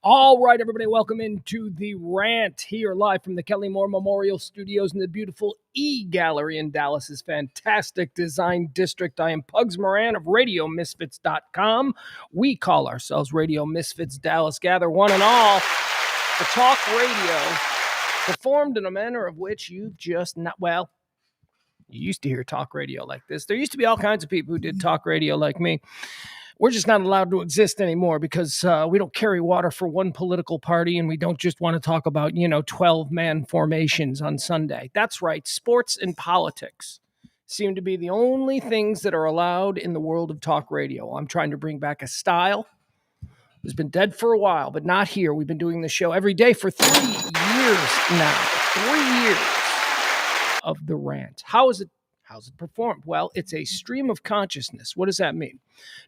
All right, everybody, welcome into the Rant here live from the Kelly Moore Memorial Studios in the beautiful E-Gallery in Dallas's fantastic design district. I am Pugs Moran of RadioMisfits.com. We call ourselves Radio Misfits Dallas. Gather one and all for talk radio performed in a manner of which you've just not, well, you used to hear talk radio like this. There used to be all kinds of people who did talk radio like me. We're just not allowed to exist anymore because we don't carry water for one political party, and we don't just want to talk about, 12-man formations on Sunday. That's right. Sports and politics seem to be the only things that are allowed in the world of talk radio. I'm trying to bring back a style. It's been dead for a while, but not here. We've been doing the show every day for 3 years now. 3 years of the Rant. How's it performed? Well, it's a stream of consciousness. What does that mean?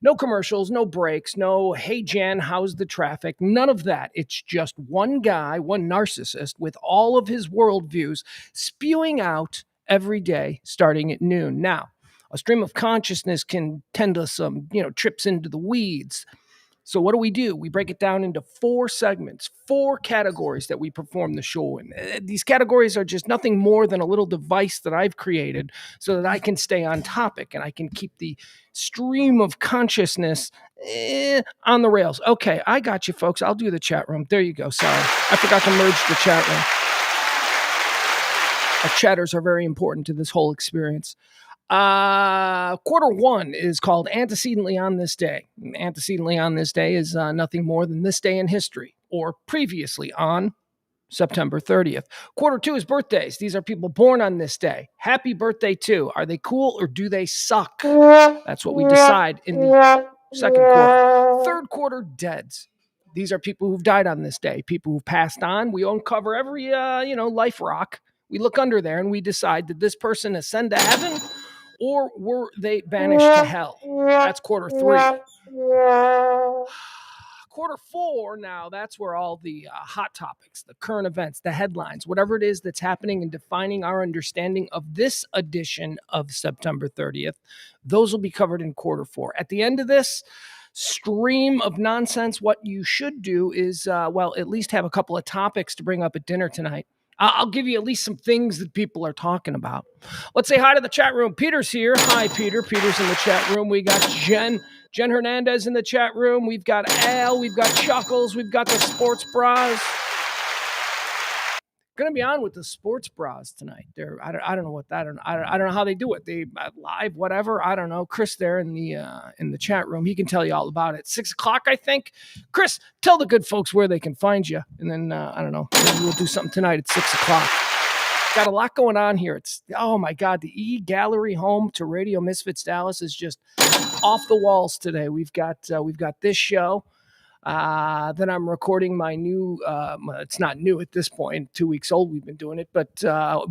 No commercials, no breaks, no, hey, Jen, how's the traffic? None of that. It's just one guy, one narcissist with all of his worldviews spewing out every day starting at noon. Now, a stream of consciousness can tend to some, trips into the weeds. So what do? We break it down into 4 segments, 4 categories that we perform the show in. These categories are just nothing more than a little device that I've created so that I can stay on topic and I can keep the stream of consciousness on the rails. Okay, I got you, folks. I'll do the chat room. There you go. Sorry. I forgot to merge the chat room. Our chatters are very important to this whole experience. Quarter 1 is called Antecedently on This Day. Antecedently on This Day is nothing more than this day in history, or previously on September 30th. Quarter 2 is birthdays. These are people born on this day. Happy birthday too. Are they cool or do they suck? That's what we decide in the second quarter. Third quarter, deads. These are people who've died on this day, people who've passed on. We uncover every, life rock. We look under there and we decide, did this person ascend to heaven or were they banished to hell? That's quarter 3. Quarter 4, now that's where all the hot topics, the current events, the headlines, whatever it is that's happening and defining our understanding of this edition of September 30th, those will be covered in quarter 4. At the end of this stream of nonsense, what you should do is, at least have a couple of topics to bring up at dinner tonight. I'll give you at least some things that people are talking about. Let's say hi to the chat room. Peter's here. Hi, Peter. Peter's in the chat room. We got Jen Hernandez in the chat room. We've got Al. We've got Chuckles. We've got the Sports Bras. Going to be on with the Sports Bras tonight. I don't know what that. I don't know how they do it. They live, whatever. I don't know. Chris there in the chat room. He can tell you all about it. 6:00, I think. Chris, tell the good folks where they can find you, and then I don't know. Maybe we'll do something tonight at 6:00. Got a lot going on here. It's oh my God, the E-Gallery home to Radio Misfits Dallas is just off the walls today. We've got this show. Then I'm recording my new, it's not new at this point, 2 weeks old we've been doing it, but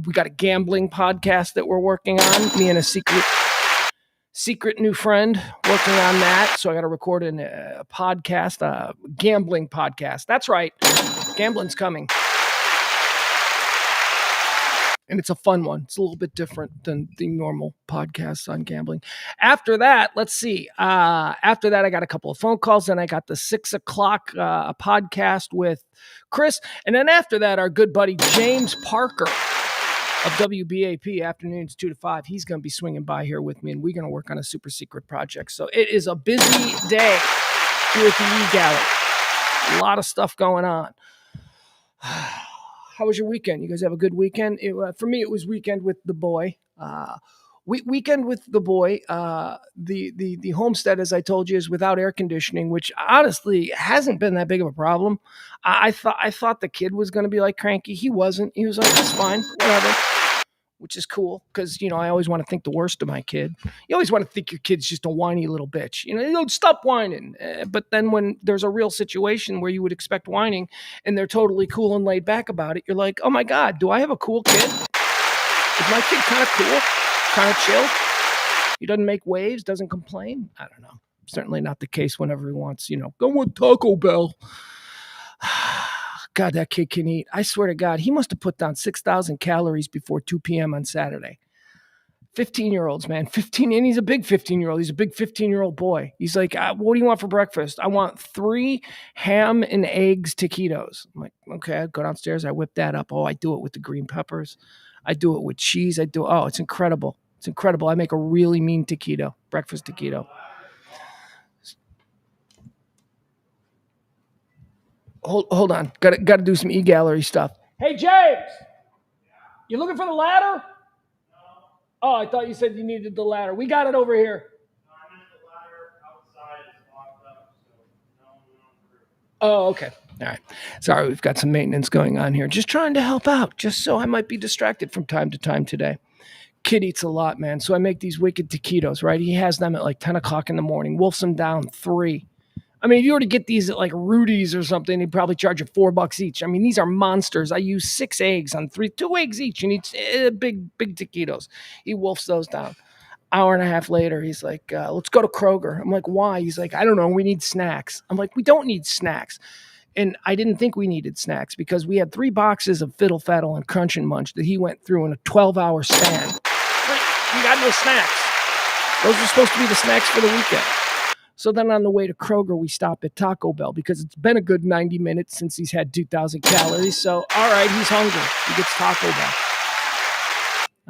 we got a gambling podcast that we're working on, me and a secret new friend working on that. So I got to record a podcast, a gambling podcast. That's right. Gambling's coming. And it's a fun one. It's a little bit different than the normal podcasts on gambling. After that, let's see. After that, I got a couple of phone calls. Then I got the 6:00 podcast with Chris. And then after that, our good buddy James Parker of WBAP afternoons 2 to 5. He's going to be swinging by here with me, and we're going to work on a super secret project. So it is a busy day here at the E-Gallery. A lot of stuff going on. How was your weekend? You guys have a good weekend? For me, it was weekend with the boy. Weekend with the boy. The homestead, as I told you, is without air conditioning, which honestly hasn't been that big of a problem. I thought the kid was going to be like cranky. He wasn't. He was like, it's fine, whatever. Which is cool because, I always want to think the worst of my kid. You always want to think your kid's just a whiny little bitch. You don't stop whining. But then when there's a real situation where you would expect whining and they're totally cool and laid back about it, you're like, oh my God, do I have a cool kid? Is my kid kind of cool, kind of chill? He doesn't make waves, doesn't complain? I don't know. Certainly not the case whenever he wants, go with Taco Bell. God, that kid can eat. I swear to God, he must have put down 6,000 calories before 2 p.m. on Saturday. 15-year-olds, man. 15, and he's a big 15-year-old. He's a big 15-year-old boy. He's like, what do you want for breakfast? I want 3 ham and eggs taquitos. I'm like, okay, I go downstairs. I whip that up. Oh, I do it with the green peppers. I do it with cheese. It's incredible. It's incredible. I make a really mean taquito, breakfast taquito. Hold on. Got to do some e-gallery stuff. Hey, James, you looking for the ladder? Oh, I thought you said you needed the ladder. We got it over here. Oh, okay. All right. Sorry, we've got some maintenance going on here. Just trying to help out, just so I might be distracted from time to time today. Kid eats a lot, man. So I make these wicked taquitos, right? He has them at like 10 o'clock in the morning, wolfs them down 3. I mean, if you were to get these at like Rudy's or something, he'd probably charge you $4 each. I mean, these are monsters. I use 6 eggs on 2 eggs each. You need big taquitos. He wolfs those down. Hour and a half later, he's like, let's go to Kroger. I'm like, why? He's like, I don't know. We need snacks. I'm like, we don't need snacks. And I didn't think we needed snacks because we had 3 boxes of Fiddle Faddle and Crunch and Munch that he went through in a 12-hour span. We got no snacks. Those are supposed to be the snacks for the weekend. So then on the way to Kroger, we stop at Taco Bell because it's been a good 90 minutes since he's had 2,000 calories. So, all right, he's hungry. He gets Taco Bell.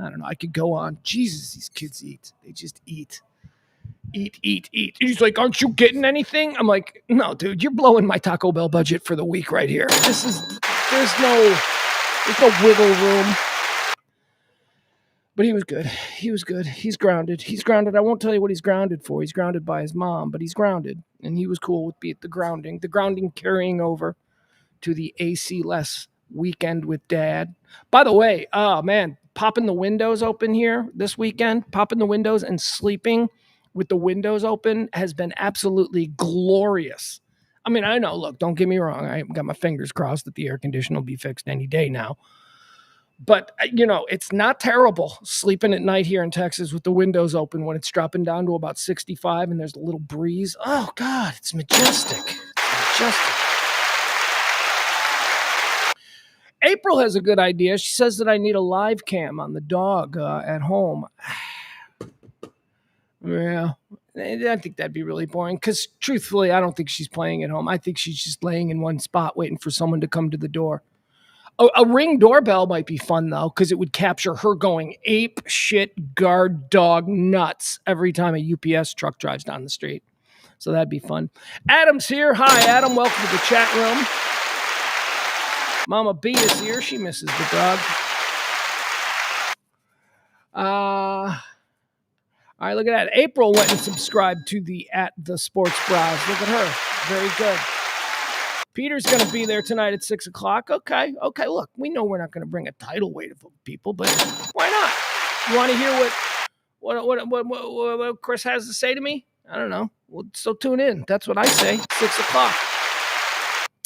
I don't know. I could go on. Jesus, these kids eat. They just eat. Eat. He's like, aren't you getting anything? I'm like, no, dude, you're blowing my Taco Bell budget for the week right here. There's no wiggle room. But he was good. He's grounded. I won't tell you what he's grounded for. He's grounded by his mom, but he's grounded. And he was cool with the grounding. The grounding carrying over to the AC-less weekend with Dad. By the way, oh man, popping the windows open here this weekend, popping the windows and sleeping with the windows open has been absolutely glorious. I mean, I know, look, don't get me wrong. I got my fingers crossed that the air conditioner will be fixed any day now. But, it's not terrible sleeping at night here in Texas with the windows open when it's dropping down to about 65 and there's a little breeze. Oh, God, it's majestic. April has a good idea. She says that I need a live cam on the dog at home. Yeah, I think that'd be really boring because, truthfully, I don't think she's playing at home. I think she's just laying in one spot waiting for someone to come to the door. A Ring doorbell might be fun, though, because it would capture her going ape shit guard dog nuts every time a UPS truck drives down the street. So that'd be fun. Adam's here. Hi, Adam. Welcome to the chat room. Mama B is here. She misses the dog. All right, look at that. April went and subscribed to the Sports Browse. Look at her. Very good. Peter's going to be there tonight at 6 o'clock. Okay. Look, we know we're not going to bring a tidal weight of people, but why not? You want to hear what Chris has to say to me? I don't know. Well, so tune in. That's what I say. 6 o'clock.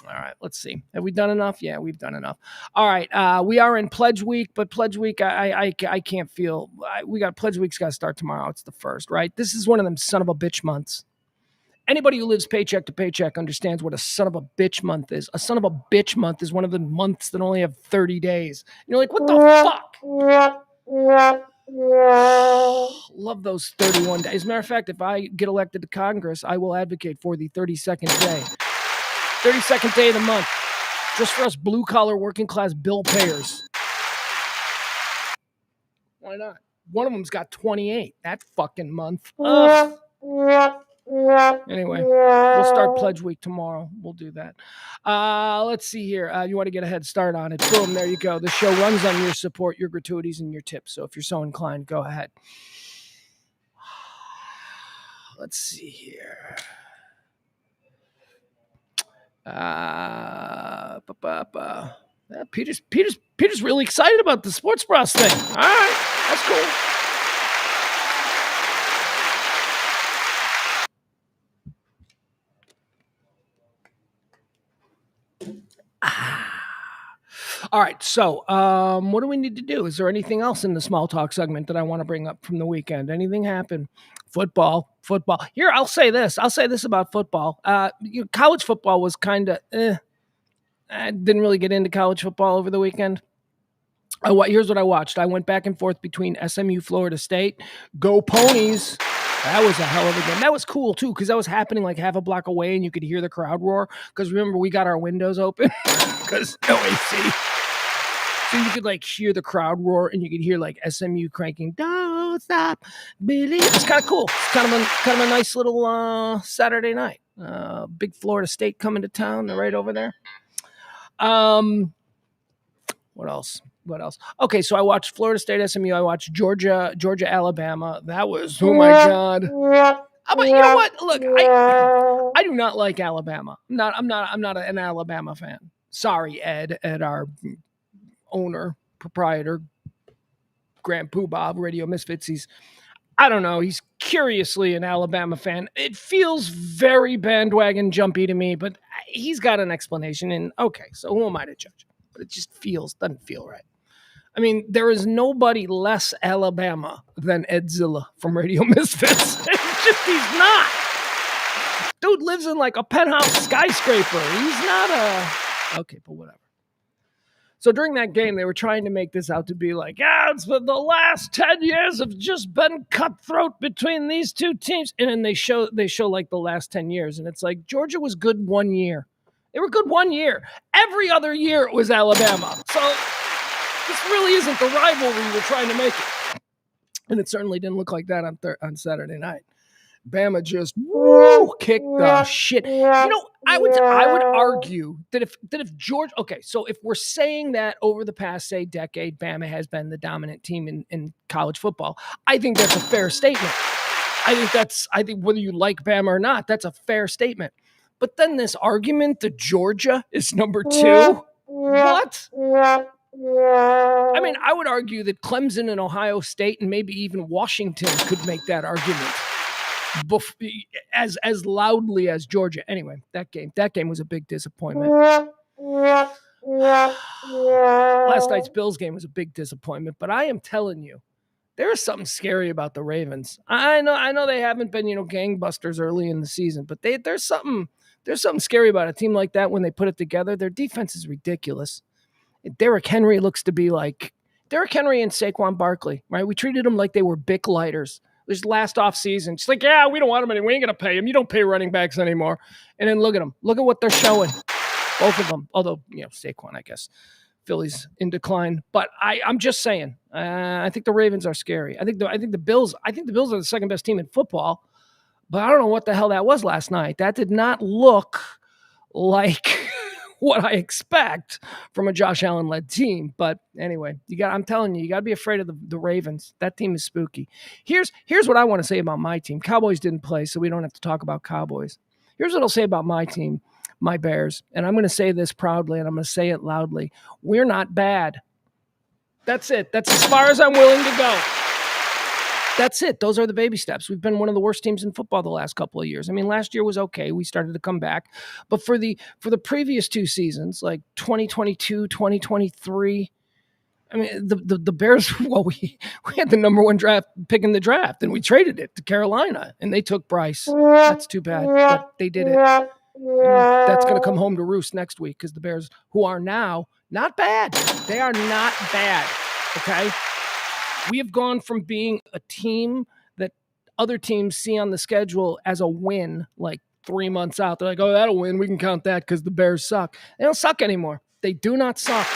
All right, let's see. Have we done enough? Yeah, we've done enough. All right, we are in Pledge Week, but Pledge Week, I can't feel. Pledge Week's got to start tomorrow. It's the 1st, right? This is one of them son of a bitch months. Anybody who lives paycheck to paycheck understands what a son of a bitch month is. A son of a bitch month is one of the months that only have 30 days. And you're like, what the fuck? Love those 31 days. As a matter of fact, if I get elected to Congress, I will advocate for the 32nd day. 32nd day of the month. Just for us blue-collar, working-class bill payers. Why not? One of them's got 28. That fucking month. Ugh. Anyway, we'll start Pledge Week tomorrow. We'll do that. Let's see here. You want to get a head start on it. Boom, there you go. The show runs on your support, your gratuities, and your tips. So if you're so inclined, go ahead. Let's see here. Yeah, Peter's really excited about the Sports Bros thing. All right, that's cool. All right, so what do we need to do? Is there anything else in the small talk segment that I want to bring up from the weekend? Anything happen? Football. Here, I'll say this about football. College football was kind of I didn't really get into college football over the weekend. Here's what I watched. I went back and forth between SMU, Florida State. Go Ponies. That was a hell of a game. That was cool too, because that was happening like half a block away, and you could hear the crowd roar. Because remember, we got our windows open because no AC, so you could like hear the crowd roar, and you could hear like SMU cranking "Don't Stop Believe." It's kind of cool. It's kind of a nice little Saturday night. Big Florida State coming to town. They're right over there. What else? Okay, so I watched Florida State, SMU. I watched Georgia, Alabama. That was, oh my God. But you know what? Look, I do not like Alabama. I'm not an Alabama fan. Sorry, Ed, our owner, proprietor, Grand Poobah, Radio Misfits. I don't know. He's curiously an Alabama fan. It feels very bandwagon jumpy to me, but he's got an explanation. And okay, so who am I to judge? But it just doesn't feel right. I mean, there is nobody less Alabama than Edzilla from Radio Misfits. He's not. Dude lives in like a penthouse skyscraper. He's not okay, but whatever. So during that game, they were trying to make this out to be like, it's the last 10 years have just been cutthroat between these two teams. And then they show like the last 10 years. And it's like, Georgia was good 1 year. They were good 1 year. Every other year it was Alabama. So this really isn't the rivalry we're trying to make it. And it certainly didn't look like that on Saturday night. Bama just kicked the shit. You know, I would argue that if Georgia, okay, so if we're saying that over the past, say, decade, Bama has been the dominant team in college football, I think that's a fair statement. I think whether you like Bama or not, that's a fair statement. But then this argument that Georgia is number 2, what? I mean, I would argue that Clemson and Ohio State and maybe even Washington could make that argument as loudly as Georgia. Anyway, that game was a big disappointment. Last night's Bills game was a big disappointment, but I am telling you, there is something scary about the Ravens. I know they haven't been, gangbusters early in the season, but there's something scary about a team like that when they put it together. Their defense is ridiculous. Derrick Henry looks to be like Derrick Henry and Saquon Barkley, right? We treated them like they were Bic lighters. This last offseason, it's like, we don't want them anymore. We ain't going to pay them. You don't pay running backs anymore. And then look at them. Look at what they're showing. Both of them. Although, Saquon, I guess, Philly's in decline. But I'm just saying, I think the Ravens are scary. I think the Bills are the second best team in football. But I don't know what the hell that was last night. That did not look like what I expect from a Josh Allen-led team. But anyway, I'm telling you, you got to be afraid of the Ravens. That team is spooky. Here's what I want to say about my team. Cowboys didn't play, so we don't have to talk about Cowboys. Here's what I'll say about my team, my Bears. And I'm going to say this proudly, and I'm going to say it loudly. We're not bad. That's it. That's as far as I'm willing to go. That's it. Those are the baby steps. We've been one of the worst teams in football the last couple of years. I mean, last year was okay. We started to come back. But for the previous 2 seasons, like 2022, 2023, I mean, the Bears, we had the number 1 draft pick in the draft, and we traded it to Carolina, and they took Bryce. That's too bad, but they did it. And that's going to come home to roost next week because the Bears, who are now not bad, they are not bad, okay? We have gone from being a team that other teams see on the schedule as a win like 3 months out. They're like, oh, that'll win. We can count that because the Bears suck. They don't suck anymore. They do not suck.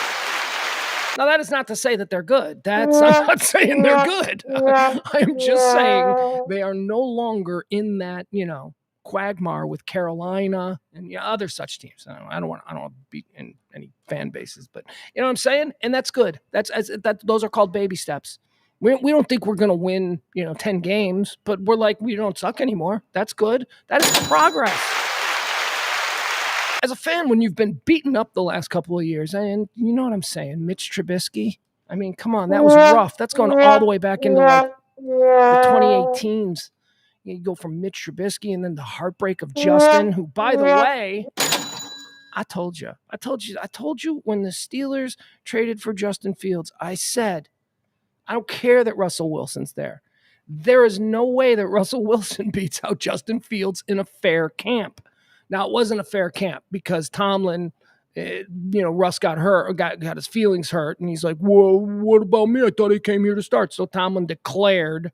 Now, that is not to say that they're good. I'm not saying they're good. I am just saying they are no longer in that, quagmire with Carolina and other such teams. I don't want to beat in any fan bases, but you know what I'm saying? And that's good. Those are called baby steps. We don't think we're going to win, 10 games, but we're like, we don't suck anymore. That's good. That is progress. As a fan, when you've been beaten up the last couple of years, and you know what I'm saying, Mitch Trubisky, I mean, come on, that was rough. That's going all the way back into like the 2018s. You go from Mitch Trubisky and then the heartbreak of Justin, who, by the way, I told you when the Steelers traded for Justin Fields, I said, I don't care that Russell Wilson's there. There is no way that Russell Wilson beats out Justin Fields in a fair camp. Now, it wasn't a fair camp because Tomlin Russ got hurt, or got his feelings hurt, and he's like, "Whoa, what about me? I thought he came here to start." So Tomlin declared,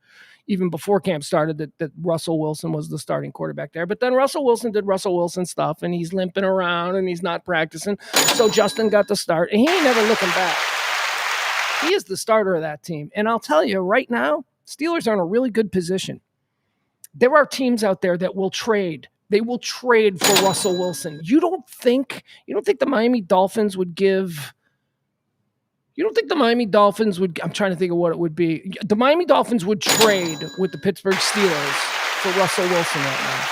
even before camp started, that Russell Wilson was the starting quarterback there. But then Russell Wilson did Russell Wilson stuff, and he's limping around, and he's not practicing. So Justin got the start, and he ain't never looking back. He is the starter of that team. And I'll tell you right now, Steelers are in a really good position. There are teams out there that will trade. They will trade for Russell Wilson. You don't think the Miami Dolphins would give... You don't think the Miami Dolphins would... I'm trying to think of what it would be. The Miami Dolphins would trade with the Pittsburgh Steelers for Russell Wilson right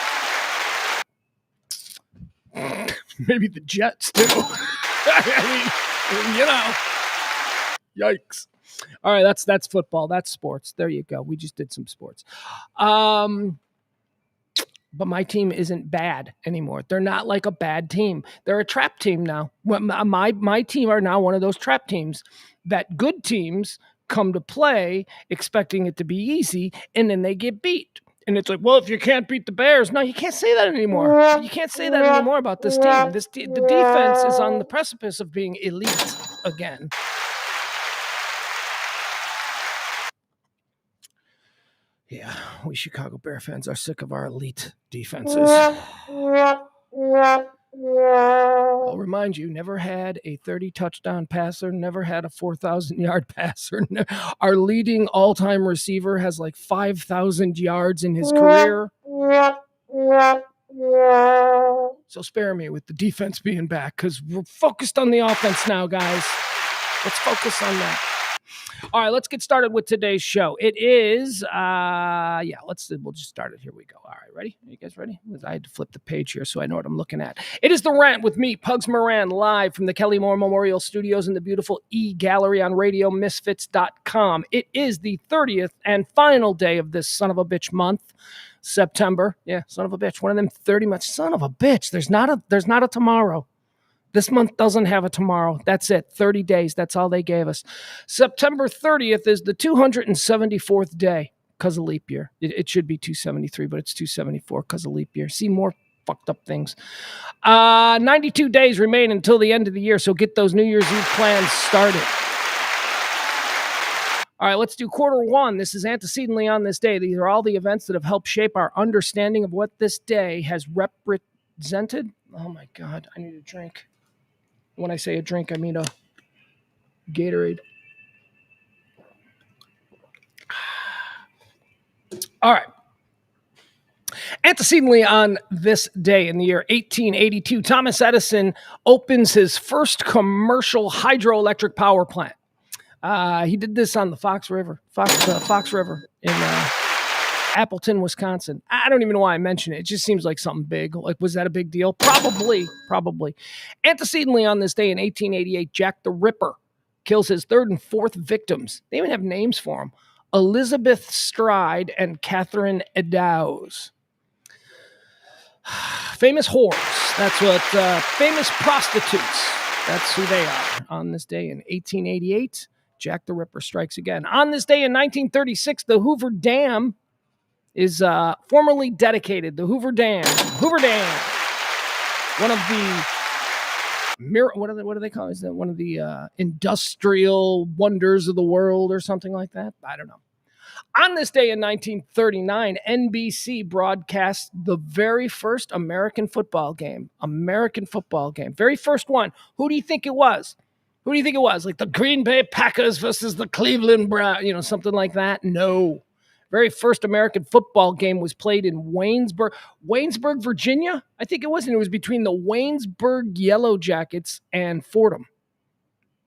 now. Maybe the Jets, too. Yikes. All right, that's football. That's sports. There you go. We just did some sports. But my team isn't bad anymore. They're not like a bad team. They're a trap team now. My team are now one of those trap teams that good teams come to play expecting it to be easy, and then they get beat. And it's like, well, if you can't beat the Bears, no, you can't say that anymore. You can't say that anymore about this team. The defense is on the precipice of being elite again. Yeah, we Chicago Bear fans are sick of our elite defenses. I'll remind you, never had a 30-touchdown passer, never had a 4,000-yard passer. Our leading all-time receiver has like 5,000 yards in his career. So spare me with the defense being back, because we're focused on the offense now, guys. Let's focus on that. All right, let's get started with today's show. It is, we'll just start it. Here we go. All right, ready? Are you guys ready? I had to flip the page here so I know what I'm looking at. It is The Rant with me, Pugs Moran, live from the Kelly Moore Memorial Studios in the beautiful E-Gallery on RadioMisfits.com. It is the 30th and final day of this son of a bitch month, September. Yeah, son of a bitch. One of them 30 months. Son of a bitch. There's not a tomorrow. This month doesn't have a tomorrow. That's it. 30 days. That's all they gave us. September 30th is the 274th day because of leap year. It should be 273, but it's 274 because of leap year. See, more fucked up things. 92 days remain until the end of the year, so get those New Year's Eve plans started. All right, let's do quarter one. This is antecedently on this day. These are all the events that have helped shape our understanding of what this day has represented. Oh, my God. I need a drink. When I say a drink, I mean a Gatorade. All right. Antecedently on this day in the year 1882, Thomas Edison opens his first commercial hydroelectric power plant. He did this on the Fox River in Appleton, Wisconsin. I don't even know why I mention it. It just seems like something big. Like, was that a big deal? Probably. Antecedently on this day in 1888, Jack the Ripper kills his third and fourth victims. They even have names for them. Elizabeth Stride and Catherine Eddowes. Famous whores. That's what, famous prostitutes. That's who they are. On this day in 1888, Jack the Ripper strikes again. On this day in 1936, the Hoover Dam is formally dedicated. The Hoover Dam. One of the what do they call it? Is that one of the industrial wonders of the world or something like that? I don't know. On this day in 1939, NBC broadcast the very first American football game. Very first one. Who do you think it was? Like the Green Bay Packers versus the Cleveland Browns, something like that? No. Very first American football game was played in Waynesburg, Virginia. I think it was, and it was between the Waynesburg Yellow Jackets and Fordham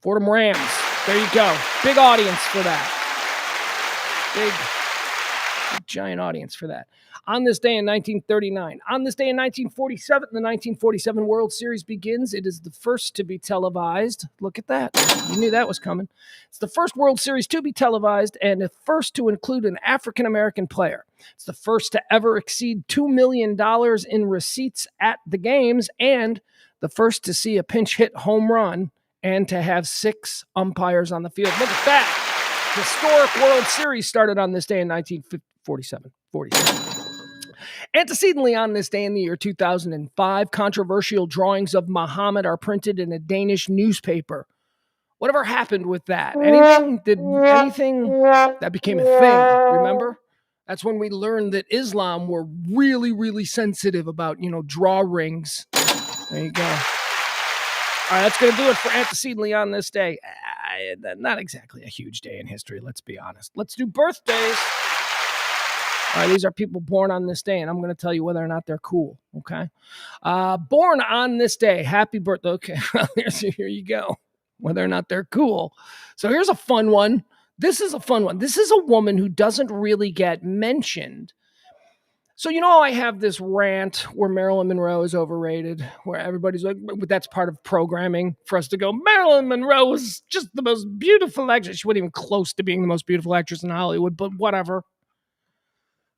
Rams. There you go. Big audience for that. Big giant audience for that. On this day in 1939. On this day in 1947, the 1947 World Series begins. It is the first to be televised. Look at that. You knew that was coming. It's the first World Series to be televised and the first to include an African-American player. It's the first to ever exceed $2 million in receipts at the games and the first to see a pinch hit home run and to have 6 umpires on the field. Look at that. Historic World Series started on this day in 1947. Antecedently on this day in the year 2005, controversial drawings of Muhammad are printed in a Danish newspaper. Whatever happened with that? Anything that became a thing, remember? That's when we learned that Islam were really, really sensitive about, draw rings. There you go. All right, that's going to do it for antecedently on this day. Not exactly a huge day in history, let's be honest. Let's do birthdays. All right, these are people born on this day, and I'm going to tell you whether or not they're cool, okay? Born on this day, happy birthday. Okay, well, here you go. Whether or not they're cool. So here's a fun one. This is a fun one. This is a woman who doesn't really get mentioned. So, I have this rant where Marilyn Monroe is overrated, where everybody's like, that's part of programming for us to go, Marilyn Monroe was just the most beautiful actress. She wasn't even close to being the most beautiful actress in Hollywood, but whatever.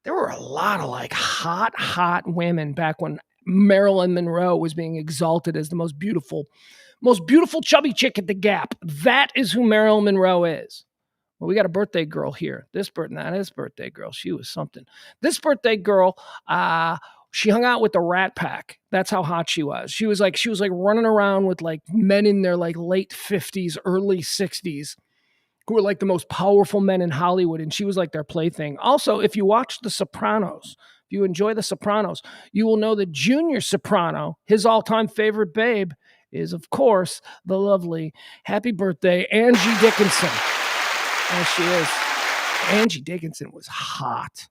There were a lot of hot women back when Marilyn Monroe was being exalted as the most beautiful chubby chick at the Gap. That is who Marilyn Monroe is. Well, we got a birthday girl here. This birthday girl, she was something. This birthday girl, she hung out with the Rat Pack. That's how hot she was. She was like running around with like men in their like late 50s, early 60s. Who were like the most powerful men in Hollywood, and she was like their plaything. Also, if you watch The Sopranos, if you enjoy The Sopranos, you will know that Junior Soprano, his all-time favorite babe, is, of course, the lovely, happy birthday, Angie Dickinson. There she is. Angie Dickinson was hot.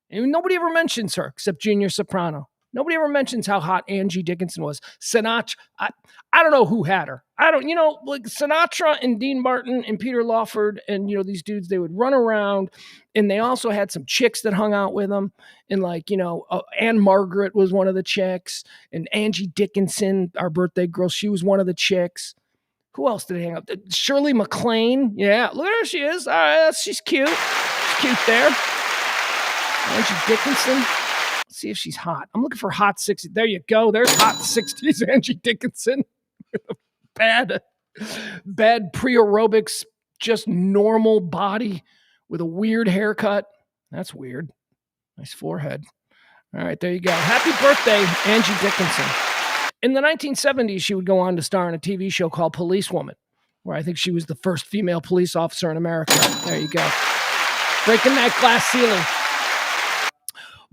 And nobody ever mentions her except Junior Soprano. Nobody ever mentions how hot Angie Dickinson was. Sinatra, I don't know who had her. Like Sinatra and Dean Martin and Peter Lawford and, these dudes, they would run around, and they also had some chicks that hung out with them. And Anne Margaret was one of the chicks, and Angie Dickinson, our birthday girl, she was one of the chicks. Who else did they hang out? Shirley MacLaine. Yeah, look at her. She is. All right, she's cute. She's cute there. Angie Dickinson. See if she's hot. I'm looking for hot 60s. There you go. There's hot 60s Angie Dickinson. bad pre-aerobics, just normal body with a weird haircut. That's weird. Nice forehead. All right, there you go. Happy birthday, Angie Dickinson. In the 1970s, she would go on to star in a TV show called Policewoman, where I think she was the first female police officer in America. There you go. Breaking that glass ceiling.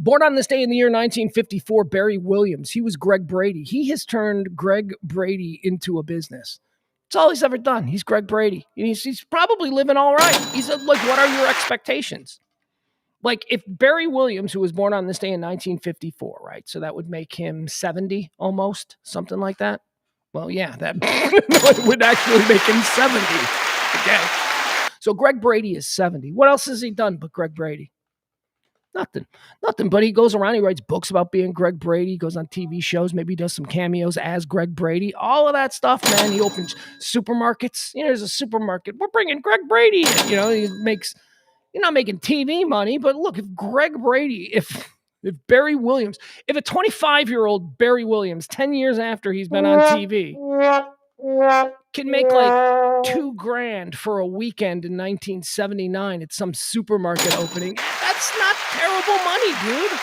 Born on this day in the year 1954, Barry Williams. He was Greg Brady. He has turned Greg Brady into a business. That's all he's ever done. He's Greg Brady. He's probably living all right. He's like, what are your expectations? Like, if Barry Williams, who was born on this day in 1954, right? So that would make him 70 almost, something like that. Well, yeah, that would actually make him 70. Okay. So Greg Brady is 70. What else has he done but Greg Brady? Nothing. But he goes around, he writes books about being Greg Brady, he goes on TV shows, maybe he does some cameos as Greg Brady, all of that stuff, man. He opens supermarkets. There's a supermarket. We're bringing Greg Brady in. He makes, you're not making TV money, but look, if Greg Brady, if Barry Williams, if a 25-year-old Barry Williams, 10 years after he's been on TV, can make like $2,000 for a weekend in 1979 at some supermarket opening, that's not terrible money, dude.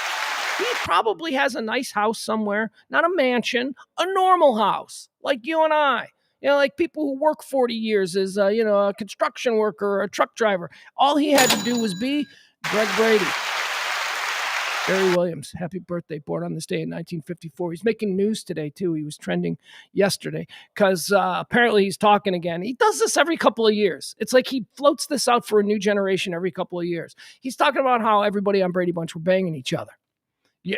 He probably has a nice house somewhere, not a mansion, a normal house, like you and I. Like people who work 40 years as, a construction worker or a truck driver. All he had to do was be Greg Brady. Barry Williams, happy birthday, born on this day in 1954. He's making news today, too. He was trending yesterday because apparently he's talking again. He does this every couple of years. It's like he floats this out for a new generation every couple of years. He's talking about how everybody on Brady Bunch were banging each other. Yeah,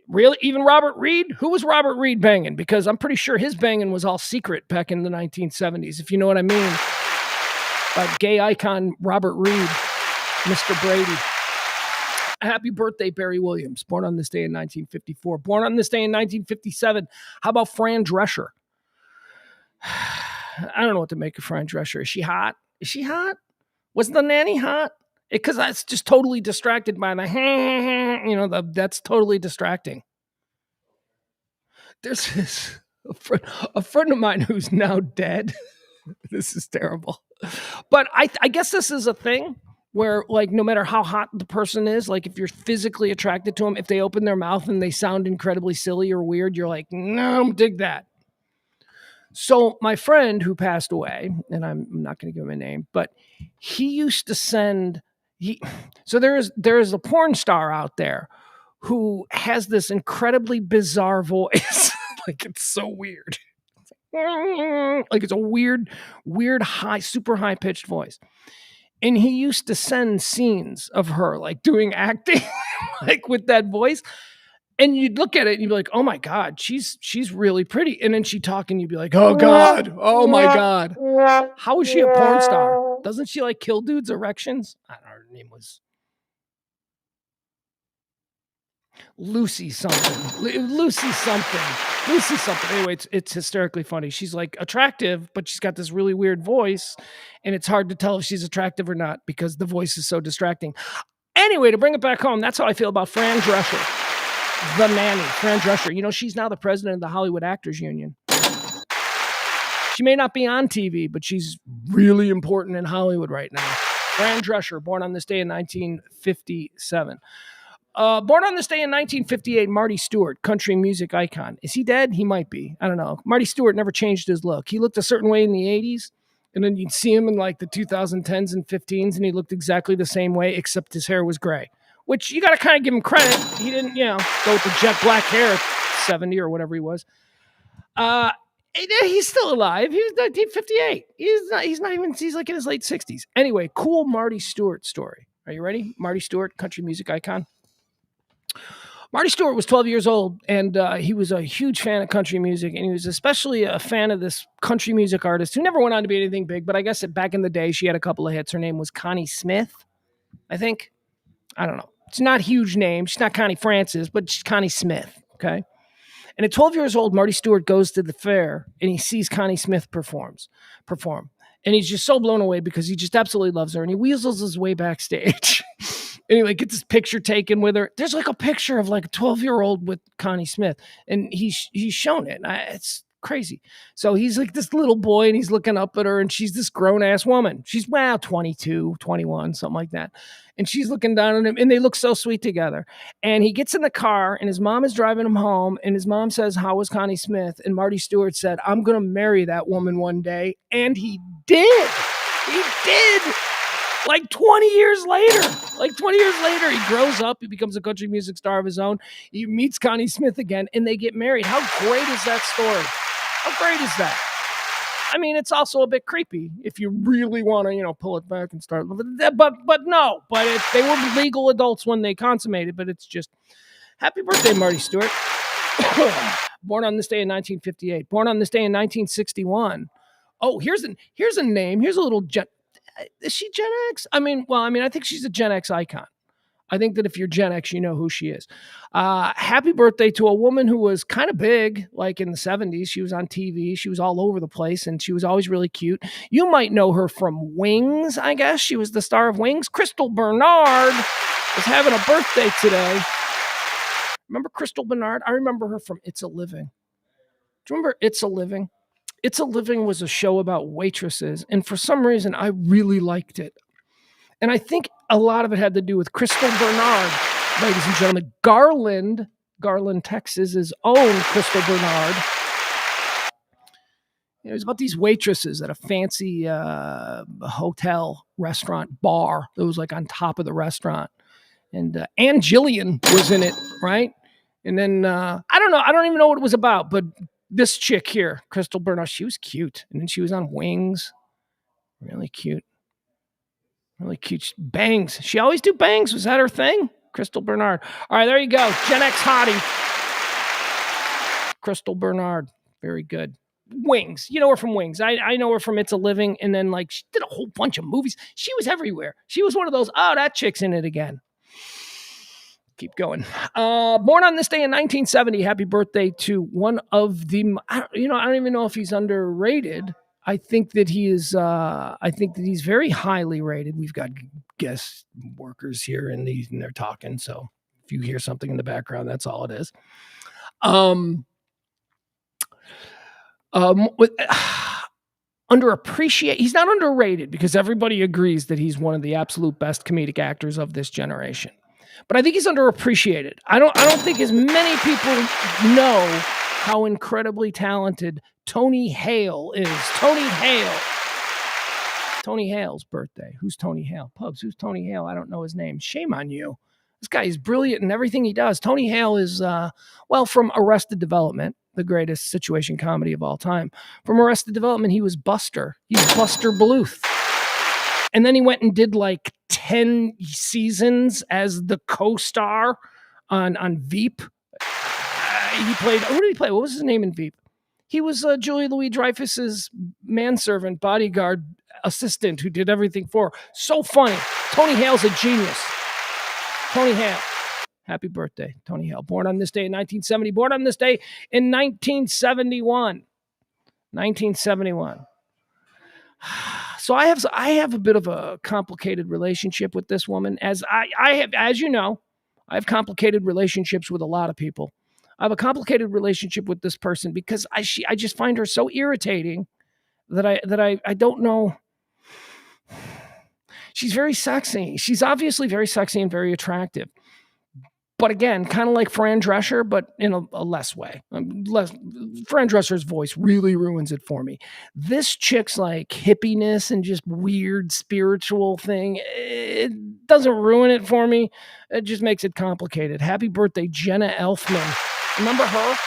really? Even Robert Reed? Who was Robert Reed banging? Because I'm pretty sure his banging was all secret back in the 1970s, if you know what I mean. Gay icon Robert Reed, Mr. Brady. Happy birthday, Barry Williams, born on this day in 1954. Born on this day in 1957. How about Fran Drescher? I don't know what to make of Fran Drescher. Is she hot? Was the nanny hot? Because that's just totally distracted by the, that's totally distracting. There's this, a friend of mine who's now dead. This is terrible. But I guess this is a thing. where like no matter how hot the person is, like if you're physically attracted to them, if they open their mouth and they sound incredibly silly or weird, you're like, no, I don't dig that. So my friend who passed away, and I'm not going to give him a name, but he used to send he. So there is a porn star out there who has this incredibly bizarre voice. Like it's so weird. Like it's a weird high, super high pitched voice. And he used to send scenes of her like doing acting like with that voice. And you'd look at it and you'd be like, oh my God, she's really pretty. And then she'd talk and you'd be like, oh God, oh my God. How is she a porn star? Doesn't she like kill dudes' erections? I don't know, her name was Lucy something. Lucy something. Lucy something. Anyway, it's hysterically funny. She's like attractive, but she's got this really weird voice. And it's hard to tell if she's attractive or not because the voice is so distracting. Anyway, to bring it back home, that's how I feel about Fran Drescher. The nanny, Fran Drescher. You know, she's now the president of the Hollywood Actors Union. She may not be on TV, but she's really important in Hollywood right now. Fran Drescher, born on this day in 1957. Born on this day in 1958, Marty Stewart, country music icon. Is he dead? He might be. I don't know. Marty Stewart never changed his look. He looked a certain way in the 80s, and then you'd see him in like the 2010s and 15s, and he looked exactly the same way, except his hair was gray. Which you got to kind of give him credit. He didn't, go with the jet black hair at 70 or whatever he was. He's still alive. He was 1958. He's like in his late 60s. Anyway, cool Marty Stewart story. Are you ready? Marty Stewart, country music icon. Marty Stewart was 12 years old, and he was a huge fan of country music, and he was especially a fan of this country music artist who never went on to be anything big, but I guess back in the day, she had a couple of hits. Her name was Connie Smith, I think. I don't know. It's not a huge name. She's not Connie Francis, but she's Connie Smith, okay? And at 12 years old, Marty Stewart goes to the fair, and he sees Connie Smith perform. And he's just so blown away because he just absolutely loves her, and he weasels his way backstage. And he like gets this picture taken with her. There's like a picture of like a 12-year-old with Connie Smith, and he's shown it. It's crazy. So he's like this little boy, and he's looking up at her, and she's this grown-ass woman. She's 22, 21, something like that. And she's looking down at him, and they look so sweet together. And he gets in the car, and his mom is driving him home, and his mom says, how was Connie Smith? And Marty Stewart said, I'm going to marry that woman one day. And he did. He did. Like 20 years later, he grows up, he becomes a country music star of his own. He meets Connie Smith again, and they get married. How great is that story? How great is that? I mean, it's also a bit creepy if you really want to, pull it back and start. But they were legal adults when they consummated. But it's just, happy birthday, Marty Stewart. Born on this day in 1958. Born on this day in 1961. Oh, here's a name. Here's a little is she Gen X? I think she's a Gen X icon. I think that if you're Gen X, you know who she is. Happy birthday to a woman who was kind of big, like in the 70s. She was on TV. She was all over the place, and she was always really cute. You might know her from Wings, I guess. She was the star of Wings. Crystal Bernard is having a birthday today. Remember Crystal Bernard? I remember her from It's a Living. Do you remember It's a Living? It's a Living was a show about waitresses, and for some reason, I really liked it. And I think a lot of it had to do with Crystal Bernard, ladies and gentlemen. Garland, Texas's own Crystal Bernard. It was about these waitresses at a fancy hotel, restaurant, bar that was like on top of the restaurant. And Ann Jillian was in it, right? And then, I don't know. I don't even know what it was about, but this chick here, Crystal Bernard, she was cute. And then she was on Wings. Really cute. Really cute. Bangs. She always do bangs. Was that her thing? Crystal Bernard. All right, there you go. Gen X hottie. Crystal Bernard. Very good. Wings. You know her from Wings. I know her from It's a Living. And then, like, she did a whole bunch of movies. She was everywhere. She was one of those, that chick's in it again. Keep going. Born on this day in 1970. Happy birthday to one of the, I don't even know if he's underrated. I think that he is. I think that he's very highly rated. We've got guest workers here, and they're talking. So if you hear something in the background, that's all it is. underappreciated. He's not underrated because everybody agrees that he's one of the absolute best comedic actors of this generation. But I think he's underappreciated. I don't think as many people know how incredibly talented Tony Hale is. Tony Hale. Tony Hale's birthday. Who's Tony Hale? Pugs, who's Tony Hale? I don't know his name. Shame on you. This guy is brilliant in everything he does. Tony Hale is, from Arrested Development, the greatest situation comedy of all time. From Arrested Development, he was Buster. He's Buster Bluth. And then he went and did like 10 seasons as the co-star on Veep. He played, what did he play? What was his name in Veep? He was Julia Louis-Dreyfus's manservant, bodyguard, assistant who did everything for her. So funny. Tony Hale's a genius. Tony Hale. Happy birthday, Tony Hale. Born on this day in 1970. Born on this day in 1971. 1971. So I have a bit of a complicated relationship with this woman. As you know, I have complicated relationships with a lot of people. I have a complicated relationship with this person because I just find her so irritating that I don't know. She's very sexy. She's obviously very sexy and very attractive. But again, kind of like Fran Drescher, but in a less way. Fran Drescher's voice really ruins it for me. This chick's like hippiness and just weird spiritual thing. It doesn't ruin it for me. It just makes it complicated. Happy birthday, Jenna Elfman. Remember her?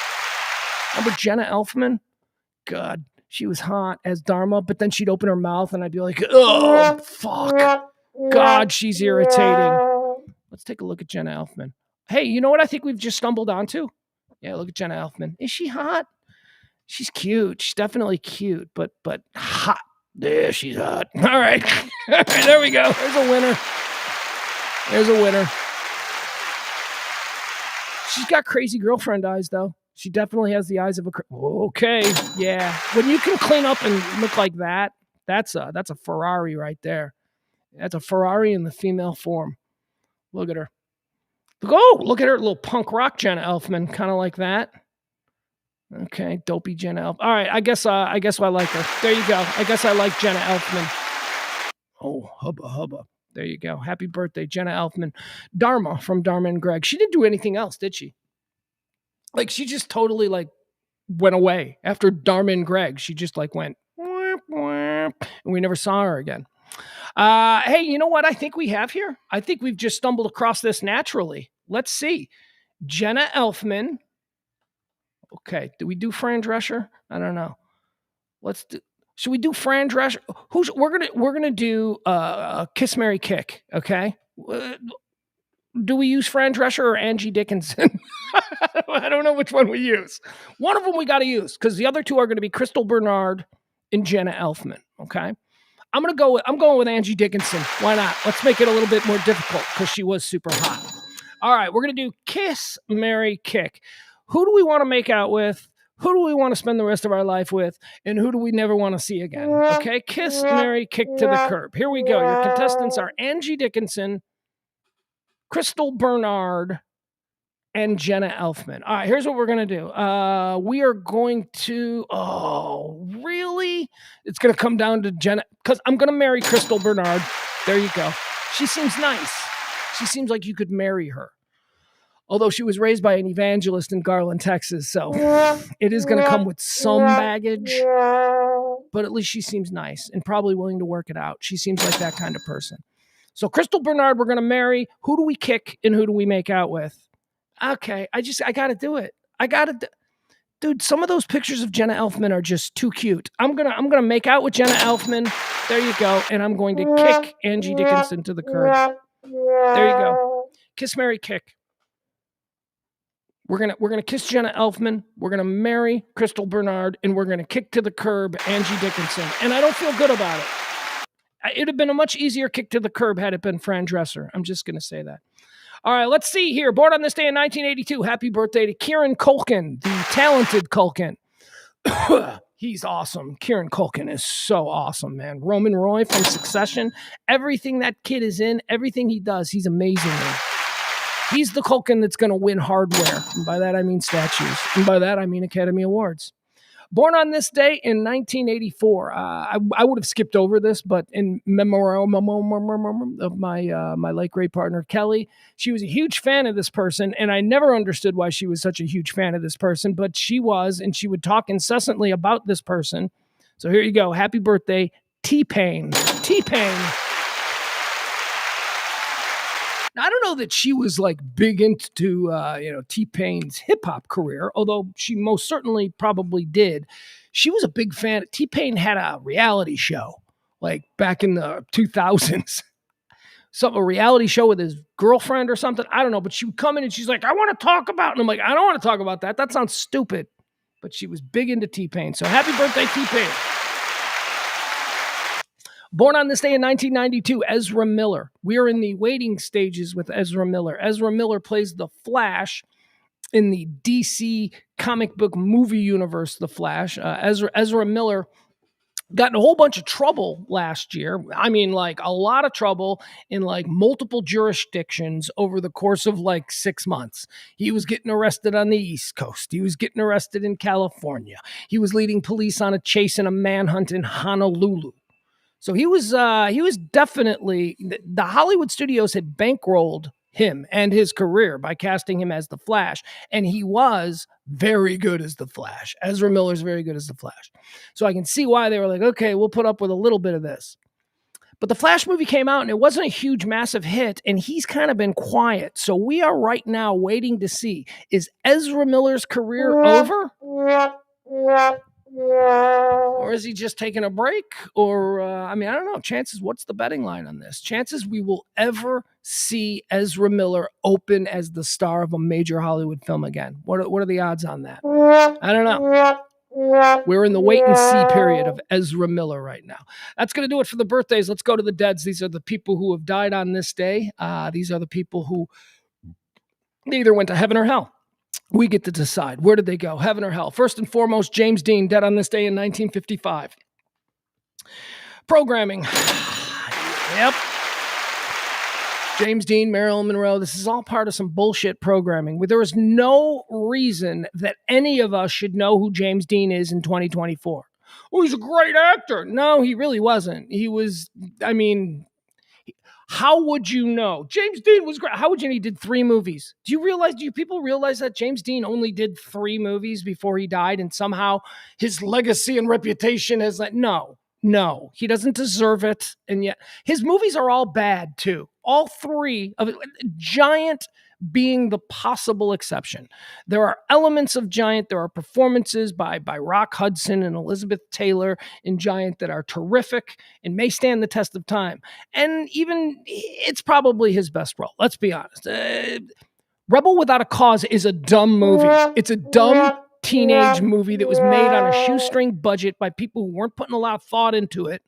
Remember Jenna Elfman? God, she was hot as Dharma, but then she'd open her mouth and I'd be like, oh, fuck. God, she's irritating. Let's take a look at Jenna Elfman. Hey, you know what I think we've just stumbled onto? Yeah, look at Jenna Elfman. Is she hot? She's cute. She's definitely cute, but hot. Yeah, she's hot. All right. There we go. There's a winner. There's a winner. She's got crazy girlfriend eyes, though. She definitely has the eyes of a... Okay, yeah. When you can clean up and look like that, that's a Ferrari right there. That's a Ferrari in the female form. Look at her. Look at her, little punk rock Jenna Elfman, kind of like that. Okay, dopey Jenna Elfman. All right, I guess I like her. There you go. I guess I like Jenna Elfman. Oh, hubba. There you go. Happy birthday, Jenna Elfman. Dharma from Dharma and Greg. She didn't do anything else, did she? Like, she just totally, like, went away. After Dharma and Greg, she just, like, went, whap, whap, and we never saw her again. Hey, you know what I think we have here? I think we've just stumbled across this naturally. Let's see. Jenna Elfman. Okay, do we do Fran Drescher? I don't know. Should we do Fran Drescher? We're gonna do Kiss, Marry, Kick. Okay. Do we use Fran Drescher or Angie Dickinson? I don't know which one we use. One of them we got to use because the other two are going to be Crystal Bernard and Jenna Elfman. Okay. I'm going with Angie Dickinson. Why not? Let's make it a little bit more difficult because she was super hot. All right, we're going to do Kiss, Marry, Kick. Who do we want to make out with? Who do we want to spend the rest of our life with? And who do we never want to see again? Okay, Kiss, Marry, Kick to the curb. Here we go. Your contestants are Angie Dickinson, Crystal Bernard, and Jenna Elfman. All right, here's what we're going to do. We are going to... Oh, really? It's going to come down to Jenna... Because I'm going to marry Crystal Bernard. There you go. She seems nice. She seems like you could marry her. Although she was raised by an evangelist in Garland, Texas, so it is going to come with some baggage. But at least she seems nice and probably willing to work it out. She seems like that kind of person. So Crystal Bernard, we're going to marry. Who do we kick and who do we make out with? Okay, I got to do it. Dude, some of those pictures of Jenna Elfman are just too cute. I'm going to make out with Jenna Elfman. There you go. And I'm going to kick Angie Dickinson to the curb. There you go. Kiss, marry, kick. We're gonna kiss Jenna Elfman. We're gonna marry Crystal Bernard, and we're gonna kick to the curb Angie Dickinson. And I don't feel good about it. It'd have been a much easier kick to the curb had it been Fran Drescher. I'm just gonna say that. All right, let's see here. Born on this day in 1982. Happy birthday to Kieran Culkin, the talented Culkin. He's awesome. Kieran Culkin is so awesome, man. Roman Roy from Succession. Everything that kid is in, everything he does, he's amazing in. He's the Culkin that's going to win hardware. And by that, I mean statues. And by that, I mean Academy Awards. Born on this day in 1984. I would have skipped over this, but in memoriam of my late great partner Kelly, she was a huge fan of this person, and I never understood why she was such a huge fan of this person, but she was, and she would talk incessantly about this person. So here you go. Happy birthday, T-Pain. T-Pain. I don't know that she was like big into T-Pain's hip hop career, although she most certainly probably did. She was a big fan. T-Pain had a reality show like back in the 2000s. A reality show with his girlfriend or something. I don't know, but she would come in and she's like, I want to talk about, and I'm like, I don't want to talk about that. That sounds stupid. But she was big into T-Pain. So happy birthday, T-Pain. Born on this day in 1992, Ezra Miller. We are in the waiting stages with Ezra Miller. Ezra Miller plays the Flash in the DC comic book movie universe, The Flash. Ezra Miller got in a whole bunch of trouble last year. I mean, like a lot of trouble in like multiple jurisdictions over the course of like 6 months. He was getting arrested on the East Coast. He was getting arrested in California. He was leading police on a chase and a manhunt in Honolulu. So he was definitely, the Hollywood studios had bankrolled him and his career by casting him as the Flash, and he was very good as the Flash. Ezra Miller's very good as the Flash. So I can see why they were like, okay, we'll put up with a little bit of this. But the Flash movie came out and it wasn't a huge, massive hit, and he's kind of been quiet. So we are right now waiting to see, is Ezra Miller's career over? Or is he just taking a break? Or, I don't know. Chances, what's the betting line on this? Chances we will ever see Ezra Miller open as the star of a major Hollywood film again. What are the odds on that? I don't know. We're in the wait and see period of Ezra Miller right now. That's going to do it for the birthdays. Let's go to the deads. These are the people who have died on this day. These are the people who either went to heaven or hell. We get to decide. Where did they go? Heaven or hell? First and foremost, James Dean, dead on this day in 1955. Programming. Yep. James Dean, Marilyn Monroe. This is all part of some bullshit programming. There is no reason that any of us should know who James Dean is in 2024. Oh, he's a great actor. No, he really wasn't. He was, how would you know? James Dean was great. How would you know he did 3 movies? Do people realize that James Dean only did 3 movies before he died, and somehow his legacy and reputation is like, no, he doesn't deserve it. And yet his movies are all bad too. All 3 of it, Giant being the possible exception. There are elements of Giant. There are performances by Rock Hudson and Elizabeth Taylor in Giant that are terrific and may stand the test of time. And even it's probably his best role. Let's be honest. Rebel Without a Cause is a dumb movie. It's a dumb teenage movie that was made on a shoestring budget by people who weren't putting a lot of thought into it.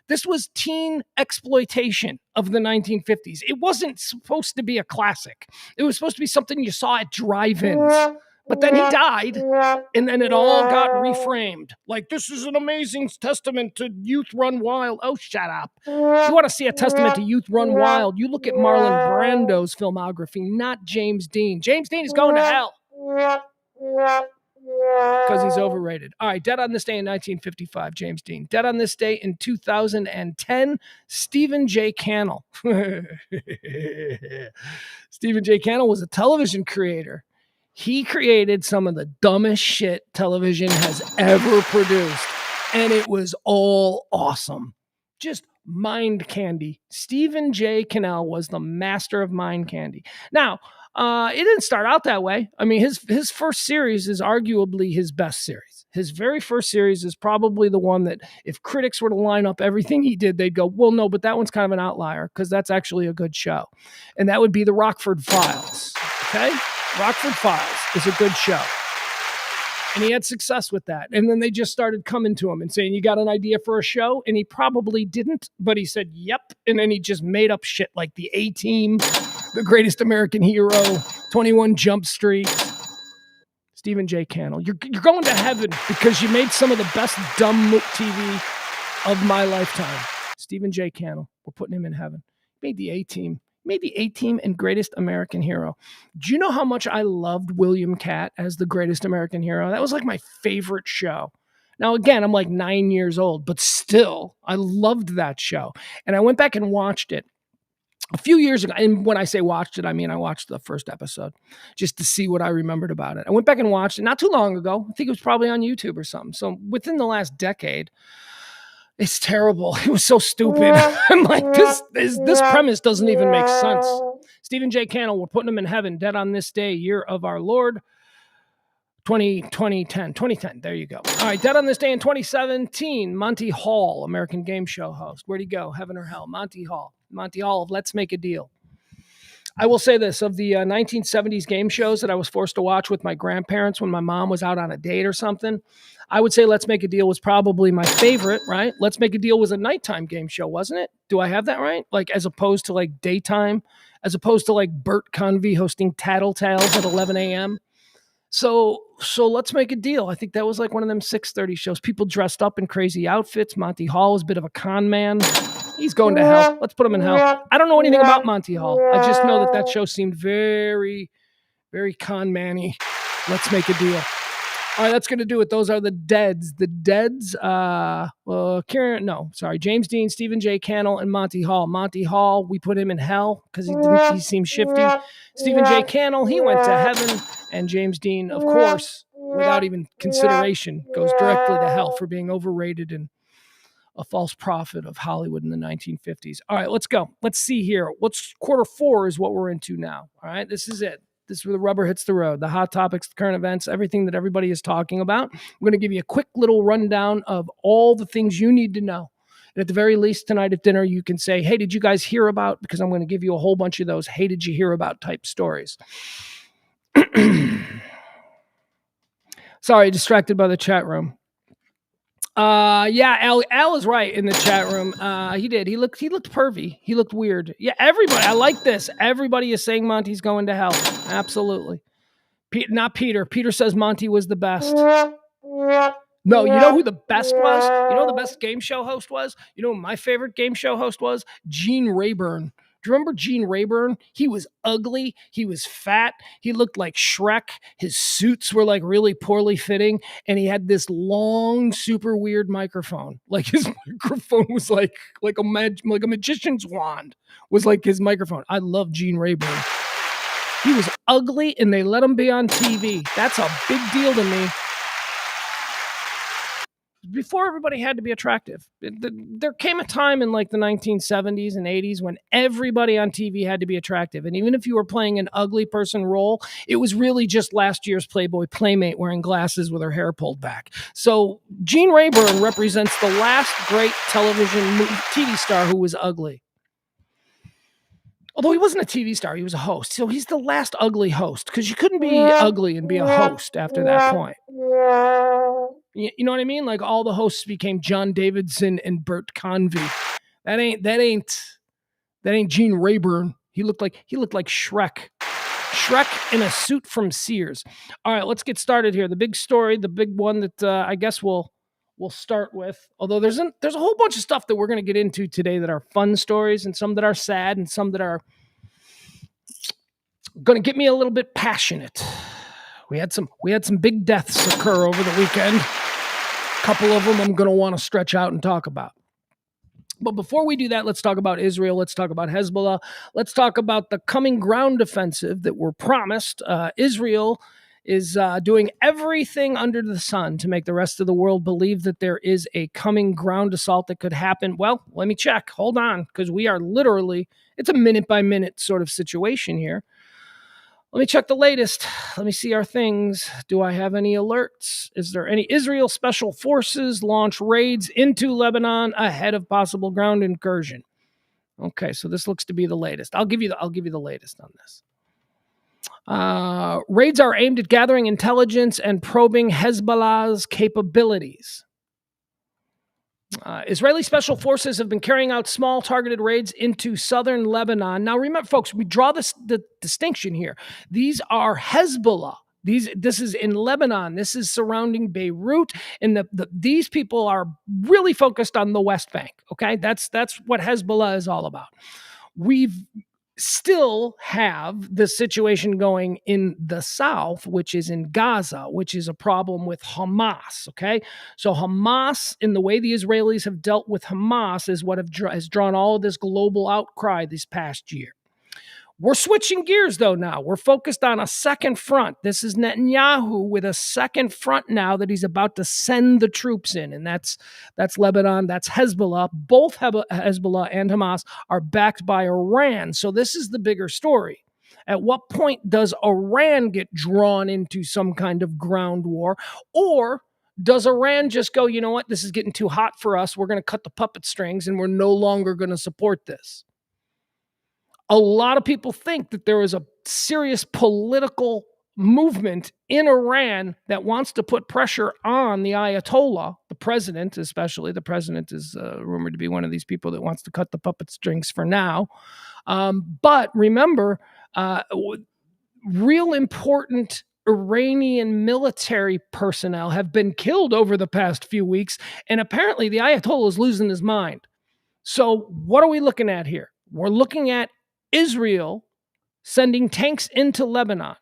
This was teen exploitation of the 1950s. It wasn't supposed to be a classic. It was supposed to be something you saw at drive-ins. But then he died, and then it all got reframed. Like, this is an amazing testament to Youth Run Wild. Oh, shut up. If you want to see a testament to Youth Run Wild, you look at Marlon Brando's filmography, not James Dean. James Dean is going to hell. Because he's overrated. All right, dead on this day in 1955, James Dean. Dead on this day in 2010, Stephen J. Cannell. Stephen J. Cannell was a television creator. He created some of the dumbest shit television has ever produced, and it was all awesome. Just mind candy. Stephen J. Cannell was the master of mind candy. Now, it didn't start out that way. His first series is arguably his best series. His very first series is probably the one that if critics were to line up everything he did, they'd go, well, no, but that one's kind of an outlier because that's actually a good show. And that would be the Rockford Files. Okay? Rockford Files is a good show. And he had success with that. And then they just started coming to him and saying, you got an idea for a show? And he probably didn't, but he said, yep. And then he just made up shit like the A-Team, The Greatest American Hero, 21 Jump Street. Stephen J. Cannell. You're going to heaven because you made some of the best dumb TV of my lifetime. Stephen J. Cannell. We're putting him in heaven. He made the A-Team. Made the A-Team and Greatest American Hero. Do you know how much I loved William Catt as the Greatest American Hero? That was like my favorite show. Now, again, I'm like 9 years old, but still, I loved that show. And I went back and watched it a few years ago. And when I say watched it, I mean I watched the first episode just to see what I remembered about it. I went back and watched it not too long ago. I think it was probably on YouTube or something. So within the last decade, it's terrible. It was so stupid. I'm like, this premise doesn't even make sense. Stephen J. Cannell, we're putting him in heaven, dead on this day, year of our Lord, 2010. There you go. All right, dead on this day in 2017, Monty Hall, American game show host. Where'd he go? Heaven or hell? Monty Hall of Let's Make a Deal. I will say this, of the 1970s game shows that I was forced to watch with my grandparents when my mom was out on a date or something, I would say Let's Make a Deal was probably my favorite, right? Let's Make a Deal was a nighttime game show, wasn't it? Do I have that right? Like, as opposed to like daytime, as opposed to like Bert Convy hosting Tattletales at 11 a.m. So Let's Make a Deal. I think that was like one of them 6:30 shows. People dressed up in crazy outfits. Monty Hall was a bit of a con man. He's going to hell. Let's put him in hell. I don't know anything about Monty Hall. I just know that show seemed very, very con man-y. Let's Make a Deal. All right, that's going to do it. Those are the Deads. The Deads, James Dean, Stephen J. Cannell, and Monty Hall. Monty Hall, we put him in hell because he seemed shifty. Stephen J. Cannell, he went to heaven. And James Dean, of course, without even consideration, goes directly to hell for being overrated and a false prophet of Hollywood in the 1950s. All right, let's go. Let's see here. Quarter four is what we're into now. All right, this is it. This is where the rubber hits the road. The hot topics, the current events, everything that everybody is talking about. I'm going to give you a quick little rundown of all the things you need to know. And at the very least, tonight at dinner, you can say, hey, did you guys hear about? Because I'm going to give you a whole bunch of those, hey, did you hear about type stories. Sorry, distracted by the chat room. Al is right in the chat room. He did. He looked pervy. He looked weird. Yeah, everybody. I like this. Everybody is saying Monty's going to hell. Absolutely. Not Peter. Peter says Monty was the best. No, you know who the best was? You know who the best game show host was? You know who my favorite game show host was? Gene Rayburn. Do you remember Gene Rayburn? He was ugly. He was fat. He looked like Shrek. His suits were like really poorly fitting. And he had this long, super weird microphone. Like his microphone was like a magician's wand was like his microphone. I love Gene Rayburn. He was ugly and they let him be on TV. That's a big deal to me. Before everybody had to be attractive. There came a time in like the 1970s and 80s when everybody on TV had to be attractive. And even if you were playing an ugly person role, it was really just last year's Playboy Playmate wearing glasses with her hair pulled back. So Gene Rayburn represents the last great television TV star who was ugly. Although he wasn't a TV star, he was a host. So he's the last ugly host because you couldn't be ugly and be a host after that point. You know what I mean? Like all the hosts became John Davidson and Bert Convy. That ain't Gene Rayburn. He looked like Shrek. Shrek in a suit from Sears. All right, let's get started here. The big story, the big one that I guess we'll start with. Although there's a whole bunch of stuff that we're going to get into today that are fun stories and some that are sad and some that are going to get me a little bit passionate. We had some big deaths occur over the weekend. A couple of them I'm going to want to stretch out and talk about. But before we do that, let's talk about Israel. Let's talk about Hezbollah. Let's talk about the coming ground offensive that we're promised. Israel is doing everything under the sun to make the rest of the world believe that there is a coming ground assault that could happen. Well, let me check. Hold on, because we are literally, it's a minute-by-minute sort of situation here. Let me check the latest. Let me see our things. Do I have any alerts? Is there any Israel Special Forces launch raids into Lebanon ahead of possible ground incursion? Okay, so this looks to be the latest. I'll give you the latest on this. Raids are aimed at gathering intelligence and probing Hezbollah's capabilities. Israeli special forces have been carrying out small targeted raids into southern Lebanon. Now, remember, folks, we draw the distinction here. These are Hezbollah. This is in Lebanon. This is surrounding Beirut, and these people are really focused on the West Bank. Okay, that's what Hezbollah is all about. still have the situation going in the south, which is in Gaza, which is a problem with Hamas. Okay. So, Hamas, in the way the Israelis have dealt with Hamas, is what has drawn all of this global outcry this past year. We're switching gears, though, now. We're focused on a second front. This is Netanyahu with a second front now that he's about to send the troops in, and that's Lebanon, that's Hezbollah. Both Hezbollah and Hamas are backed by Iran, so this is the bigger story. At what point does Iran get drawn into some kind of ground war, or does Iran just go, you know what, this is getting too hot for us, we're going to cut the puppet strings, and we're no longer going to support this? A lot of people think that there is a serious political movement in Iran that wants to put pressure on the Ayatollah, the president, especially. The president is rumored to be one of these people that wants to cut the puppet strings for now. But remember, real important Iranian military personnel have been killed over the past few weeks, and apparently the Ayatollah is losing his mind. So what are we looking at here? We're looking at Israel sending tanks into Lebanon.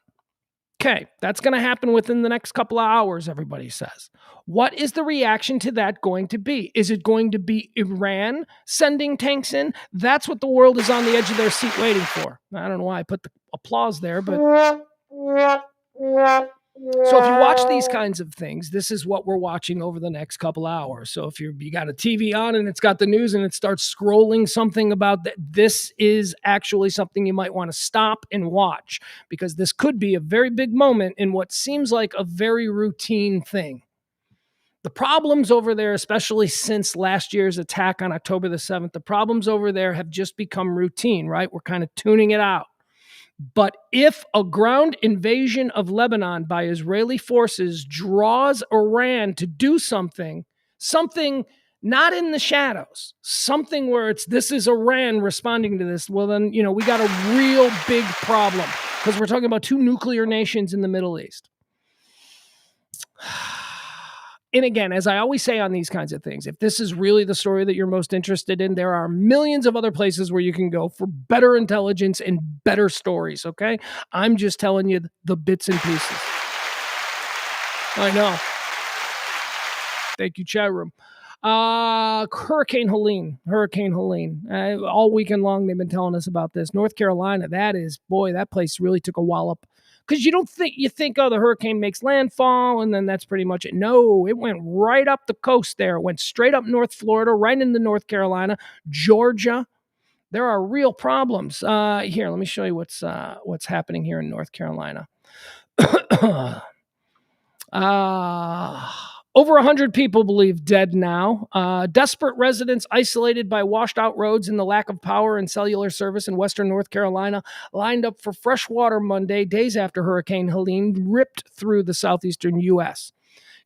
Okay, that's going to happen within the next couple of hours, everybody says. What is the reaction to that going to be? Is it going to be Iran sending tanks in? That's what the world is on the edge of their seat waiting for. I don't know why I put the applause there, but... So if you watch these kinds of things, this is what we're watching over the next couple hours. So if you got a TV on and it's got the news and it starts scrolling something about that, this is actually something you might want to stop and watch, because this could be a very big moment in what seems like a very routine thing. The problems over there, especially since last year's attack on October the 7th, the problems over there have just become routine, right? We're kind of tuning it out. But if a ground invasion of Lebanon by Israeli forces draws Iran to do something not in the shadows, something where this is Iran responding to this, well then, we got a real big problem, because we're talking about two nuclear nations in the Middle East. And again, as I always say on these kinds of things, if this is really the story that you're most interested in, there are millions of other places where you can go for better intelligence and better stories, okay? I'm just telling you the bits and pieces. I know. Thank you, chat room. Hurricane Helene. All weekend long, they've been telling us about this. North Carolina, that place really took a wallop. Because you think, oh, the hurricane makes landfall, and then that's pretty much it. No, it went right up the coast there. It went straight up North Florida, right into North Carolina, Georgia. There are real problems. Here, let me show you what's happening here in North Carolina. Over 100 people believed dead now. Desperate residents isolated by washed out roads and the lack of power and cellular service in western North Carolina lined up for fresh water Monday, days after Hurricane Helene ripped through the southeastern U.S.,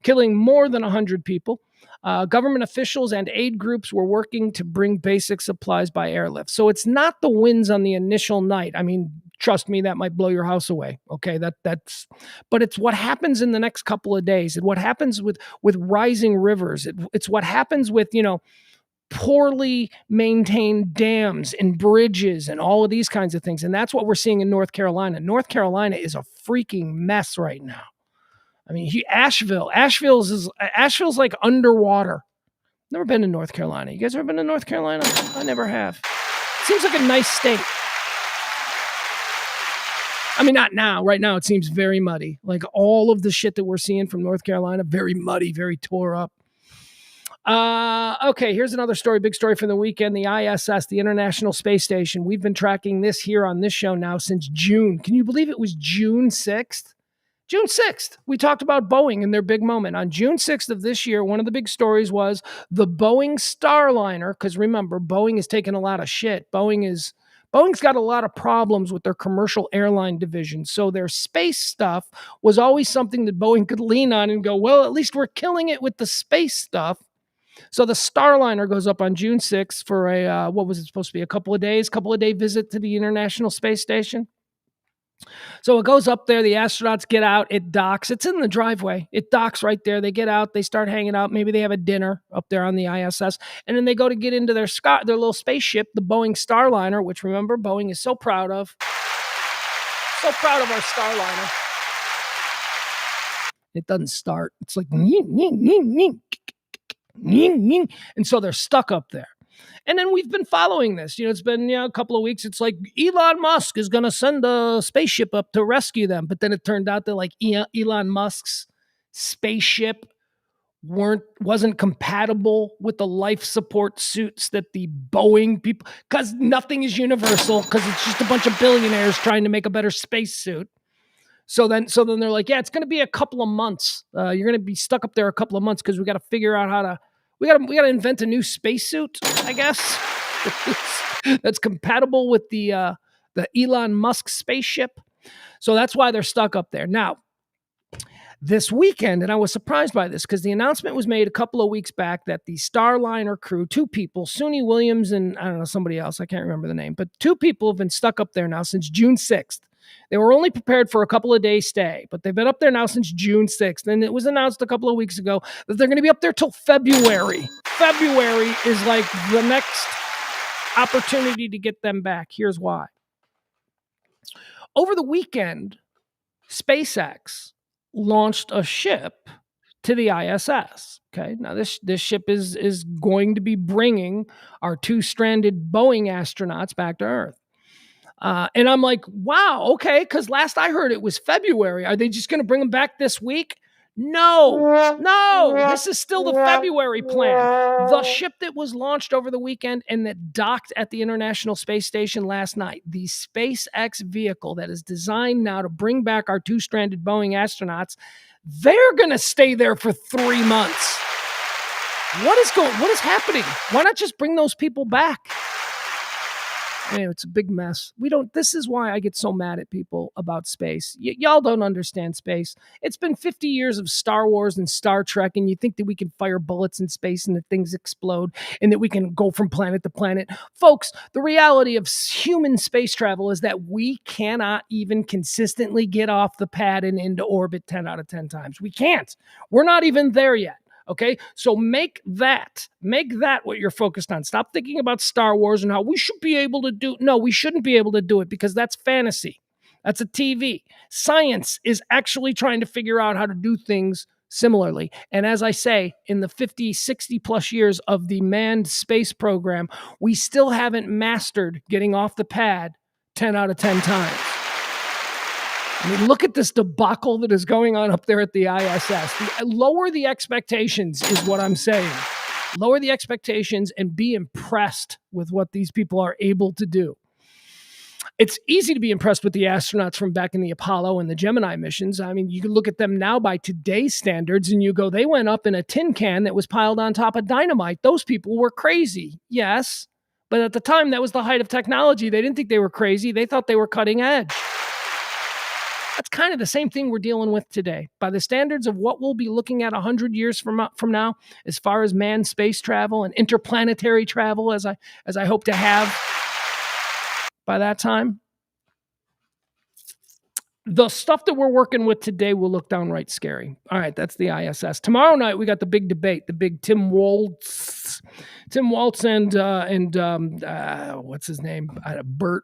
killing more than 100 people. Government officials and aid groups were working to bring basic supplies by airlift. So it's not the winds on the initial night. I mean, trust me, that might blow your house away. Okay, but it's what happens in the next couple of days, and what happens with rising rivers. It's what happens with poorly maintained dams and bridges and all of these kinds of things. And that's what we're seeing in North Carolina. North Carolina is a freaking mess right now. I mean, Asheville's like underwater. Never been to North Carolina. You guys ever been to North Carolina? I never have. Seems like a nice state. I mean, not now. Right now, it seems very muddy. Like all of the shit that we're seeing from North Carolina, very muddy, very tore up. Okay, here's another story, big story from the weekend. The ISS, the International Space Station. We've been tracking this here on this show now since June. Can you believe it was June 6th? June 6th, we talked about Boeing and their big moment. On June 6th of this year, one of the big stories was the Boeing Starliner, because remember, Boeing has taken a lot of shit. Boeing's got a lot of problems with their commercial airline division. So their space stuff was always something that Boeing could lean on and go, well, at least we're killing it with the space stuff. So the Starliner goes up on June 6th for what was it supposed to be, a couple of day visit to the International Space Station. So it goes up there. The astronauts get out. It docks. It's in the driveway. It docks right there. They get out. They start hanging out. Maybe they have a dinner up there on the ISS, and then they go to get into their little spaceship, the Boeing Starliner, which remember Boeing is so proud of. So proud of our Starliner. It doesn't start. It's like and so they're stuck up there. And then we've been following this. It's been a couple of weeks. It's like Elon Musk is going to send a spaceship up to rescue them. But then it turned out that like Elon Musk's spaceship wasn't compatible with the life support suits that the Boeing people, because nothing is universal, because it's just a bunch of billionaires trying to make a better spacesuit. So then they're like, yeah, it's going to be a couple of months. You're going to be stuck up there a couple of months because we got to figure out how to. We got to invent a new spacesuit, I guess, that's compatible with the Elon Musk spaceship. So that's why they're stuck up there now. This weekend, and I was surprised by this because the announcement was made a couple of weeks back that the Starliner crew, 2 people, Suni Williams and I don't know, somebody else, I can't remember the name, but 2 people have been stuck up there now since June 6th. They were only prepared for a couple of days stay, but they've been up there now since June 6th. And it was announced a couple of weeks ago that they're going to be up there till February. February is like the next opportunity to get them back. Here's why. Over the weekend, SpaceX launched a ship to the ISS. Okay, now this ship is going to be bringing our 2 stranded Boeing astronauts back to Earth. And I'm like, wow, okay, because last I heard it was February. Are they just going to bring them back this week? No, this is still the February plan. The ship that was launched over the weekend and that docked at the International Space Station last night, the SpaceX vehicle that is designed now to bring back our 2 stranded Boeing astronauts, they're going to stay there for 3 months. What is happening? Why not just bring those people back? Anyway, it's a big mess. This is why I get so mad at people about space. Y'all don't understand space. It's been 50 years of Star Wars and Star Trek, and you think that we can fire bullets in space and that things explode and that we can go from planet to planet. Folks, the reality of human space travel is that we cannot even consistently get off the pad and into orbit 10 out of 10 times. We can't. We're not even there yet. Okay, so make that what you're focused on. Stop thinking about Star Wars and how we should be able to do. No, we shouldn't be able to do it because that's fantasy. That's a TV. Science is actually trying to figure out how to do things similarly. And as I say, in the 50, 60 plus years of the manned space program, we still haven't mastered getting off the pad 10 out of 10 times. I mean, look at this debacle that is going on up there at the ISS. Lower the expectations is what I'm saying. Lower the expectations and be impressed with what these people are able to do. It's easy to be impressed with the astronauts from back in the Apollo and the Gemini missions. I mean, you can look at them now by today's standards and you go, they went up in a tin can that was piled on top of dynamite. Those people were crazy. Yes, but at the time, that was the height of technology. They didn't think they were crazy. They thought they were cutting edge. That's kind of the same thing we're dealing with today. By the standards of what we'll be looking at 100 years from now, as far as manned space travel and interplanetary travel, as I hope to have by that time, the stuff that we're working with today will look downright scary. All right, that's the ISS. Tomorrow night, we got the big debate, the big Tim Waltz and what's his name? Bert,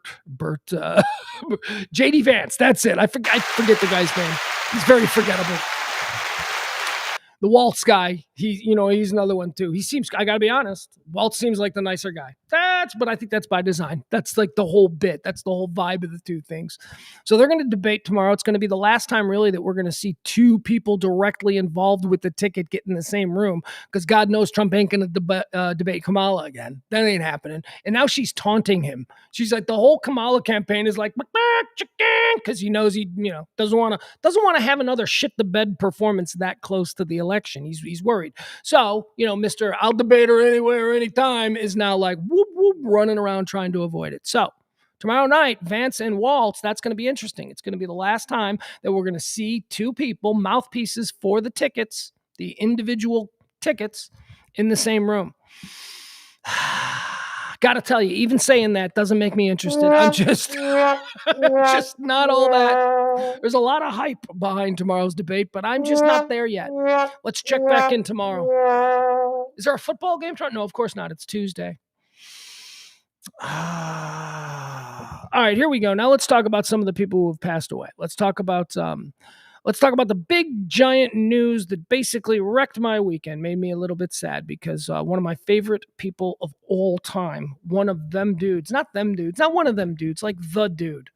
JD Vance. That's it. I forget the guy's name. He's very forgettable. The Waltz guy, he's another one too. I gotta be honest, Waltz seems like the nicer guy. But I think that's by design. That's like the whole bit. That's the whole vibe of the two things. So they're going to debate tomorrow. It's going to be the last time really that we're going to see 2 people directly involved with the ticket get in the same room, because God knows Trump ain't going to debate Kamala again. That ain't happening. And now she's taunting him. She's like, the whole Kamala campaign is like, because he knows he doesn't want to have another shit the bed performance that close to the election. He's worried. So Mr. I'll debate her anywhere, anytime is now like whoop whoop running around trying to avoid it. So tomorrow night, Vance and Waltz, that's going to be interesting. It's going to be the last time that we're going to see 2 people, mouthpieces for the tickets, the individual tickets, in the same room. Gotta tell you, even saying that doesn't make me interested. I'm just, just not all that. There's a lot of hype behind tomorrow's debate, but I'm just not there yet. Let's check back in tomorrow. Is there a football game? No, of course not. It's Tuesday. All right, here we go. Now let's talk about some of the people who have passed away. Let's talk about the big giant news that basically wrecked my weekend, made me a little bit sad because one of my favorite people of all time, one of them dudes, not one of them dudes, like the dude.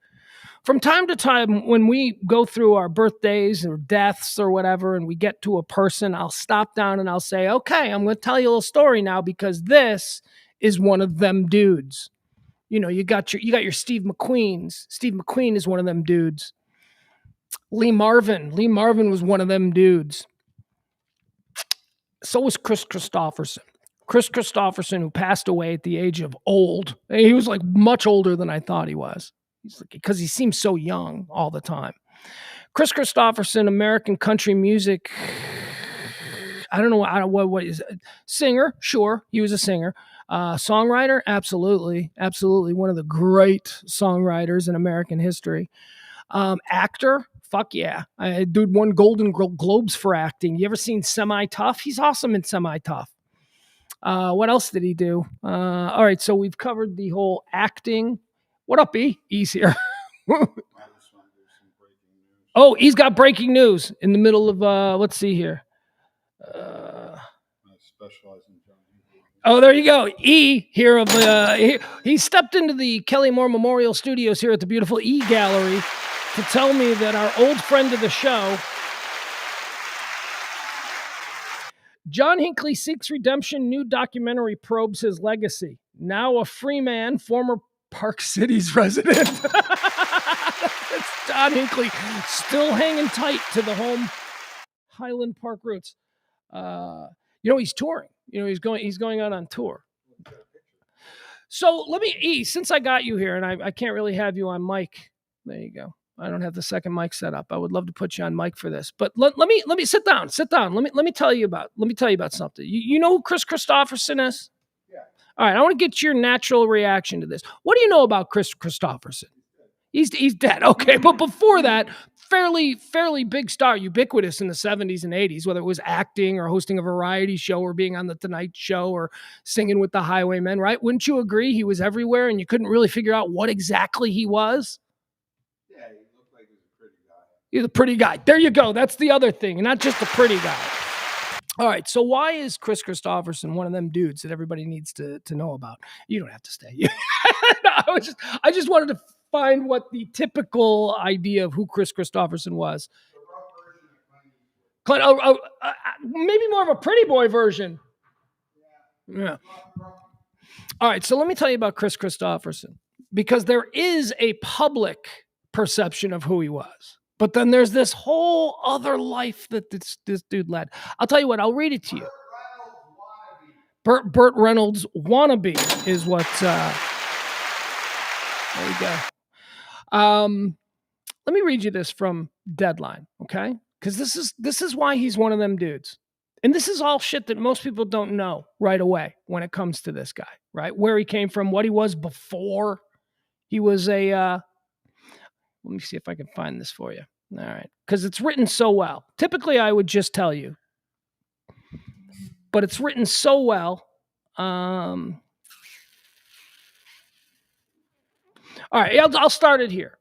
From time to time, when we go through our birthdays or deaths or whatever, and we get to a person, I'll stop down and I'll say, okay, I'm going to tell you a little story now because this is one of them dudes. You know, you got your Steve McQueens. Steve McQueen is one of them dudes. Lee Marvin was one of them dudes. So was Chris Christopherson. Chris Christopherson, who passed away at the age of old. He was like much older than I thought he was. Because he seems so young all the time. Chris Christopherson, American country music. I don't know what is it? Singer, sure, he was a singer. Songwriter, absolutely, one of the great songwriters in American history. Actor, fuck yeah, dude won Golden Globes for acting. You ever seen Semi-Tough? He's awesome in Semi-Tough. What else did he do? All right, so we've covered the whole acting. What up, E? E's here. Oh, he's got breaking news in the middle of, let's see here. Oh, there you go. E here of he stepped into the Kelly Moore Memorial Studios here at the beautiful E Gallery to tell me that our old friend of the show, John Hinckley seeks redemption. New documentary probes his legacy. Now a free man, former Park City's resident. It's John Hinckley still hanging tight to the home Highland Park roots. He's touring. He's going out on tour. So since I got you here, and I can't really have you on mic. There you go. I don't have the second mic set up. I would love to put you on mic for this, but let me sit down. Let me tell you about something. You know who Chris Christopherson is? Yeah. All right. I want to get your natural reaction to this. What do you know about Chris Christopherson? He's dead. Okay. But before that, fairly big star, ubiquitous in the 70s and 80s, whether it was acting or hosting a variety show or being on the Tonight Show or singing with the Highwaymen, right? Wouldn't you agree? He was everywhere and you couldn't really figure out what exactly he was. Yeah, he looked like he was a pretty guy. He's a pretty guy. There you go. That's the other thing. Not just a pretty guy. All right. So why is Chris Christopherson one of them dudes that everybody needs to know about? You don't have to stay. I just wanted to find what the typical idea of who Chris Christopherson was. Maybe more of a pretty boy version. Yeah. All right. So let me tell you about Chris Christopherson, because there is a public perception of who he was. But then there's this whole other life that this dude led. I'll tell you what, I'll read it to you. Burt Reynolds wannabe is what, there you go. Let me read you this from Deadline, okay? Because this is why he's one of them dudes. And this is all shit that most people don't know right away when it comes to this guy, right? Where he came from, what he was before he was a... Let me see if I can find this for you. All right. Because it's written so well. Typically, I would just tell you. But it's written so well. All right. I'll start it here.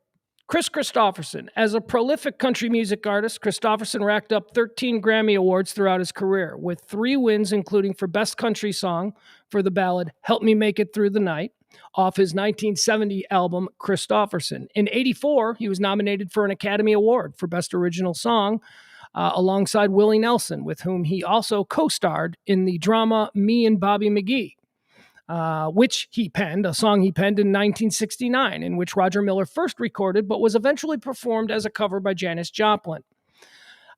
Chris Christopherson. As a prolific country music artist, Christopherson racked up 13 Grammy Awards throughout his career, with 3 wins, including for Best Country Song for the ballad Help Me Make It Through the Night, off his 1970 album, Christopherson. In 1984, he was nominated for an Academy Award for Best Original Song alongside Willie Nelson, with whom he also co-starred in the drama Me and Bobby McGee, which he penned, a song he penned in 1969, in which Roger Miller first recorded, but was eventually performed as a cover by Janis Joplin.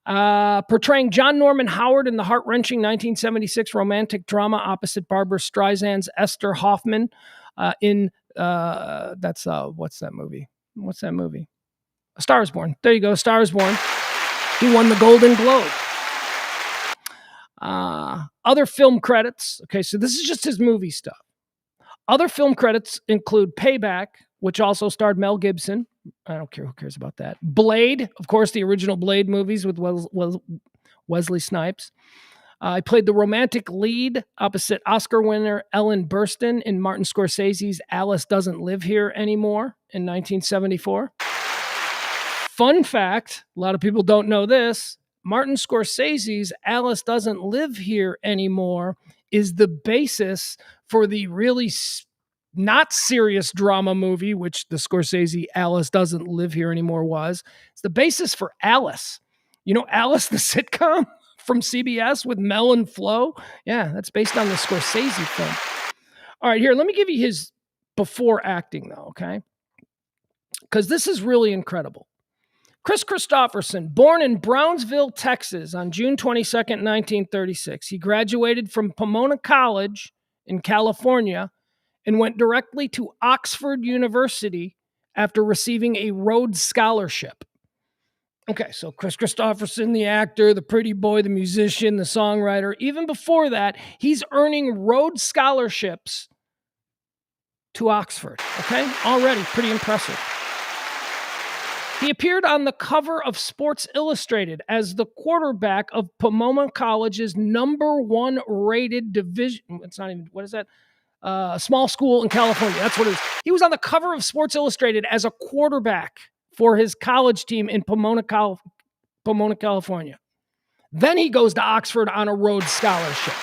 Portraying John Norman Howard in the heart-wrenching 1976 romantic drama opposite Barbra Streisand's Esther Hoffman, what's that movie? A Star is Born. There you go, A Star is Born. He won the Golden Globe. Other film credits. Okay, so this is just his movie stuff. Other film credits include Payback, which also starred Mel Gibson. I don't care. Who cares about that? Blade, of course, the original Blade movies with Wesley Snipes. He played the romantic lead opposite Oscar winner Ellen Burstyn in Martin Scorsese's Alice Doesn't Live Here Anymore in 1974. Fun fact, a lot of people don't know this, Martin Scorsese's Alice Doesn't Live Here Anymore is the basis for the really not serious drama movie, which the Scorsese Alice Doesn't Live Here Anymore was. It's the basis for Alice. You know Alice, the sitcom from CBS with Mel and Flo? Yeah, that's based on the Scorsese film. All right, here, let me give you his before acting, though, okay? Because this is really incredible. Chris Christopherson, born in Brownsville, Texas on June 22nd, 1936. He graduated from Pomona College in California and went directly to Oxford University after receiving a Rhodes Scholarship. Okay, so Chris Christopherson, the actor, the pretty boy, the musician, the songwriter, even before that, he's earning Rhodes Scholarships to Oxford, okay? Already pretty impressive. He appeared on the cover of Sports Illustrated as the quarterback of Pomona College's #1 rated division. It's not even, what is that? Small school in California. That's what it is. He was on the cover of Sports Illustrated as a quarterback for his college team in Pomona, California. Then he goes to Oxford on a Rhodes Scholarship.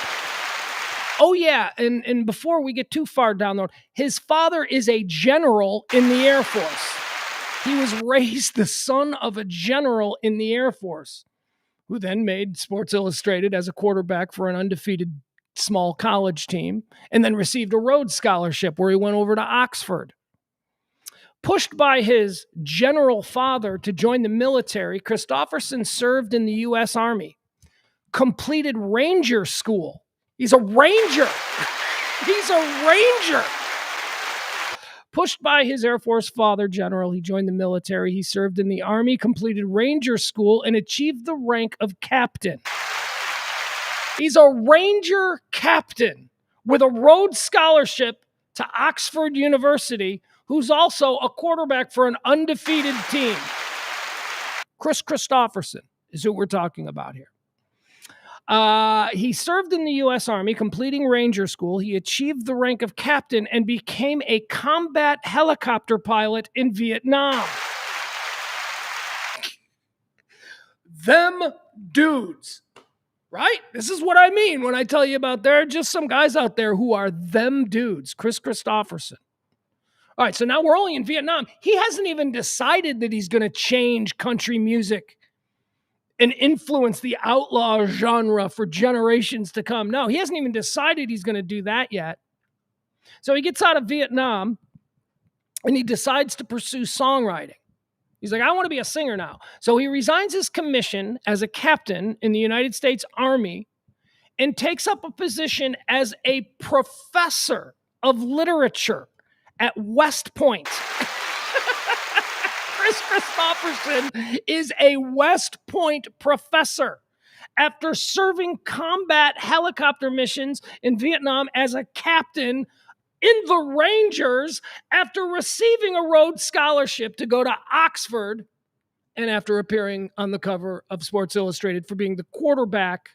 Oh, yeah, and before we get too far down the road, his father is a general in the Air Force. He was raised the son of a general in the Air Force, who then made Sports Illustrated as a quarterback for an undefeated small college team, and then received a Rhodes Scholarship where he went over to Oxford. Pushed by his general father to join the military, Christopherson served in the U.S. Army, completed Ranger School. He's a Ranger. He's a Ranger. Pushed by his Air Force father, general, he joined the military. He served in the Army, completed Ranger School, and achieved the rank of captain. He's a Ranger captain with a Rhodes Scholarship to Oxford University, who's also a quarterback for an undefeated team. Chris Christopherson is who we're talking about here. He served in the U.S. Army, completing Ranger School. He achieved the rank of captain and became a combat helicopter pilot in Vietnam. Them dudes, right? This is what I mean when I tell you about there are just some guys out there who are them dudes. Chris Christopherson. All right, so now we're only in Vietnam. He hasn't even decided that he's going to change country music and influence the outlaw genre for generations to come. No, he hasn't even decided he's going to do that yet. So he gets out of Vietnam and he decides to pursue songwriting. He's like, I want to be a singer now. So he resigns his commission as a captain in the United States Army and takes up a position as a professor of literature at West Point. Chris Christopherson is a West Point professor after serving combat helicopter missions in Vietnam as a captain in the Rangers, after receiving a Rhodes Scholarship to go to Oxford, and after appearing on the cover of Sports Illustrated for being the quarterback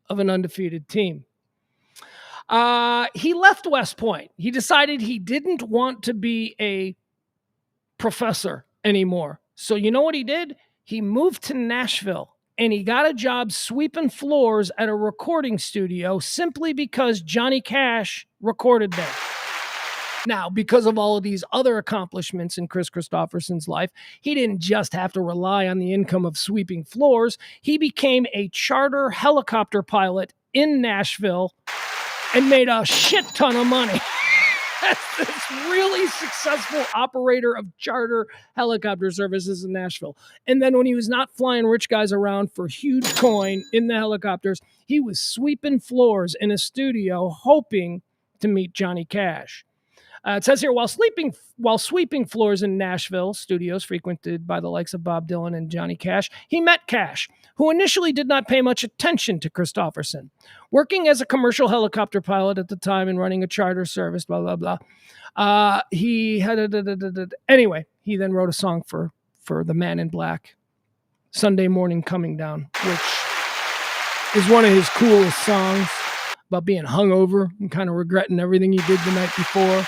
of an undefeated team. He left West Point. He decided he didn't want to be a professor anymore. So you know what he did? He moved to Nashville and he got a job sweeping floors at a recording studio simply because Johnny Cash recorded there. Now, because of all of these other accomplishments in Chris Christopherson's life, he didn't just have to rely on the income of sweeping floors. He became a charter helicopter pilot in Nashville and made a shit ton of money. This really successful operator of charter helicopter services in Nashville. And then when he was not flying rich guys around for huge coin in the helicopters, he was sweeping floors in a studio hoping to meet Johnny Cash. It says here, while sweeping floors in Nashville studios frequented by the likes of Bob Dylan and Johnny Cash, he met Cash, who initially did not pay much attention to Christofferson. Working as a commercial helicopter pilot at the time and running a charter service, blah, blah, blah. He had anyway, he then wrote a song for the Man in Black, Sunday Morning Coming Down, which is one of his coolest songs about being hungover and kind of regretting everything he did the night before.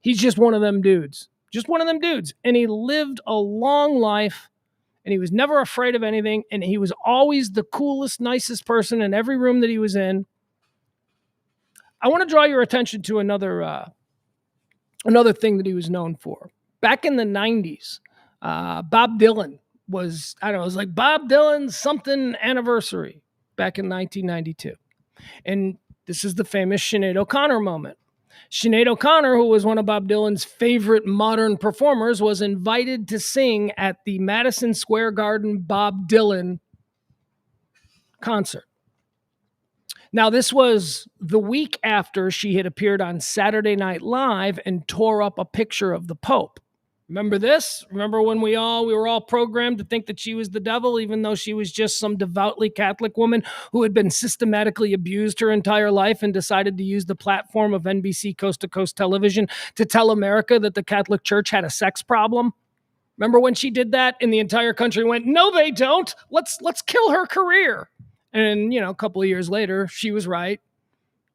He's just one of them dudes. Just one of them dudes. And he lived a long life, and he was never afraid of anything, and he was always the coolest, nicest person in every room that he was in. I want to draw your attention to another thing that he was known for. Back in the 90s, Bob Dylan was, I don't know, it was like Bob Dylan's something anniversary back in 1992. And this is the famous Sinead O'Connor moment. Sinead O'Connor, who was one of Bob Dylan's favorite modern performers, was invited to sing at the Madison Square Garden Bob Dylan concert. Now, this was the week after she had appeared on Saturday Night Live and tore up a picture of the Pope. Remember this? Remember when we were all programmed to think that she was the devil, even though she was just some devoutly Catholic woman who had been systematically abused her entire life and decided to use the platform of NBC Coast to Coast Television to tell America that the Catholic Church had a sex problem? Remember when she did that and the entire country went, "No, they don't. Let's kill her career." And, a couple of years later, she was right.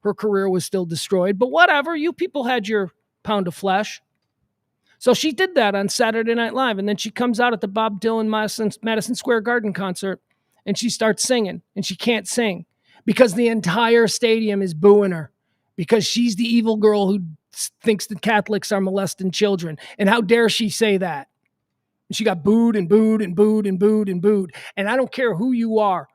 Her career was still destroyed, but whatever. You people had your pound of flesh. So she did that on Saturday Night Live, and then she comes out at the Bob Dylan Madison Square Garden concert, and she starts singing, and she can't sing because the entire stadium is booing her because she's the evil girl who thinks that Catholics are molesting children, and how dare she say that? And she got booed and booed and booed and booed and booed, and I don't care who you are.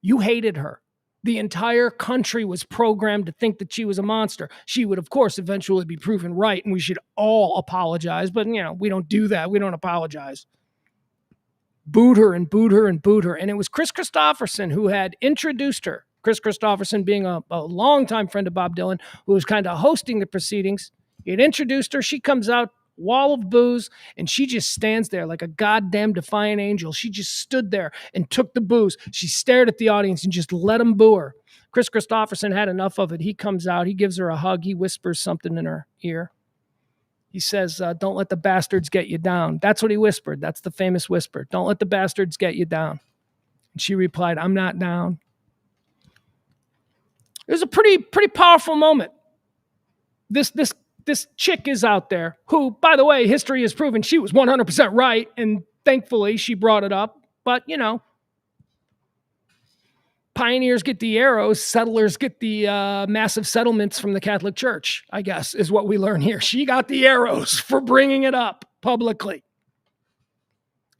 You hated her. The entire country was programmed to think that she was a monster. She would, of course, eventually be proven right, and we should all apologize. But, we don't do that. We don't apologize. Booed her and booed her and booed her. And it was Kris Kristofferson who had introduced her. Kris Kristofferson being a longtime friend of Bob Dylan, who was kind of hosting the proceedings. He had introduced her. She comes out, wall of booze, and she just stands there like a goddamn defiant angel. She just stood there and took the booze. She stared at the audience and just let them boo her. Kris Kristofferson had enough of it. He comes out, he gives her a hug, he whispers something in her ear. He says, "Don't let the bastards get you down." That's what he whispered. That's the famous whisper. "Don't let the bastards get you down." And she replied, "I'm not down." It was a pretty powerful moment. This chick is out there who, by the way, history has proven she was 100% right, and thankfully she brought it up. But, pioneers get the arrows, settlers get the massive settlements from the Catholic Church, I guess, is what we learn here. She got the arrows for bringing it up publicly.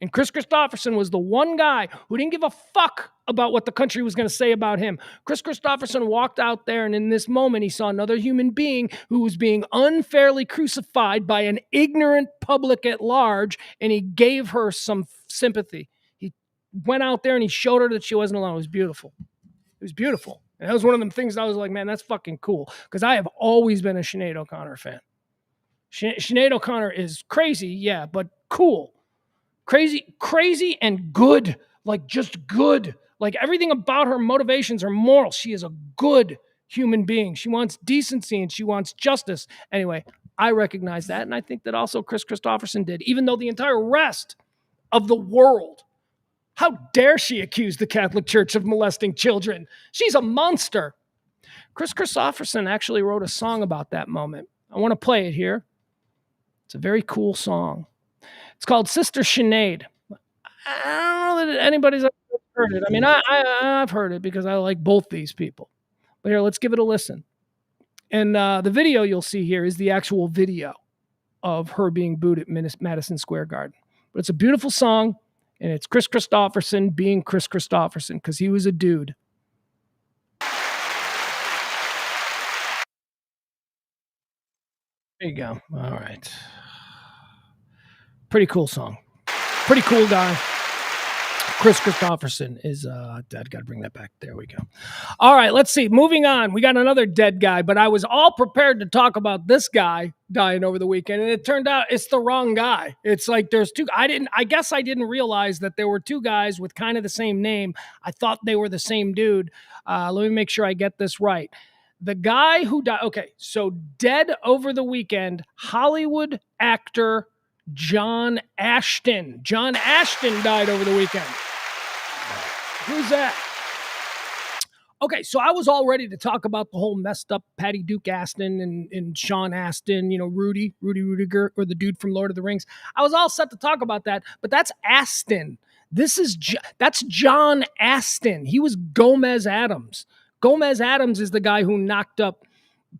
And Kris Kristofferson was the one guy who didn't give a fuck about what the country was going to say about him. Kris Kristofferson walked out there, and in this moment, he saw another human being who was being unfairly crucified by an ignorant public at large, and he gave her some sympathy. He went out there and he showed her that she wasn't alone. It was beautiful. It was beautiful. And that was one of them things I was like, man, that's fucking cool. Because I have always been a Sinead O'Connor fan. Sinead O'Connor is crazy, yeah, but cool. Crazy and good, like just good. Like everything about her motivations are moral. She is a good human being. She wants decency and she wants justice. Anyway, I recognize that. And I think that also Kris Kristofferson did, even though the entire rest of the world, how dare she accuse the Catholic Church of molesting children? She's a monster. Kris Kristofferson actually wrote a song about that moment. I want to play it here. It's a very cool song. It's called Sister Sinead. I don't know that anybody's ever heard it. I mean, I've heard it because I like both these people. But here, let's give it a listen. And the video you'll see here is the actual video of her being booed at Madison Square Garden. But it's a beautiful song, and it's Kris Kristofferson being Kris Kristofferson because he was a dude. There you go. All right. Pretty cool song. Pretty cool guy. Chris Christopherson is, I've got to bring that back. There we go. All right, let's see. Moving on. We got another dead guy, but I was all prepared to talk about this guy dying over the weekend, and it turned out it's the wrong guy. It's like there's two. I guess I didn't realize that there were two guys with kind of the same name. I thought they were the same dude. Let me make sure I get this right. The guy who died. Okay, so dead over the weekend, Hollywood actor John Ashton. John Ashton died over the weekend. Who's that? Okay, so I was all ready to talk about the whole messed up Patty Duke Aston and Sean Aston, Rudy Rudiger, or the dude from Lord of the Rings. I was all set to talk about that, but that's Aston. That's John Aston. He was Gomez Adams. Gomez Adams is the guy who knocked up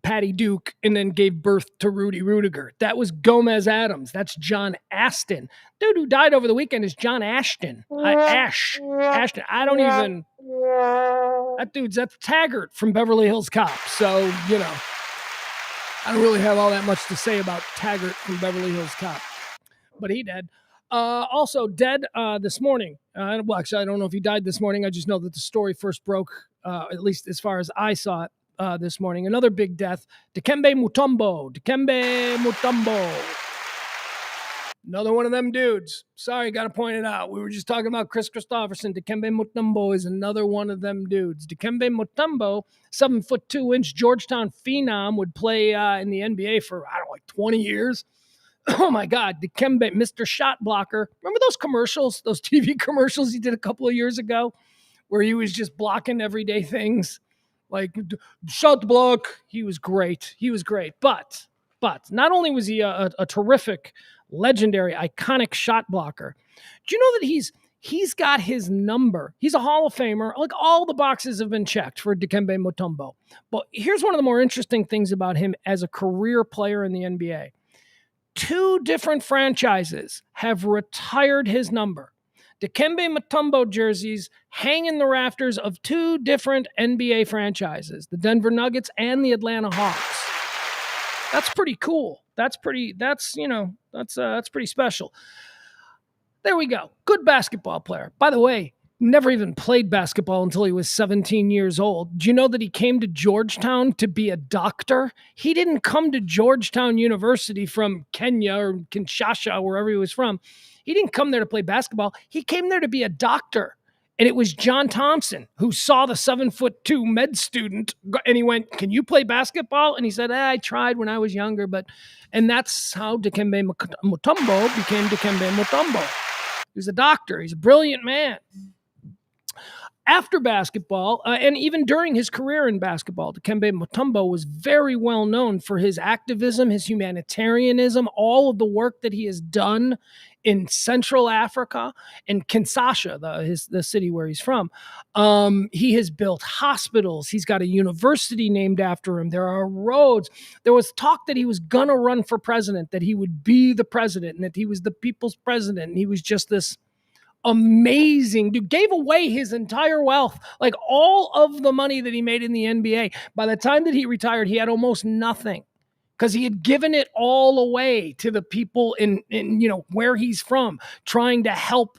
Patty Duke and then gave birth to Rudy Rudiger. That was Gomez Adams. That's John Aston. Dude who died over the weekend is John Ashton. Ashton. I don't even... That's Taggart from Beverly Hills Cop. So, I don't really have all that much to say about Taggart from Beverly Hills Cop. But he dead. Also dead this morning. Well, actually, I don't know if he died this morning. I just know that the story first broke, at least as far as I saw it, this morning. Another big death. Dikembe Mutombo. Another one of them dudes. Sorry, got to point it out. We were just talking about Chris Christopherson. Dikembe Mutombo is another one of them dudes. Dikembe Mutombo, 7'2" Georgetown phenom, would play in the NBA for, 20 years. Oh my God, Dikembe, Mr. Shot Blocker. Remember those commercials, those TV commercials he did a couple of years ago where he was just blocking everyday things? Like, shot block. He was great. But not only was he a terrific, legendary, iconic shot blocker, do you know that he's got his number? He's a Hall of Famer. Like, all the boxes have been checked for Dikembe Mutombo. But here's one of the more interesting things about him as a career player in the NBA. 2 different franchises have retired his number. Dikembe Mutombo jerseys hang in the rafters of 2 different NBA franchises, the Denver Nuggets and the Atlanta Hawks. That's pretty cool. That's pretty special. There we go. Good basketball player. By the way, never even played basketball until he was 17 years old. Do you know that he came to Georgetown to be a doctor? He didn't come to Georgetown University from Kenya or Kinshasa, wherever he was from. He didn't come there to play basketball. He came there to be a doctor. And it was John Thompson who saw the 7'2" med student, and he went, "Can you play basketball?" And he said, "I tried when I was younger," and that's how Dikembe Mutombo became Dikembe Mutombo. He's a doctor. He's a brilliant man. After basketball, and even during his career in basketball, Dikembe Mutombo was very well known for his activism, his humanitarianism, all of the work that he has done in Central Africa, in Kinshasa, the city where he's from. He has built hospitals. He's got a university named after him. There are roads. There was talk that he was going to run for president, that he would be the president, and that he was the people's president, and he was just this amazing dude. Gave away his entire wealth, like all of the money that he made in the NBA. By the time that he retired, he had almost nothing because he had given it all away to the people in where he's from, trying to help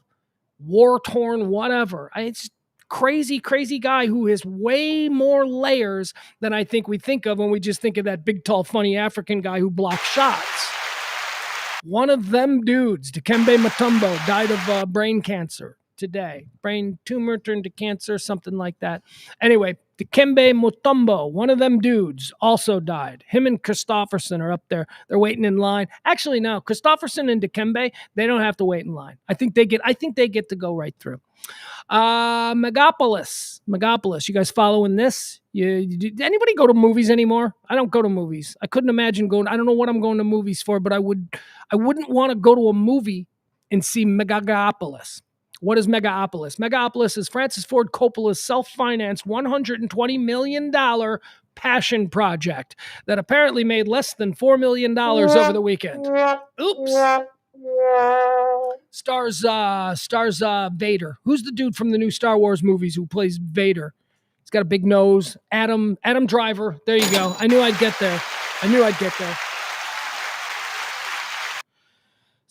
war-torn whatever. It's crazy guy who has way more layers than I think we think of when we just think of that big, tall, funny African guy who blocks shots. One of them dudes, Dikembe Mutombo, died of brain cancer today. Brain tumor turned to cancer, something like that. Anyway, Dikembe Mutombo, one of them dudes, also died. Him and Christopherson are up there. They're waiting in line. Actually, no, Christopherson and Dikembe, they don't have to wait in line. I think they get to go right through. Megapolis. You guys following this? Did anybody go to movies anymore? I don't go to movies. I couldn't imagine going. I don't know what I'm going to movies for, but I wouldn't want to go to a movie and see Megapolis. What is Megapolis? Megapolis is Francis Ford Coppola's self-financed $120 million passion project that apparently made less than $4 million over the weekend. Oops. Stars Vader. Who's the dude from the new Star Wars movies who plays Vader? He's got a big nose. Adam Driver. There you go. I knew I'd get there.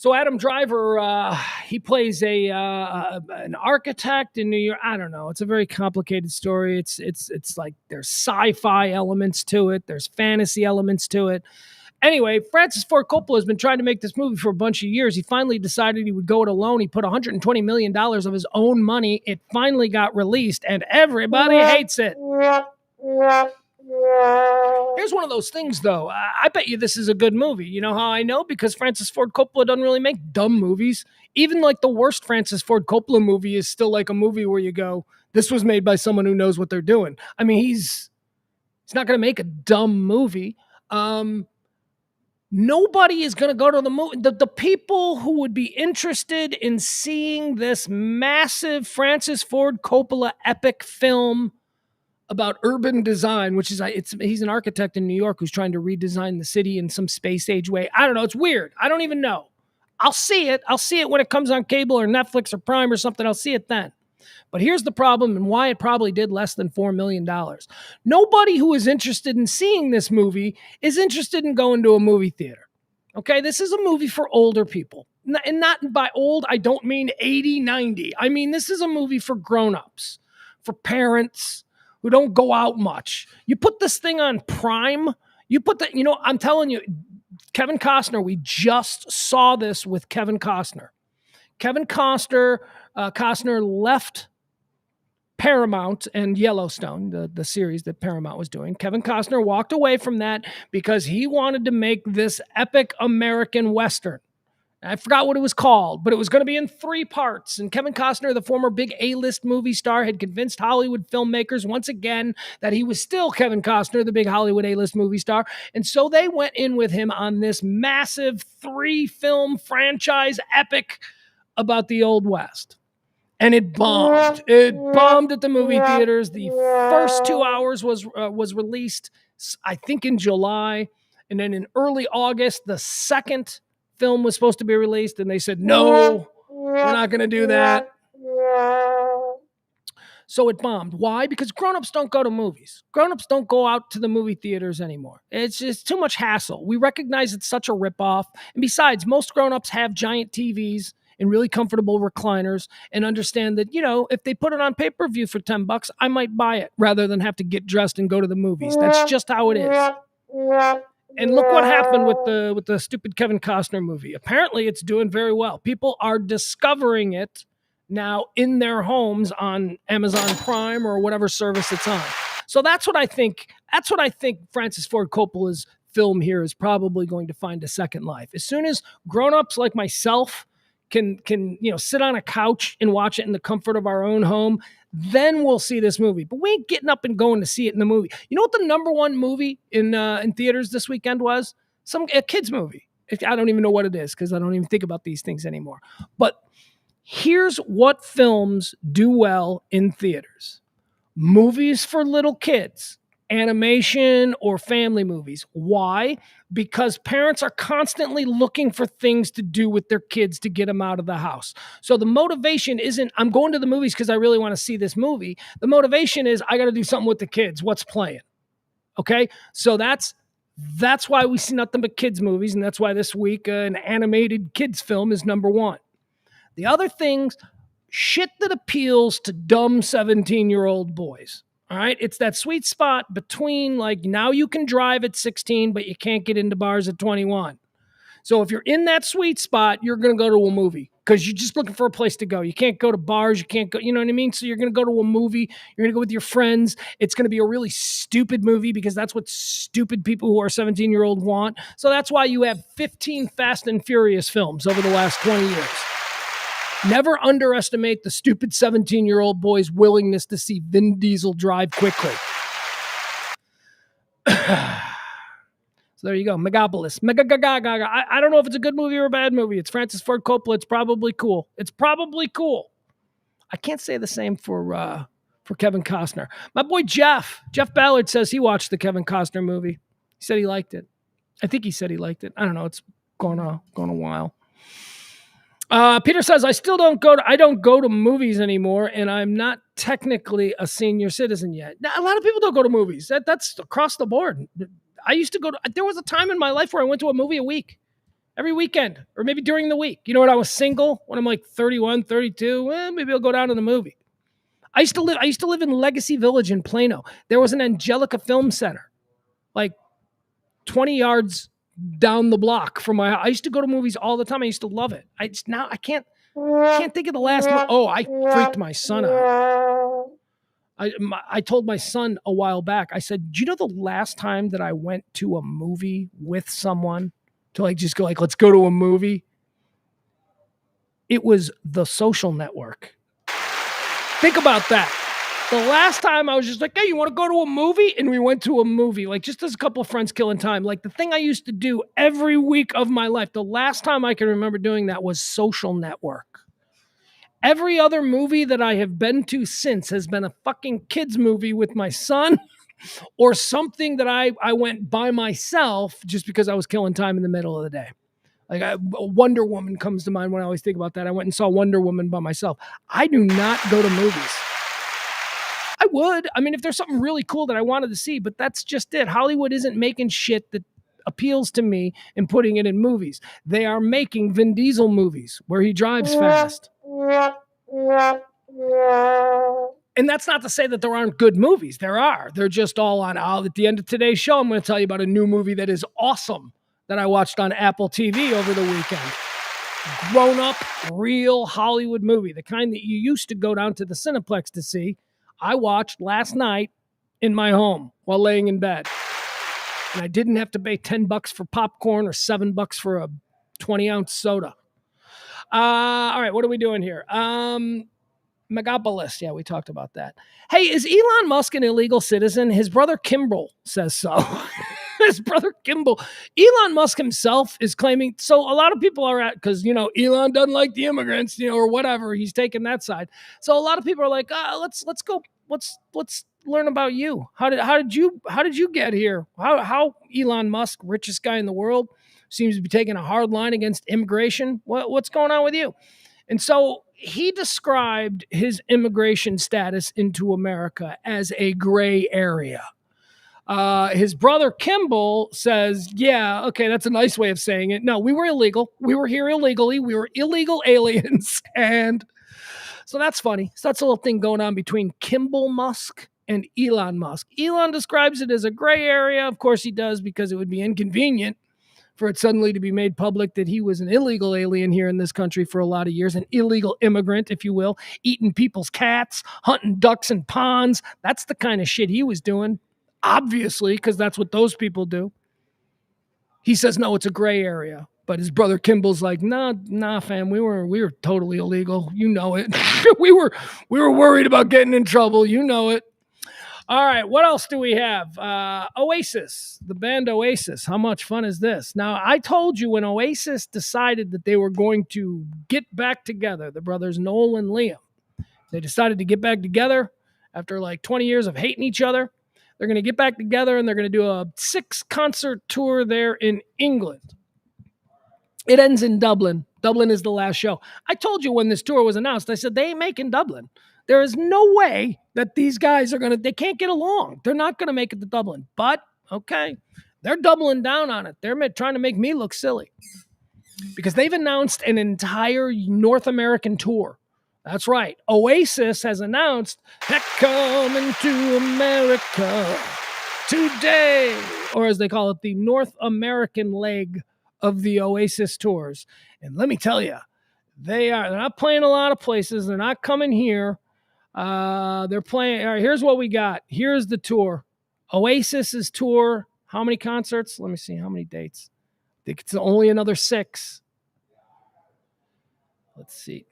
So Adam Driver, he plays an architect in New York. I don't know. It's a very complicated story. It's like there's sci-fi elements to it. There's fantasy elements to it. Anyway, Francis Ford Coppola has been trying to make this movie for a bunch of years. He finally decided he would go it alone. He put $120 million of his own money. It finally got released, and everybody hates it. Here's one of those things, though. I bet you this is a good movie. You know how I know? Because Francis Ford Coppola doesn't really make dumb movies. Even like the worst Francis Ford Coppola movie is still like a movie where you go, this was made by someone who knows what they're doing. I mean, he's not going to make a dumb movie. Nobody is going to go to the movie. The people who would be interested in seeing this massive Francis Ford Coppola epic film about urban design, which is he's an architect in New York who's trying to redesign the city in some space age way. I don't know. It's weird. I don't even know. I'll see it. I'll see it when it comes on cable or Netflix or Prime or something. I'll see it then. But here's the problem and why it probably did less than $4 million. Nobody who is interested in seeing this movie is interested in going to a movie theater. Okay, this is a movie for older people. And not by old, I don't mean 80, 90. I mean, this is a movie for grown-ups, for parents who don't go out much. You put this thing on Prime, I'm telling you, Kevin Costner, we just saw this with Kevin Costner. Costner left Paramount and Yellowstone, the series that Paramount was doing. Kevin Costner walked away from that because he wanted to make this epic American Western. I forgot what it was called, but it was going to be in 3 parts. And Kevin Costner, the former big A-list movie star, had convinced Hollywood filmmakers once again that he was still Kevin Costner, the big Hollywood A-list movie star. And so they went in with him on this massive 3-film franchise epic about the Old West. And it bombed. It bombed at the movie theaters. The first 2 hours was released, I think, in July. And then in early August, the second film was supposed to be released. And they said, no, we're not going to do that. So it bombed. Why? Because grown-ups don't go to movies. Grown-ups don't go out to the movie theaters anymore. It's just too much hassle. We recognize it's such a ripoff. And besides, most grown-ups have giant TVs and really comfortable recliners and understand that, if they put it on pay-per-view for $10, I might buy it rather than have to get dressed and go to the movies. That's just how it is. And look what happened with the stupid Kevin Costner movie. Apparently, it's doing very well. People are discovering it now in their homes on Amazon Prime or whatever service it's on. So that's what I think. That's what I think Francis Ford Coppola's film here is probably going to find a second life. As soon as grown-ups like myself can sit on a couch and watch it in the comfort of our own home, then we'll see this movie. But we ain't getting up and going to see it in the movie. You know what the number one movie in theaters this weekend was? A kids movie. I don't even know what it is because I don't even think about these things anymore. But here's what films do well in theaters. Movies for little kids, animation or family movies. Why? Because parents are constantly looking for things to do with their kids to get them out of the house. So the motivation isn't, I'm going to the movies because I really want to see this movie. The motivation is, I got to do something with the kids. What's playing? Okay? So that's why we see nothing but kids movies, and that's why this week an animated kids film is number one. The other things, shit that appeals to dumb 17-year-old boys. All right, it's that sweet spot between, like, now you can drive at 16, but you can't get into bars at 21. So if you're in that sweet spot, you're going to go to a movie because you're just looking for a place to go. You can't go to bars. You can't go, you know what I mean? So you're going to go to a movie. You're going to go with your friends. It's going to be a really stupid movie because that's what stupid people who are 17-year-old want. So that's why you have 15 Fast and Furious films over the last 20 years. Never underestimate the stupid 17-year-old boy's willingness to see Vin Diesel drive quickly. So there you go. Megapolis. I don't know if it's a good movie or a bad movie. It's Francis Ford Coppola. It's probably cool. I can't say the same for Kevin Costner. My boy Jeff Ballard says he watched the Kevin Costner movie. He said he liked it. I think he said he liked it. I don't know. It's gone a while. Peter says, I don't go to movies anymore, and I'm not technically a senior citizen yet. Now, a lot of people don't go to movies. That's across the board. I used to there was a time in my life where I went to a movie a week. Every weekend, or maybe during the week. You know, when I was single, when I'm like 31, 32, maybe I'll go down to the movie. I used to live in Legacy Village in Plano. There was an Angelica Film Center, like 20 yards down the block from my house. I used to go to movies all the time. I used to love it. I can't think of the last one. Oh, I freaked my son out. I told my son a while back, I said, do you know the last time that I went to a movie with someone to like just go like, let's go to a movie? It was The Social Network. Think about that. The last time I was just like, hey, you want to go to a movie? And we went to a movie, like just as a couple of friends killing time. Like the thing I used to do every week of my life. The last time I can remember doing that was Social Network. Every other movie that I have been to since has been a fucking kids movie with my son or something that I went by myself just because I was killing time in the middle of the day. Like Wonder Woman comes to mind when I always think about that. I went and saw Wonder Woman by myself. I do not go to movies. I would. I mean, if there's something really cool that I wanted to see, but that's just it. Hollywood isn't making shit that appeals to me and putting it in movies. They are making Vin Diesel movies where he drives fast. And that's not to say that there aren't good movies. There are. They're just all on. At the end of today's show, I'm going to tell you about a new movie that is awesome that I watched on Apple TV over the weekend. Grown up, real Hollywood movie, the kind that you used to go down to the Cineplex to see. I watched last night in my home while laying in bed. And I didn't have to pay $10 for popcorn or $7 for a 20-ounce soda. All right, what are we doing here? Megapolis. Yeah, we talked about that. Hey, is Elon Musk an illegal citizen? His brother Kimball says so. His brother Kimball. Elon Musk himself is claiming, so a lot of people are at, because, you know, Elon doesn't like the immigrants, you know, or whatever. He's taking that side. So a lot of people are like, let's go. Let's learn about you. How did you get here? How Elon Musk, richest guy in the world, seems to be taking a hard line against immigration. What's going on with you? And so he described his immigration status into America as a gray area. His brother Kimball says, yeah, okay, that's a nice way of saying it. No, we were illegal. We were here illegally. We were illegal aliens. And so that's funny. So that's a little thing going on between Kimball Musk and Elon Musk. Elon describes it as a gray area. Of course he does, because it would be inconvenient for it suddenly to be made public that he was an illegal alien here in this country for a lot of years, an illegal immigrant, if you will, eating people's cats, hunting ducks in ponds. That's the kind of shit he was doing, obviously, because that's what those people do. He says, no, it's a gray area. But his brother Kimball's like, nah, fam, we were totally illegal. You know it. we were worried about getting in trouble. You know it. All right, what else do we have? Oasis, the band Oasis. How much fun is this? Now, I told you when Oasis decided that they were going to get back together, the brothers Noel and Liam, they decided to get back together after like 20 years of hating each other. They're going to get back together and they're going to do a 6-concert tour there in England. It ends in Dublin. Dublin is the last show. I told you when this tour was announced, I said, they ain't making Dublin. There is no way that these guys they can't get along. They're not going to make it to Dublin. But, okay, they're doubling down on it. They're trying to make me look silly because they've announced an entire North American tour. That's right. Oasis has announced they're coming to America today, or as they call it, the North American leg of the Oasis tours. And let me tell you, they're not playing a lot of places. They're not coming here. They're playing. All right, here's what we got. Here's the tour. Oasis's tour. How many concerts? Let me see. How many dates? I think it's only another 6. Let's see.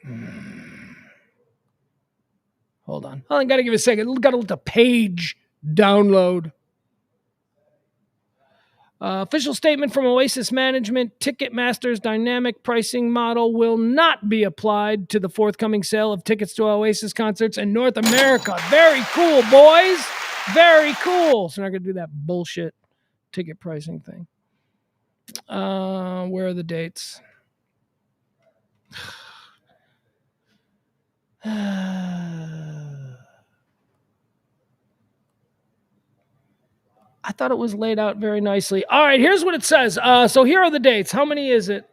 Hold on. I got to give it a second. Got to let the page download. Official statement from Oasis management: Ticketmaster's dynamic pricing model will not be applied to the forthcoming sale of tickets to Oasis concerts in North America. Very cool, boys. Very cool. So they're not going to do that bullshit ticket pricing thing. Where are the dates? I thought it was laid out very nicely. All right, here's what it says. So here are the dates. How many is it?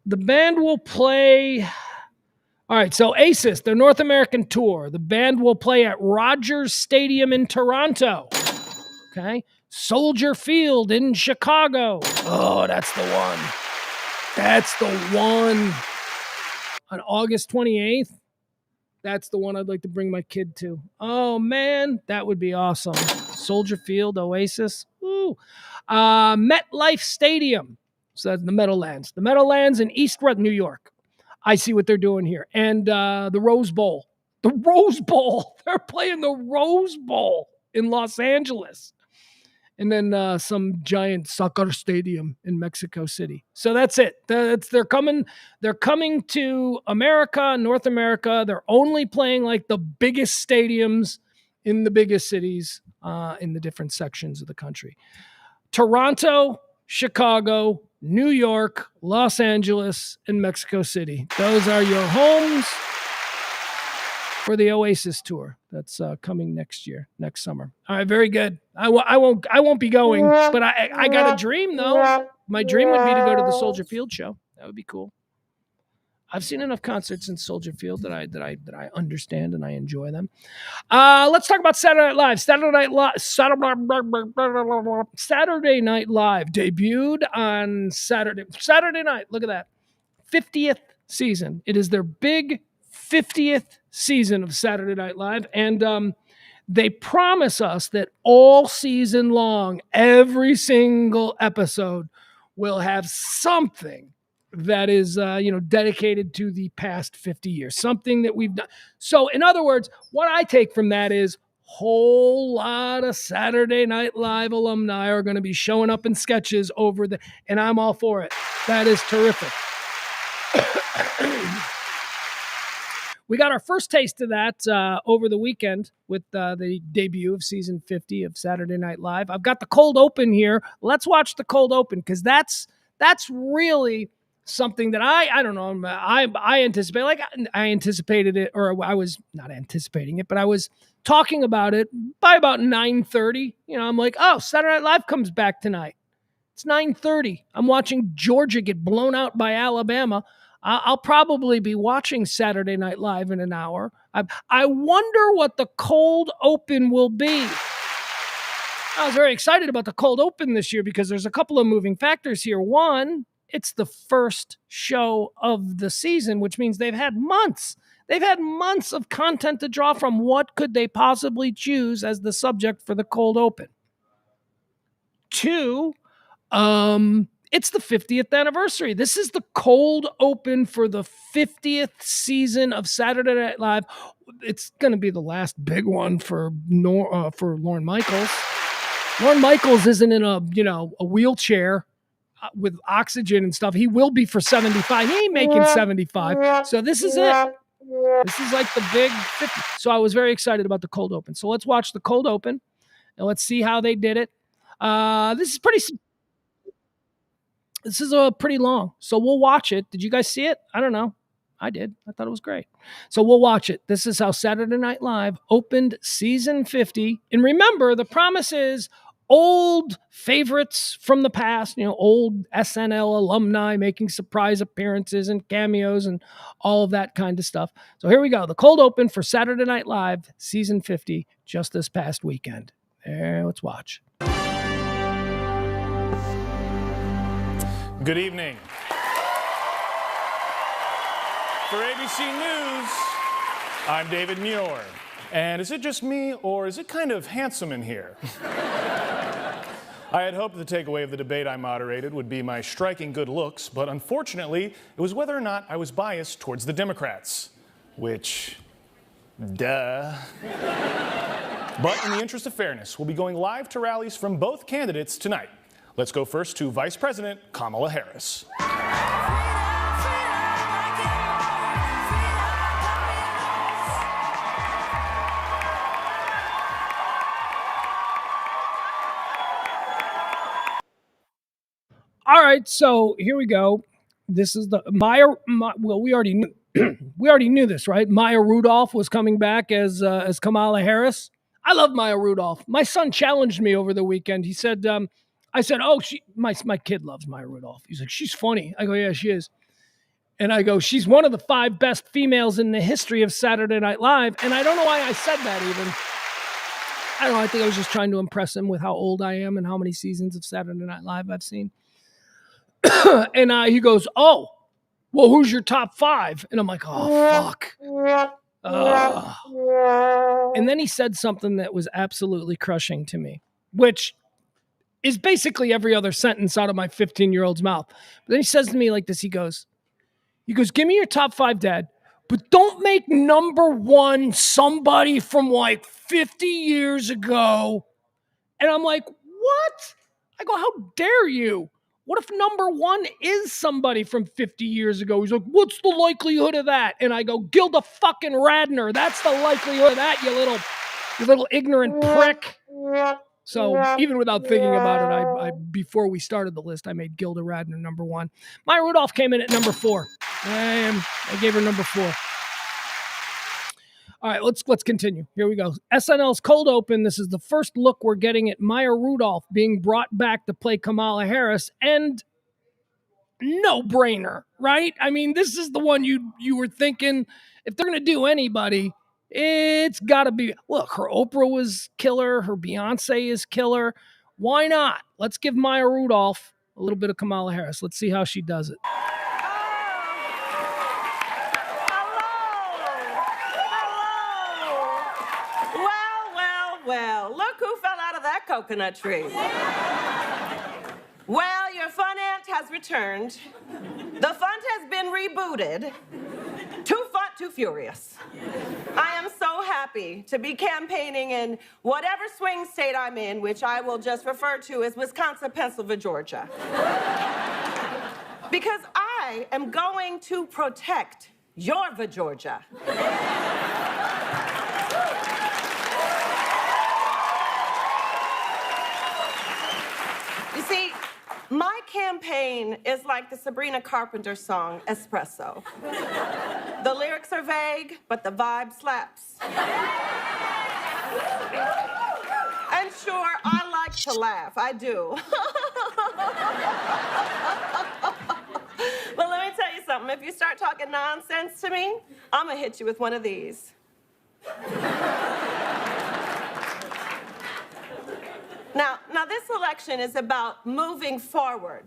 The band will play. All right, so ACES, their North American tour. The band will play at Rogers Stadium in Toronto. Okay. Soldier Field in Chicago. Oh, that's the one. That's the one. On August 28th. That's the one I'd like to bring my kid to. Oh, man, that would be awesome. Soldier Field, Oasis. Woo. MetLife Stadium. So that's the Meadowlands. The Meadowlands in East New York. I see what they're doing here. And the Rose Bowl. The Rose Bowl. They're playing the Rose Bowl in Los Angeles. And then some giant soccer stadium in Mexico City. So that's it. They're coming to America, North America. They're only playing like the biggest stadiums in the biggest cities in the different sections of the country. Toronto, Chicago, New York, Los Angeles, and Mexico City. Those are your homes for the Oasis tour that's coming next summer. All right, very good. I won't be going, but I got a dream though. My dream would be to go to the Soldier Field show. That would be cool. I've seen enough concerts in Soldier Field that I understand and I enjoy them. Let's talk about Saturday Night Live. Saturday Night Live debuted on Saturday night. Look at that. 50th season. It is their big 50th season of Saturday Night Live. And they promise us that all season long, every single episode will have something that is, dedicated to the past 50 years, something that we've done. So in other words, what I take from that is whole lot of Saturday Night Live alumni are going to be showing up in sketches and I'm all for it. That is terrific. We got our first taste of that over the weekend with the debut of season 50 of Saturday Night Live. I've got the cold open here. Let's watch the cold open because that's really something that I don't know. I anticipate, like I anticipated it, or I was not anticipating it, but I was talking about it by about 9:30. I'm like, oh, Saturday Night Live comes back tonight. It's 9:30. I'm watching Georgia get blown out by Alabama. I'll probably be watching Saturday Night Live in an hour. I wonder what the cold open will be. I was very excited about the cold open this year because there's a couple of moving factors here. One, it's the first show of the season, which means they've had months. They've had months of content to draw from. What could they possibly choose as the subject for the cold open? Two, it's the 50th anniversary. This is the cold open for the 50th season of Saturday Night Live. It's going to be the last big one for Lorne Michaels. Lorne Michaels isn't in a wheelchair with oxygen and stuff. He will be for 75. He ain't making 75. So this is it. This is like the big 50. So I was very excited about the cold open. So let's watch the cold open and let's see how they did it. This is pretty long, so we'll watch it. Did you guys see it? I don't know. I did. I thought it was great. So we'll watch it. This is how Saturday Night Live opened season 50. And remember, the promise is old favorites from the past, old SNL alumni making surprise appearances and cameos and all of that kind of stuff. So here we go. The cold open for Saturday Night Live season 50 just this past weekend. Let's watch. Good evening. For ABC News, I'm David Muir. And is it just me, or is it kind of handsome in here? I had hoped the takeaway of the debate I moderated would be my striking good looks, but unfortunately, it was whether or not I was biased towards the Democrats. Which, duh. But in the interest of fairness, we'll be going live to rallies from both candidates tonight. Let's go first to Vice President Kamala Harris. All right, so here we go. This is the well, we already knew this, right? Maya Rudolph was coming back as Kamala Harris. I love Maya Rudolph. My son challenged me over the weekend. He said, I said, oh, my kid loves Maya Rudolph. He's like, she's funny. I go, yeah, she is. And I go, she's one of the 5 best females in the history of Saturday Night Live. And I don't know why I said that even. I don't know. I think I was just trying to impress him with how old I am and how many seasons of Saturday Night Live I've seen. And he goes, oh, well, who's your top 5? And I'm like, oh, fuck. And then he said something that was absolutely crushing to me, which is basically every other sentence out of my 15-year-old's mouth. But then he says to me like this, he goes, give me your top 5, Dad, but don't make number 1 somebody from like 50 years ago. And I'm like, what? I go, how dare you? What if number 1 is somebody from 50 years ago? He's like, what's the likelihood of that? And I go, Gilda fucking Radner. That's the likelihood of that, you little ignorant prick. So even without thinking about it, I before we started the list, I made Gilda Radner number 1. Maya Rudolph came in at number 4. I gave her number 4. All right, let's continue. Here we go. SNL's Cold Open. This is the first look we're getting at Maya Rudolph being brought back to play Kamala Harris, and no brainer, right? I mean, this is the one you were thinking if they're going to do anybody, it's got to be. Look, her Oprah was killer. Her Beyonce is killer. Why not? Let's give Maya Rudolph a little bit of Kamala Harris. Let's see how she does it. Well, look who fell out of that coconut tree. Well, your fun aunt has returned. The fun has been rebooted. Too fun, too furious. I am so happy to be campaigning in whatever swing state I'm in, which I will just refer to as Wisconsin, Pennsylvania, Georgia. Because I am going to protect your Georgia. You see, my campaign is like the Sabrina Carpenter song, Espresso. The lyrics are vague, but the vibe slaps. And sure, I like to laugh, I do. But let me tell you something, if you start talking nonsense to me, I'm gonna hit you with one of these. Now, this election is about moving forward.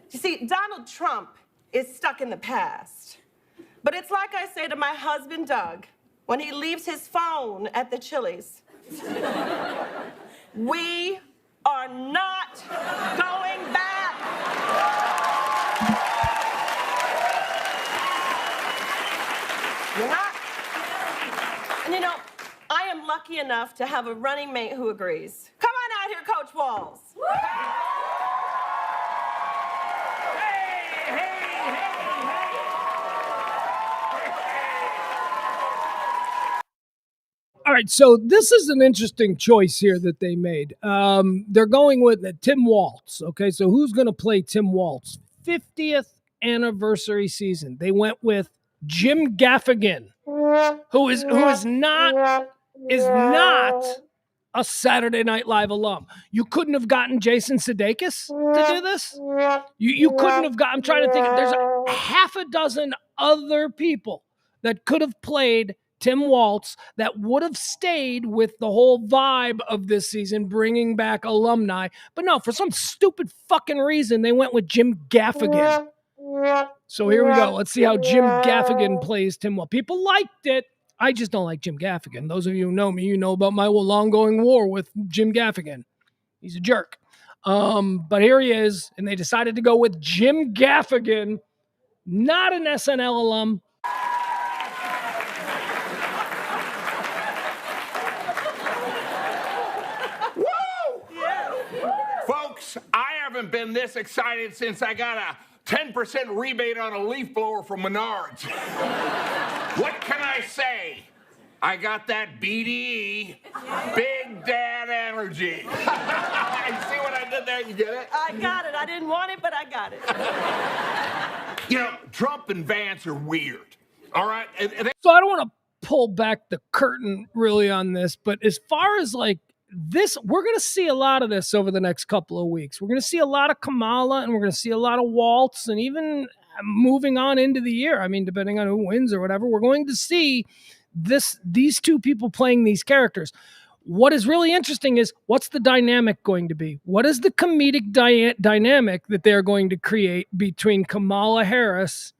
You see, Donald Trump is stuck in the past. But it's like I say to my husband, Doug, when he leaves his phone at the Chili's. We are not going back. You're not. And you know, I am lucky enough to have a running mate who agrees. Come on out here, Coach Walls. All right, so this is an interesting choice here that they made. They're going with Tim Waltz. Okay, so who's going to play Tim Waltz? 50th anniversary season. They went with Jim Gaffigan, who is not a Saturday Night Live alum. You couldn't have gotten Jason Sudeikis to do this. You couldn't have got. I'm trying to think. There's a half a dozen other people that could have played Tim Waltz that would have stayed with the whole vibe of this season, bringing back alumni. But no, for some stupid fucking reason, they went with Jim Gaffigan. So here we go. Let's see how Jim Gaffigan plays Tim Waltz. People liked it. I just don't like Jim Gaffigan. Those of you who know me, you know about my long-going war with Jim Gaffigan. He's a jerk. But here he is, and they decided to go with Jim Gaffigan, not an SNL alum. Folks, I haven't been this excited since I got a 10% rebate on a leaf blower from Menards. What can I say? I got that BDE, Big Dad Energy. You see what I did there? You get it? I got it. I didn't want it, but I got it. You know, Trump and Vance are weird, all right? So I don't want to pull back the curtain really on this, but as far as like this, we're going to see a lot of this over the next couple of weeks. We're going to see a lot of Kamala, and we're going to see a lot of Waltz, and even moving on into the year, I mean, depending on who wins or whatever, we're going to see these two people playing these characters. What is really interesting is what's the dynamic going to be? What is the comedic dynamic that they're going to create between Kamala Harris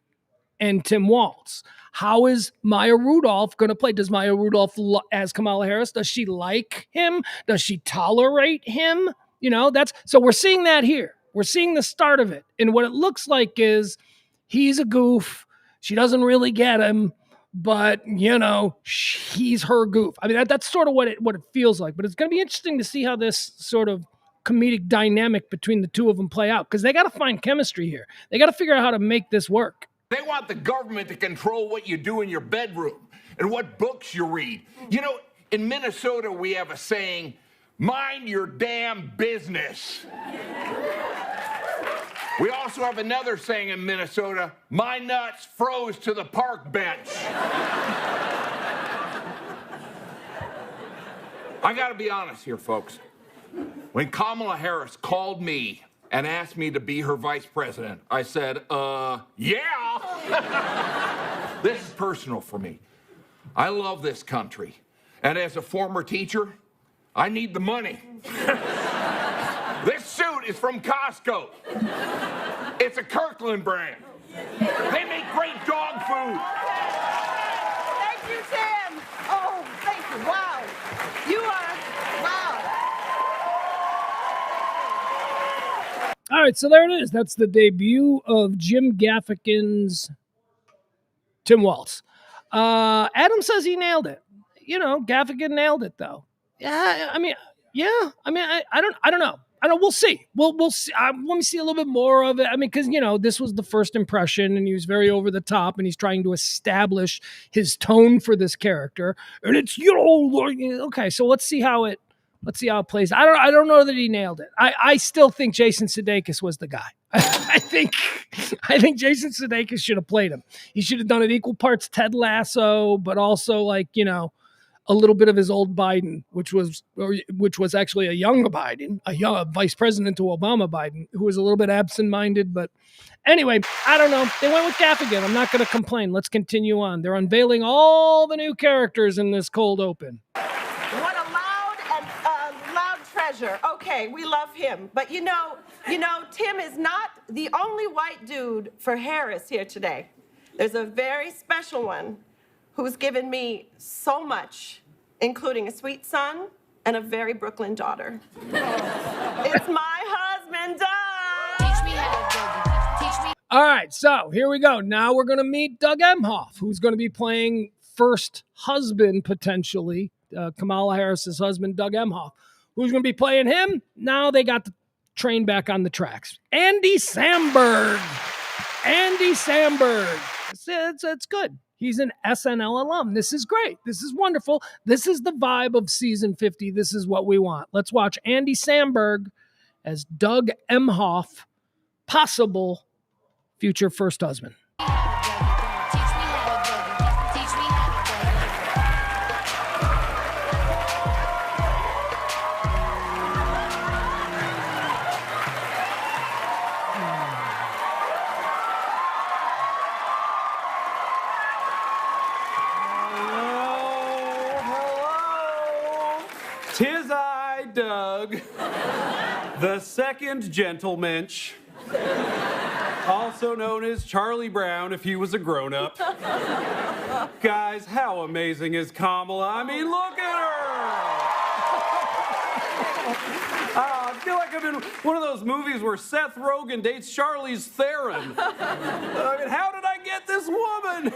and Tim Walz? How is Maya Rudolph going to play? Does Maya Rudolph, as Kamala Harris, does she like him? Does she tolerate him? So we're seeing that here. We're seeing the start of it. And what it looks like is he's a goof. She doesn't really get him, but, he's her goof. I mean, that's sort of what it feels like. But it's going to be interesting to see how this sort of comedic dynamic between the two of them play out, because they got to find chemistry here. They got to figure out how to make this work. They want the government to control what you do in your bedroom and what books you read. In Minnesota, we have a saying, mind your damn business. We also have another saying in Minnesota, my nuts froze to the park bench. I gotta be honest here, folks. When Kamala Harris called me and asked me to be her vice president, I said, yeah. This is personal for me. I love this country. And as a former teacher, I need the money. This suit is from Costco. It's a Kirkland brand. They make great dog food. Thank you, Tim. Oh, thank you. Wow. You are, wow. All right, so there it is. That's the debut of Jim Gaffigan's Tim Walz. Adam says he nailed it. Gaffigan nailed it, though. Yeah, I mean, I don't know. We'll see. We'll see. Let me see a little bit more of it. I mean, because, this was the first impression, and he was very over the top, and he's trying to establish his tone for this character. And it's, okay, so let's see how it plays. I don't know that he nailed it. I still think Jason Sudeikis was the guy. I think Jason Sudeikis should have played him. He should have done it equal parts Ted Lasso, but also a little bit of his old Biden, which was actually a young Biden, a young vice president to Obama Biden, who was a little bit absent-minded. But anyway, I don't know. They went with Gaffigan. I'm not going to complain. Let's continue on. They're unveiling all the new characters in this cold open. What a loud treasure. Okay, we love him. But Tim is not the only white dude for Harris here today. There's a very special one who's given me so much, including a sweet son and a very Brooklyn daughter. It's my husband, Doug! Teach me how to Teach me. All right, so here we go. Now we're going to meet Doug Emhoff, who's going to be playing first husband, potentially, Kamala Harris's husband, Doug Emhoff. Who's going to be playing him? Now they got the train back on the tracks. Andy Samberg. It's good. He's an SNL alum. This is great. This is wonderful. This is the vibe of season 50. This is what we want. Let's watch Andy Samberg as Doug Emhoff, possible future first husband. Tis I, Doug, the second gentlemensch, also known as Charlie Brown if he was a grown-up. Guys, how amazing is Kamala? I mean, look at her! I feel like I'm in one of those movies where Seth Rogen dates Charlize Theron. I mean, how did I get this woman?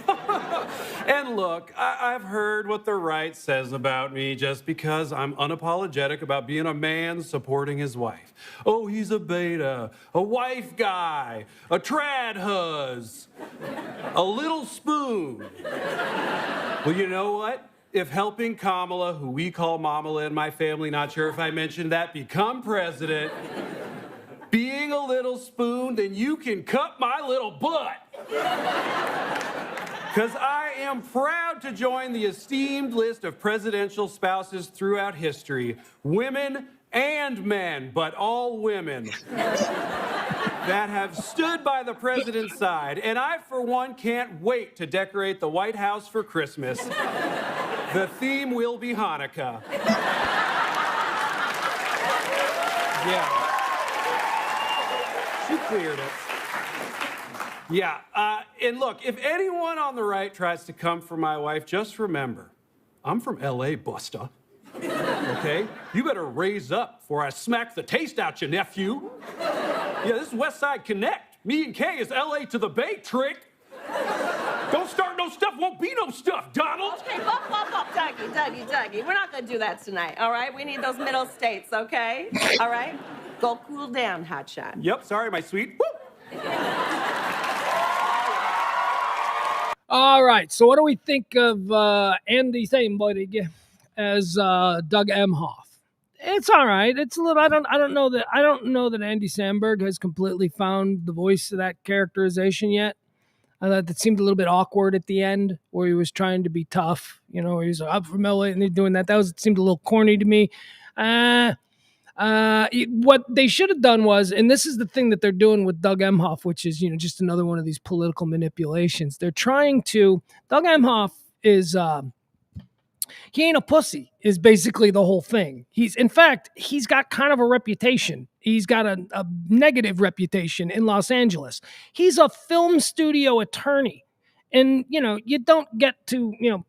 And look, I've heard what the right says about me just because I'm unapologetic about being a man supporting his wife. Oh, he's a beta, a wife guy, a trad huzz, a little spoon. Well, you know what? If helping Kamala, who we call Mamala in my family, not sure if I mentioned that, become president, being a little spoon, then you can cut my little butt. Because I am proud to join the esteemed list of presidential spouses throughout history, women and men, but all women. that have stood by the president's side, and I, for one, can't wait to decorate the White House for Christmas. The theme will be Hanukkah. Yeah. She cleared it. Yeah, and look, if anyone on the right tries to come for my wife, just remember, I'm from L.A., Busta. Okay? You better raise up before I smack the taste out you, nephew. Yeah, this is West Side Connect. Me and Kay is L.A. to the Bay trick. Don't start no stuff, won't be no stuff, Donald. Okay, up, Dougie. We're not gonna do that tonight, all right? We need those middle states, okay? All right? Go cool down, hotshot. Yep, sorry, my sweet. Woo! All right, so what do we think of Andy Samberg as Doug Emhoff? It's all right. It's a little. I don't know that Andy Samberg has completely found the voice of that characterization yet. I thought that seemed a little bit awkward at the end, where he was trying to be tough. You know, he's like, I'm from LA, and they're doing that. It seemed a little corny to me. What they should have done was, and this is the thing that they're doing with Doug Emhoff, which is, just another one of these political manipulations. They're trying to. Doug Emhoff is. He ain't a pussy is basically the whole thing. He's got kind of a reputation. He's got a negative reputation in Los Angeles. He's a film studio attorney. And, you don't get to,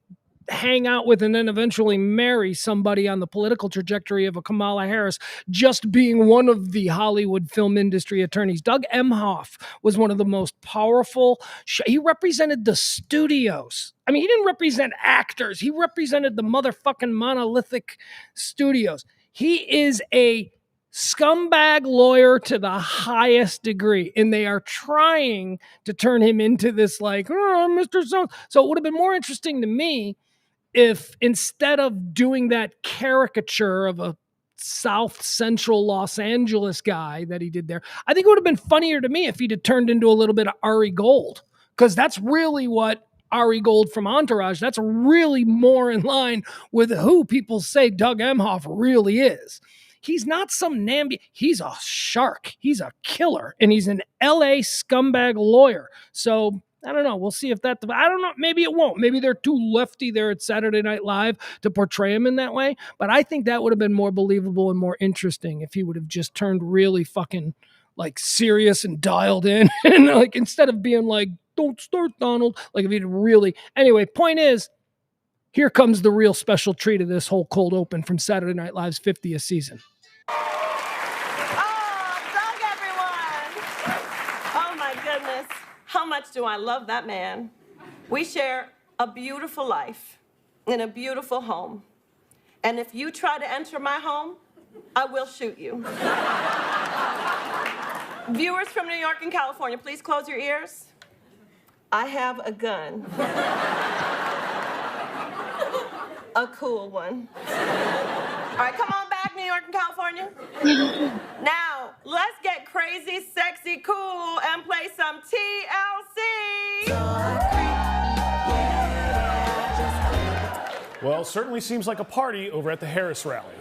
hang out with and then eventually marry somebody on the political trajectory of a Kamala Harris just being one of the Hollywood film industry attorneys. Doug Emhoff was one of the most powerful. He represented the studios. I mean, he didn't represent actors. He represented the motherfucking monolithic studios. He is a scumbag lawyer to the highest degree, and they are trying to turn him into this like, oh, Mr. So it would have been more interesting to me if instead of doing that caricature of a South Central Los Angeles guy that he did there, I think it would have been funnier to me if he'd have turned into a little bit of Ari Gold, because that's really what Ari Gold from Entourage, that's really more in line with who people say Doug Emhoff really is. He's not some namby. He's a shark. He's a killer, and he's an LA scumbag lawyer. So I don't know. We'll see if that. I don't know. Maybe it won't. Maybe they're too lefty there at Saturday Night Live to portray him in that way. But I think that would have been more believable and more interesting if he would have just turned really fucking like serious and dialed in, and like instead of being like, "Don't start, Donald." Like if he'd really. Anyway, point is, here comes the real special treat of this whole cold open from Saturday Night Live's 50th season. Oh, Doug, everyone. Oh, my goodness. How much do I love that man? We share a beautiful life in a beautiful home. And if you try to enter my home, I will shoot you. Viewers from New York and California, please close your ears. I have a gun. A cool one. All right, come on back, New York and California. Now, let's get crazy, sexy, cool, and play some TLC. Well, certainly seems like a party over at the Harris rally.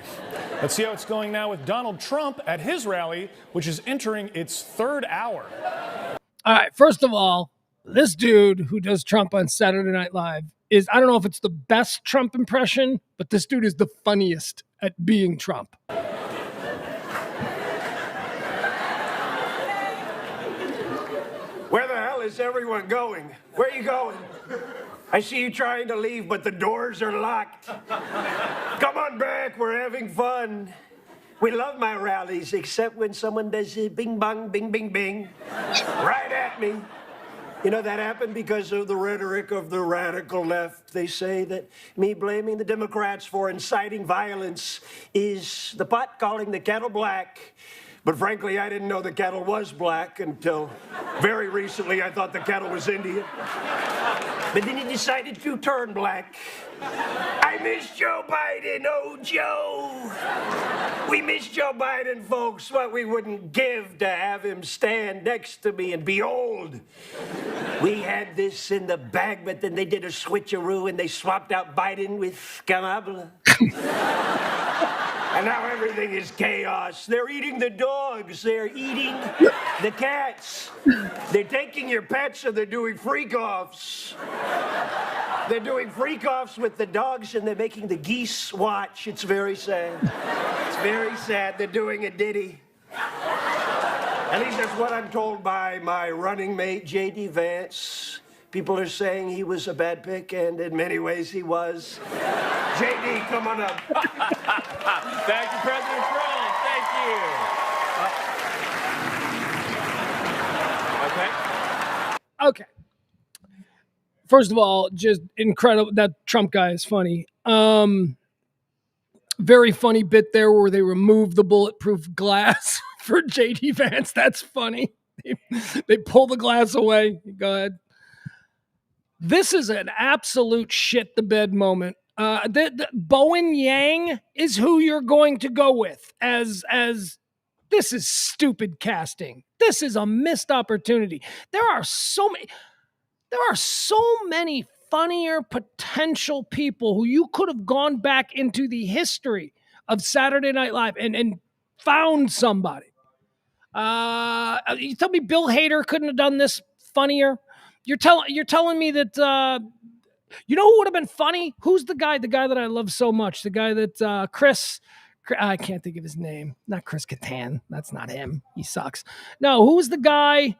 Let's see how it's going now with Donald Trump at his rally, which is entering its third hour. All right, first of all, this dude who does Trump on Saturday Night Live is, I don't know if it's the best Trump impression, but this dude is the funniest at being Trump. Where the hell is everyone going? Where are you going? I see you trying to leave, but the doors are locked. Come on back, we're having fun. We love my rallies, except when someone does bing bong, bing, bing, bing, right at me. You know, that happened because of the rhetoric of the radical left. They say that me blaming the Democrats for inciting violence is the pot calling the kettle black. But frankly, I didn't know the kettle was black until very recently. I thought the kettle was Indian. But then he decided to turn black. I miss Joe Biden, oh Joe. We miss Joe Biden, folks. What we wouldn't give to have him stand next to me and be old. We had this in the bag, but then they did a switcheroo and they swapped out Biden with Kamala. And now everything is chaos. They're eating the dogs. They're eating the cats. They're taking your pets and they're doing freak-offs. They're doing freak-offs with the dogs and they're making the geese watch. It's very sad. It's very sad. They're doing a ditty. At least that's what I'm told by my running mate, J.D. Vance. People are saying he was a bad pick, and in many ways he was. J.D., come on up. Thank you, President Trump. Thank you. Okay. First of all, just incredible. That Trump guy is funny. Very funny bit there where they removed the bulletproof glass for J.D. Vance. That's funny. They pull the glass away. Go ahead. This is an absolute shit the bed moment. Bowen Yang is who you're going to go with as this is stupid casting. This is a missed opportunity. There are so many funnier potential people who you could have gone back into the history of Saturday Night Live and found somebody. You tell me Bill Hader couldn't have done this funnier? You're telling me that you know who would have been funny? Who's the guy that I love so much? The guy that Chris I can't think of his name. Not Chris Kattan. That's not him. He sucks. No, who's the guy?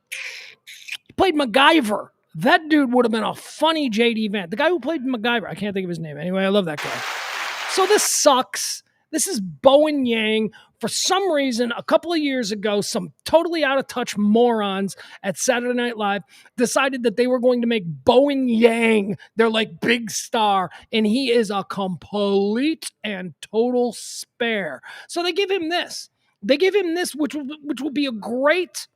He played MacGyver. That dude would have been a funny J.D. Vance. The guy who played MacGyver. I can't think of his name. Anyway, I love that guy. So this sucks. This is Bowen Yang. For some reason, a couple of years ago, some totally out of touch morons at Saturday Night Live decided that they were going to make Bowen Yang their like big star, and he is a complete and total spare. So they give him this. They give him this, which will be a great.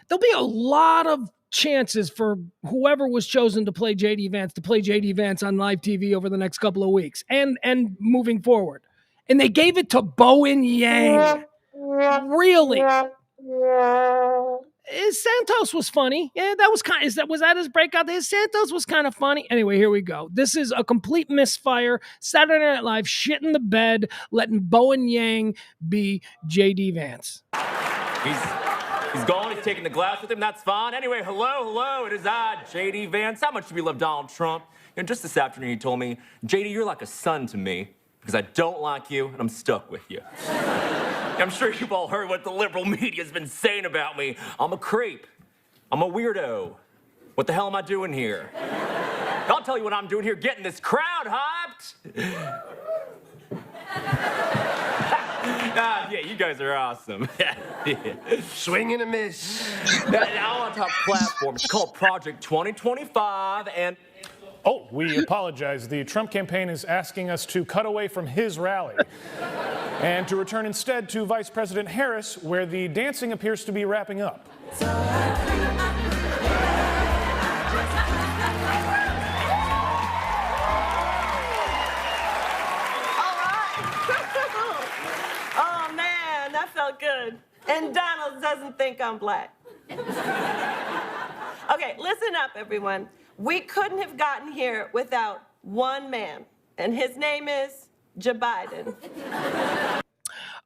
There'll be a lot of chances for whoever was chosen to play J.D. Vance on live TV over the next couple of weeks and moving forward. And they gave it to Bowen Yang. Really? His Santos was funny. Yeah, that was was that his breakout? His Santos was kind of funny. Anyway, here we go. This is a complete misfire. Saturday Night Live shit in the bed, letting Bowen Yang be J.D. Vance. He's gone. He's taking the glass with him. That's fine. Anyway, hello. It is I, J.D. Vance. How much do we love Donald Trump? And just this afternoon, he told me, J.D., you're like a son to me because I don't like you and I'm stuck with you. I'm sure you've all heard what the liberal media's been saying about me. I'm a creep. I'm a weirdo. What the hell am I doing here? I'll tell you what I'm doing here, getting this crowd hyped. Yeah, you guys are awesome. Swing and a miss. Now on top platform. It's called Project 2025, and Oh, we apologize. The Trump campaign is asking us to cut away from his rally and to return instead to Vice President Harris, where the dancing appears to be wrapping up. Oh, man, that felt good. And Donald doesn't think I'm black. Okay, listen up, everyone. We couldn't have gotten here without one man, and his name is Joe Biden.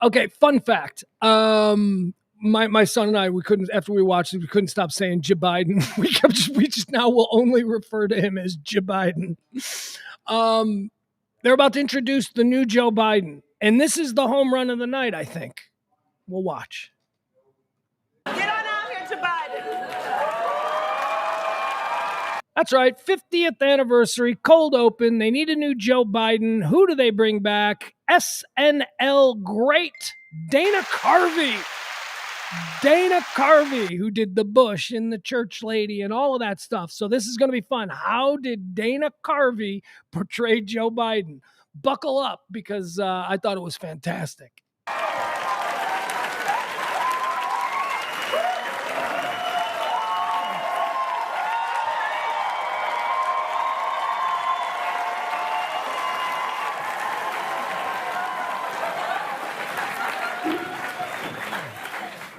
Okay, fun fact. My son and I, we couldn't, after we watched it, we couldn't stop saying Joe Biden. We just now will only refer to him as Joe Biden. They're about to introduce the new Joe Biden, and this is the home run of the night, I think. We'll watch. Get on out here, Joe Biden. That's right, 50th anniversary, cold open. They need a new Joe Biden. Who do they bring back? SNL great Dana Carvey. Dana Carvey, who did the Bush and the Church Lady and all of that stuff. So this is going to be fun. How did Dana Carvey portray Joe Biden? Buckle up, because I thought it was fantastic.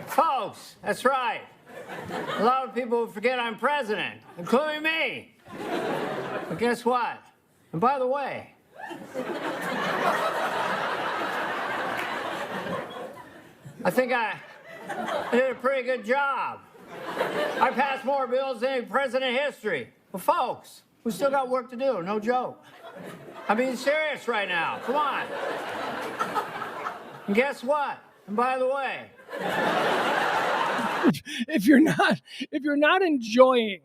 Folks, that's right. A lot of people forget I'm president, including me. But guess what? And by the way, I think I did a pretty good job. I passed more bills than any president in history. But folks, we still got work to do, no joke. I'm being serious right now, come on. And guess what? And by the way, If you're not enjoying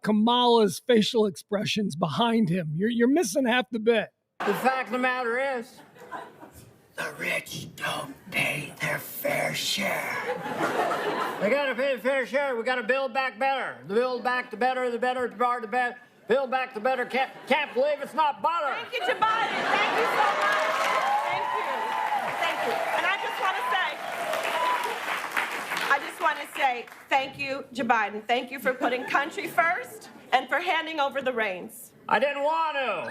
Kamala's facial expressions behind him, you're missing half the bit. the fact of the matter is, The rich don't pay their fair share. we gotta pay the fair share. We gotta build back better. The build back the better, the better part, the better. Build back the better. Can't believe it's not butter. Thank you, Joe Biden. Thank you so much. Thank you. Thank you. And I just want to say thank you, Joe Biden. Thank you for putting country first and for handing over the reins. I didn't want to.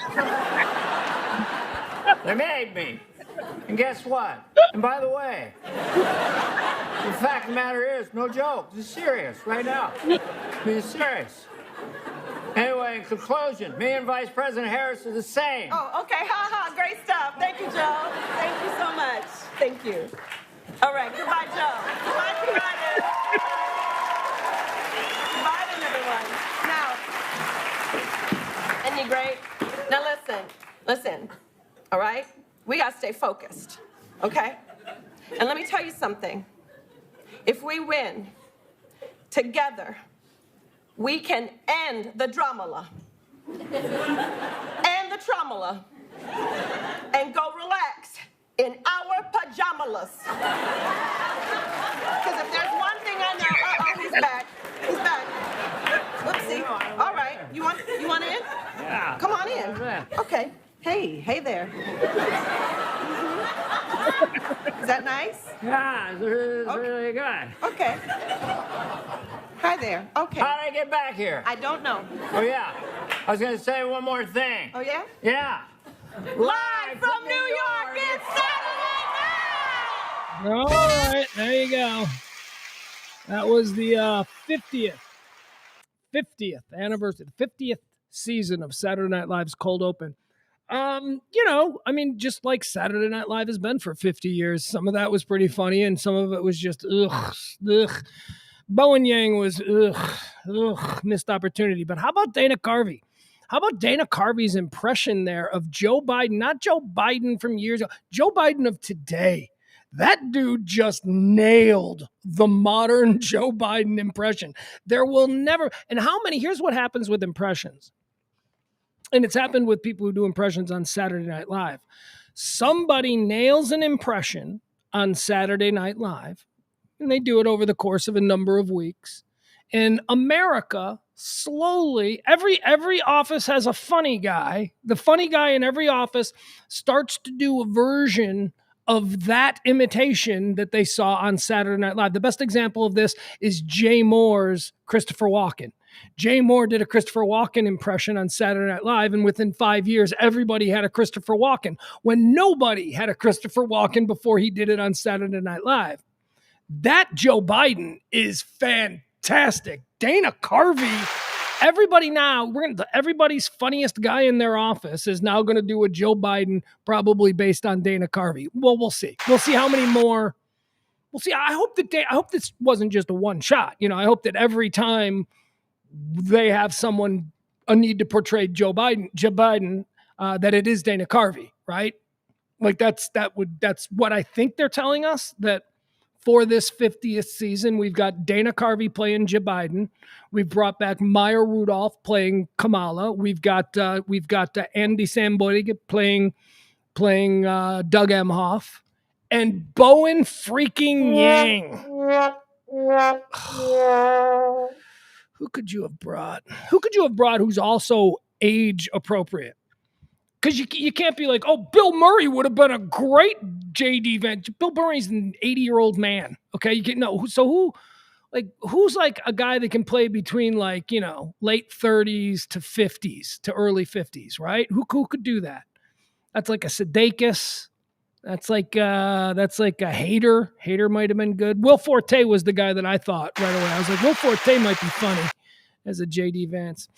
They made me. And guess what? And by the way, the fact of the matter is, no joke. This is serious right now. Being serious. Anyway, in conclusion, me and Vice President Harris are the same. Oh, okay. Ha ha. Great stuff. Thank you, Joe. Thank you so much. Thank you. All right. Goodbye, Joe. Goodbye, Biden. Biden, everyone. Now, isn't he great? Now listen. All right? We got to stay focused, okay? And let me tell you something. If we win together, we can end the dramala. And the traumala. And go relax in our pajamas. Because if there's one thing I know, he's back. He's back. Whoopsie. All right. You want in? Yeah. Come on in. Okay. Hey there. Is that nice? Yeah, it's really good. Okay. Hi there. Okay. How did I get back here? I don't know. Oh, yeah. I was going to say one more thing. Oh, yeah? Yeah. Live from New York, it's Saturday night! All right, there you go. That was the 50th anniversary, the 50th season of Saturday Night Live's Cold Open. Just like Saturday Night Live has been for 50 years, some of that was pretty funny and some of it was just, ugh. Bowen Yang was, missed opportunity. But how about Dana Carvey? How about Dana Carvey's impression there of Joe Biden, not Joe Biden from years ago, Joe Biden of today? That dude just nailed the modern Joe Biden impression. There will never, and here's what happens with impressions. And it's happened with people who do impressions on Saturday Night Live. Somebody nails an impression on Saturday Night Live, and they do it over the course of a number of weeks. And America slowly, every office has a funny guy. The funny guy in every office starts to do a version of that imitation that they saw on Saturday Night Live. The best example of this is Jay Moore's Christopher Walken. Jay Moore did a Christopher Walken impression on Saturday Night Live, and within 5 years, everybody had a Christopher Walken, when nobody had a Christopher Walken before he did it on Saturday Night Live. That Joe Biden is fantastic. Dana Carvey, everybody's funniest guy in their office is now going to do a Joe Biden, probably based on Dana Carvey. Well, we'll see. We'll see how many more. We'll see. I hope this wasn't just a one shot. I hope that every time they have a need to portray Joe Biden, that it is Dana Carvey, right? Like that's what I think they're telling us, that for this 50th season, we've got Dana Carvey playing Joe Biden. We've brought back Maya Rudolph playing Kamala. We've got Andy Samberg playing Doug Emhoff, and Bowen freaking Yang. Who could you have brought? Who's also age appropriate? Because you can't be like, oh, Bill Murray would have been a great JD Vance. Bill Murray's an 80-year-old man. Okay, who's like a guy that can play between late 30s to 50s to early 50s, right? Who could do that? That's like a Sudeikis. That's like a Hader. Hader might have been good. Will Forte was the guy that I thought right away. I was like, Will Forte might be funny as a JD Vance.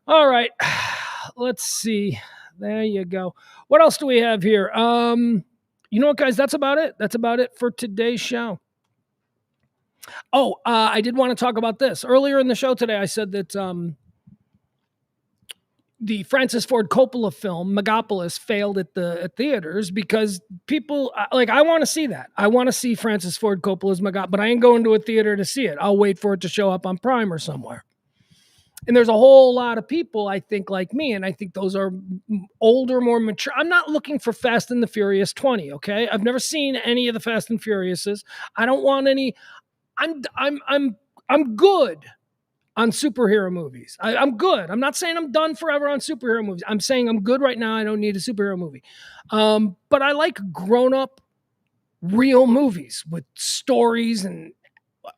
All right, let's see. There you go. What else do we have here? You know what, guys? That's about it. That's about it for today's show. Oh, I did want to talk about this. Earlier in the show today, I said that the Francis Ford Coppola film Megapolis failed at theaters because people I want to see that. I want to see Francis Ford Coppola's Megapolis, but I ain't going to a theater to see it. I'll wait for it to show up on Prime or somewhere. And there's a whole lot of people, I think, like me, and I think those are older, more mature. I'm not looking for Fast and the Furious 20, okay? I've never seen any of the Fast and Furiouses. I don't want any. I'm good on superhero movies. I'm good. I'm not saying I'm done forever on superhero movies. I'm saying I'm good right now. I don't need a superhero movie. But I like grown-up, real movies with stories and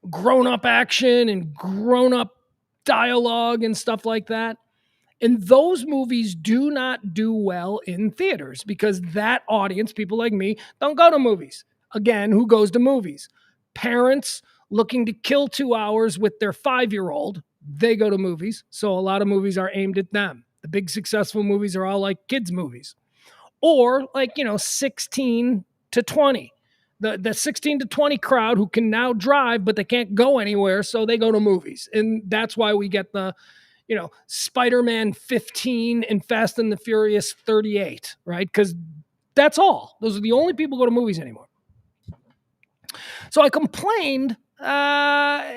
grown-up action and grown-up dialogue and stuff like that. And those movies do not do well in theaters because that audience, people like me, don't go to movies. Again, who goes to movies? Parents looking to kill 2 hours with their 5-year-old, they go to movies. So a lot of movies are aimed at them. The big successful movies are all like kids' movies. Or 16 to 20. The 16 to 20 crowd who can now drive, but they can't go anywhere, so they go to movies. And that's why we get the, Spider-Man 15 and Fast and the Furious 38, right? Because that's all. Those are the only people who go to movies anymore. So I complained, about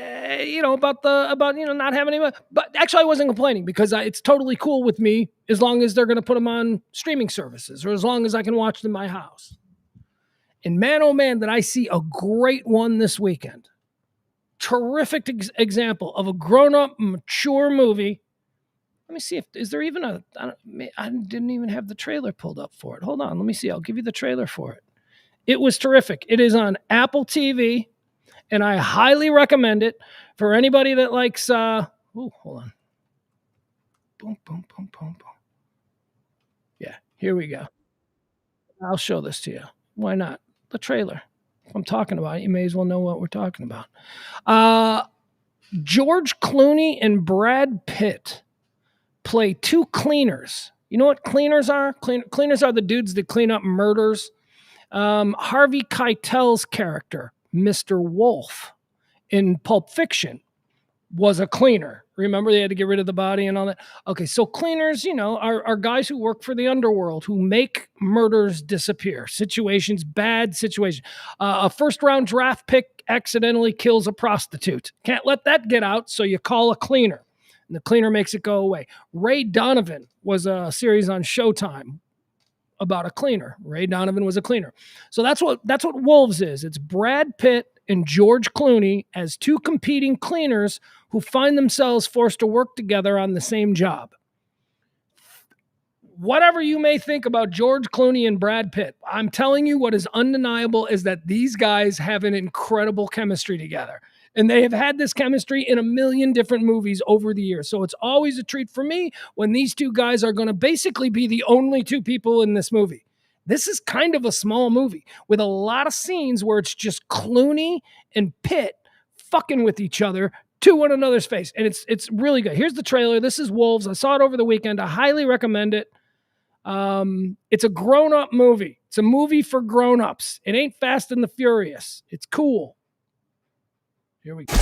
not having any, but actually I wasn't complaining because it's totally cool with me as long as they're going to put them on streaming services or as long as I can watch them in my house. And man, oh man, did I see a great one this weekend. Terrific example of a grown-up, mature movie. Let me see is there even I didn't even have the trailer pulled up for it. Hold on, let me see. I'll give you the trailer for it. It was terrific. It is on Apple TV, and I highly recommend it for anybody that likes, hold on. Boom, boom, boom, boom, boom. Yeah, here we go. I'll show this to you. Why not? The trailer. If I'm talking about it, you may as well know what we're talking about. George Clooney and Brad Pitt play two cleaners. You know what cleaners are? Cleaners are the dudes that clean up murders. Harvey Keitel's character, Mr. Wolf, in Pulp Fiction, was a cleaner. Remember, they had to get rid of the body and all that. Okay, so cleaners, are guys who work for the underworld, who make murders disappear. Bad situations. A first-round draft pick accidentally kills a prostitute. Can't let that get out, so you call a cleaner. And the cleaner makes it go away. Ray Donovan was a series on Showtime about a cleaner. Ray Donovan was a cleaner. So that's what Wolves is. It's Brad Pitt and George Clooney as two competing cleaners who find themselves forced to work together on the same job. Whatever you may think about George Clooney and Brad Pitt, I'm telling you what is undeniable is that these guys have an incredible chemistry together. And they have had this chemistry in a million different movies over the years. So it's always a treat for me when these two guys are going to basically be the only two people in this movie. This is kind of a small movie with a lot of scenes where it's just Clooney and Pitt fucking with each other to one another's face. And it's really good. Here's the trailer. This is Wolves. I saw it over the weekend. I highly recommend it. It's a grown-up movie. It's a movie for grown-ups. It ain't Fast and the Furious. It's cool. Here we go.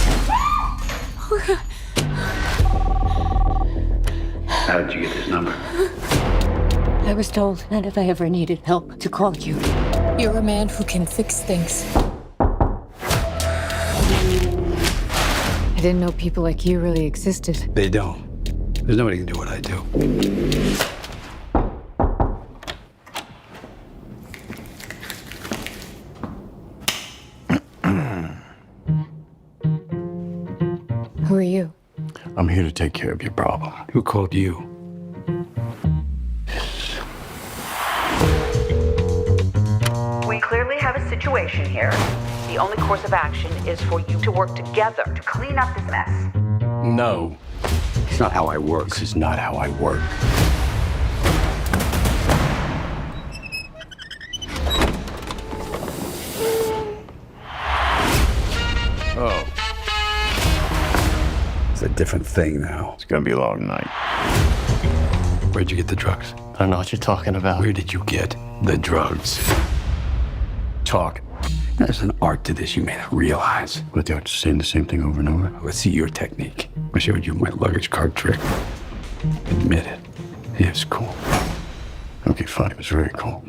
How did you get this number? I was told that if I ever needed help, to call you. You're a man who can fix things. I didn't know people like you really existed. They don't. There's nobody can do what I do. Who are you? I'm here to take care of your problem. Who called you? We clearly have a situation here. The only course of action is for you to work together to clean up this mess. No. It's not how I work. This is not how I work. Oh. It's a different thing now. It's gonna be a long night. Where'd you get the drugs? I don't know what you're talking about. Where did you get the drugs? talk. There's an art to this you may not realize. But they're just saying the same thing over and over. Let's see your technique. I showed you my luggage cart trick. Admit it. Yeah, it's cool. Okay, fine. It was very cool.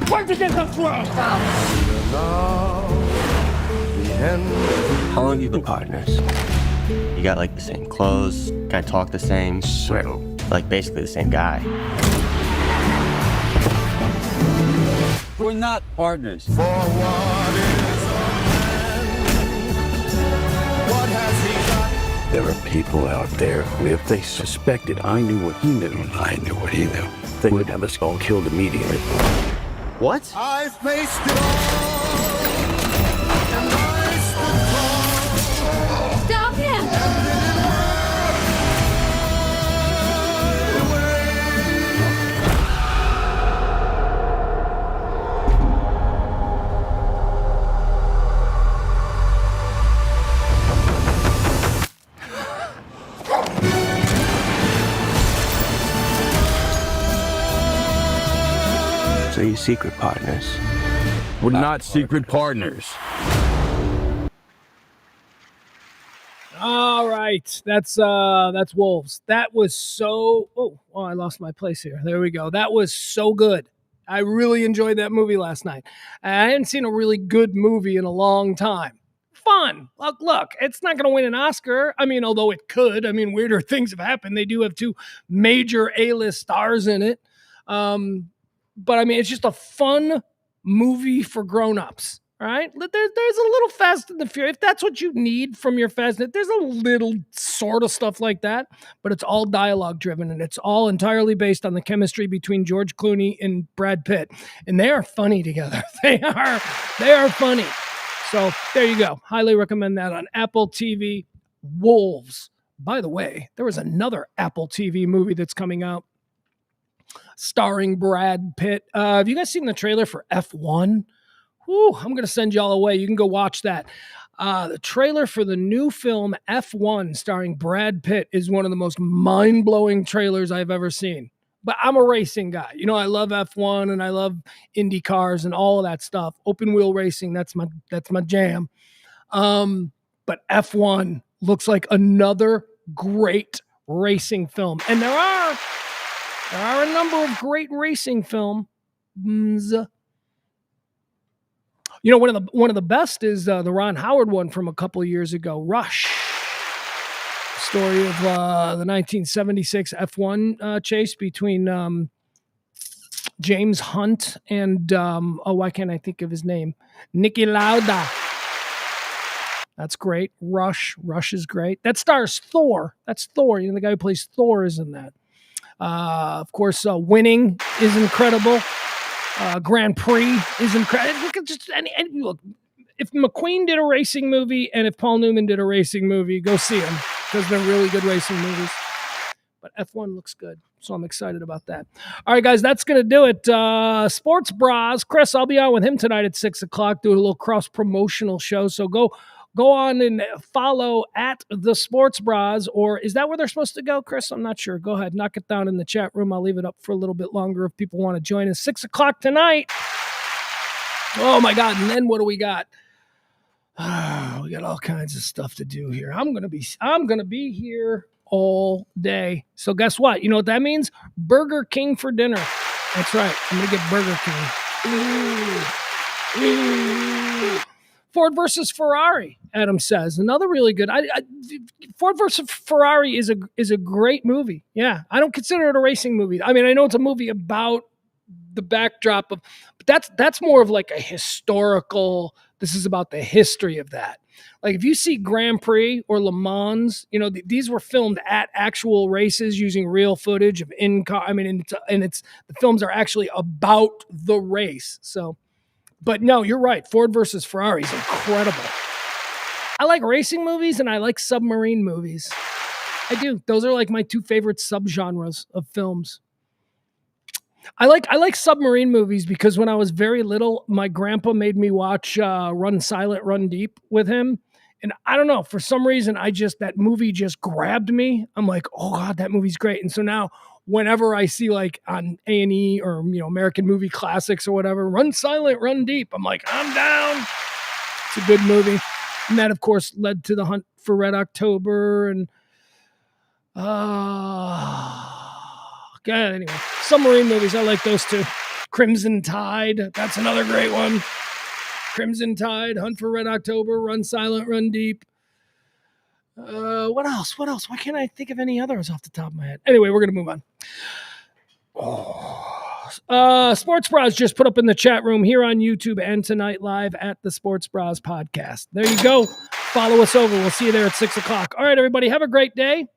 Where'd you get the flow? How long have you been partners? You got like the same clothes, kind of talk the same. So, like basically the same guy. we're not partners. There are people out there who, if they suspected I knew what he knew and I knew what he knew, they would have us all killed immediately. What? I faced it all. And I stood tall. Stop him! So you secret partners? We're not secret partners. All right, that's Wolves. That was so. Oh, I lost my place here. There we go. That was so good. I really enjoyed that movie last night. I hadn't seen a really good movie in a long time. Fun. Look, it's not going to win an Oscar. I mean, although it could. I mean, weirder things have happened. They do have two major A-list stars in it. But I mean, it's just a fun movie for grown-ups. All right, there's a little Fast and the Furious. If that's what you need from your Fast, there's a little sort of stuff like that, but it's all dialogue driven and it's all entirely based on the chemistry between George Clooney and Brad Pitt, and they are funny together. They are funny. So there you go. Highly recommend that on Apple TV. Wolves. By the way, there was another Apple TV movie that's coming out starring Brad Pitt. Have you guys seen the trailer for F1? Whew, I'm going to send y'all away. You can go watch that. The trailer for the new film F1 starring Brad Pitt is one of the most mind-blowing trailers I've ever seen. But I'm a racing guy. You know, I love F1 and I love Indy cars and all of that stuff. Open wheel racing, that's my jam. But F1 looks like another great racing film. And there are a number of great racing films. You know, one of the best is the Ron Howard one from a couple of years ago, Rush. Story of the 1976 F1 chase between James Hunt and why can't I think of his name? Niki Lauda. That's great. Rush is great. That stars Thor. That's Thor. You know, the guy who plays Thor is in that. Of course, Winning is incredible. Grand Prix is incredible. Look at just look. If McQueen did a racing movie and if Paul Newman did a racing movie, go see them because they're really good racing movies. But F1 looks good, so I'm excited about that. All right, guys, that's going to do it. Sports Bras. Chris, I'll be on with him tonight at 6 o'clock doing a little cross-promotional show. So go on and follow at the Sports Bras, or is that where they're supposed to go, Chris? I'm not sure. Go ahead, knock it down in the chat room. I'll leave it up for a little bit longer if people want to join us. 6 o'clock tonight. Oh, my God. And then what do we got? We got all kinds of stuff to do here. I'm gonna be here all day. So guess what? You know what that means? Burger King for dinner. That's right. I'm gonna get Burger King. Ooh. Ford versus Ferrari, Adam says. Another really good. Ford versus Ferrari is a great movie. Yeah, I don't consider it a racing movie. I mean, I know it's a movie about the backdrop of, but that's more of like a historical. This is about the history of that. Like if you see Grand Prix or Le Mans, you know these were filmed at actual races using real footage of in-car. I mean, the films are actually about the race. So. But no, you're right. Ford versus Ferrari is incredible. I like racing movies and I like submarine movies. I do. Those are like my two favorite subgenres of films. I like submarine movies because when I was very little, my grandpa made me watch Run Silent, Run Deep with him. And I don't know, for some reason, that movie just grabbed me. I'm like, oh God, that movie's great. And so now whenever I see like on A&E or, American Movie Classics or whatever, Run Silent, Run Deep, I'm like, I'm down. It's a good movie. And that, of course, led to The Hunt for Red October and God, anyway, submarine movies, I like those two. Crimson Tide, that's another great one. Crimson Tide, Hunt for Red October, Run Silent, Run Deep. What else? Why can't I think of any others off the top of my head? Anyway, we're going to move on. Sports Bras just put up in the chat room here on YouTube and tonight live at the Sports Bras podcast. There you go. Follow us over. We'll see you there at 6 o'clock. All right, everybody, have a great day.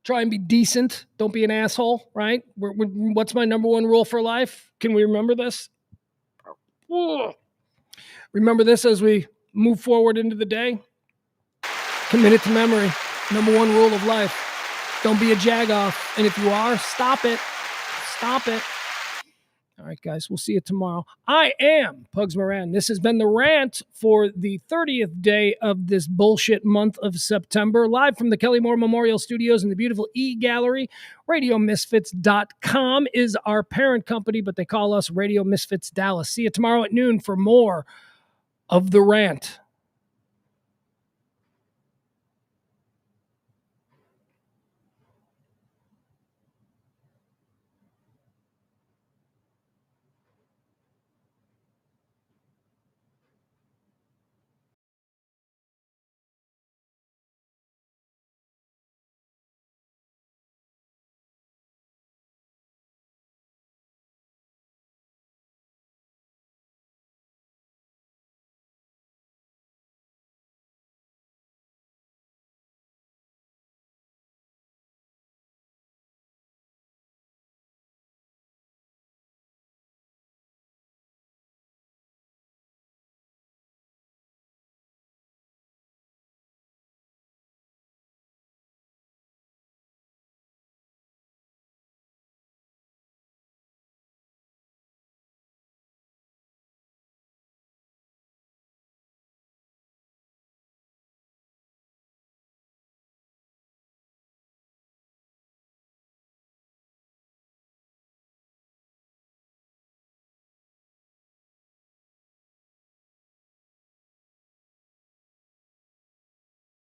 Try and be decent. Don't be an asshole, right? What's my number one rule for life? Can we remember this? Remember this as we move forward into the day? Commit it to memory. Number one rule of life. Don't be a jagoff. And if you are, stop it. Stop it. All right, guys, we'll see you tomorrow. I am Pugs Moran. This has been The Rant for the 30th day of this bullshit month of September, live from the Kelly Moore Memorial Studios in the beautiful E-Gallery. RadioMisfits.com is our parent company, but they call us Radio Misfits Dallas. See you tomorrow at noon for more of The Rant.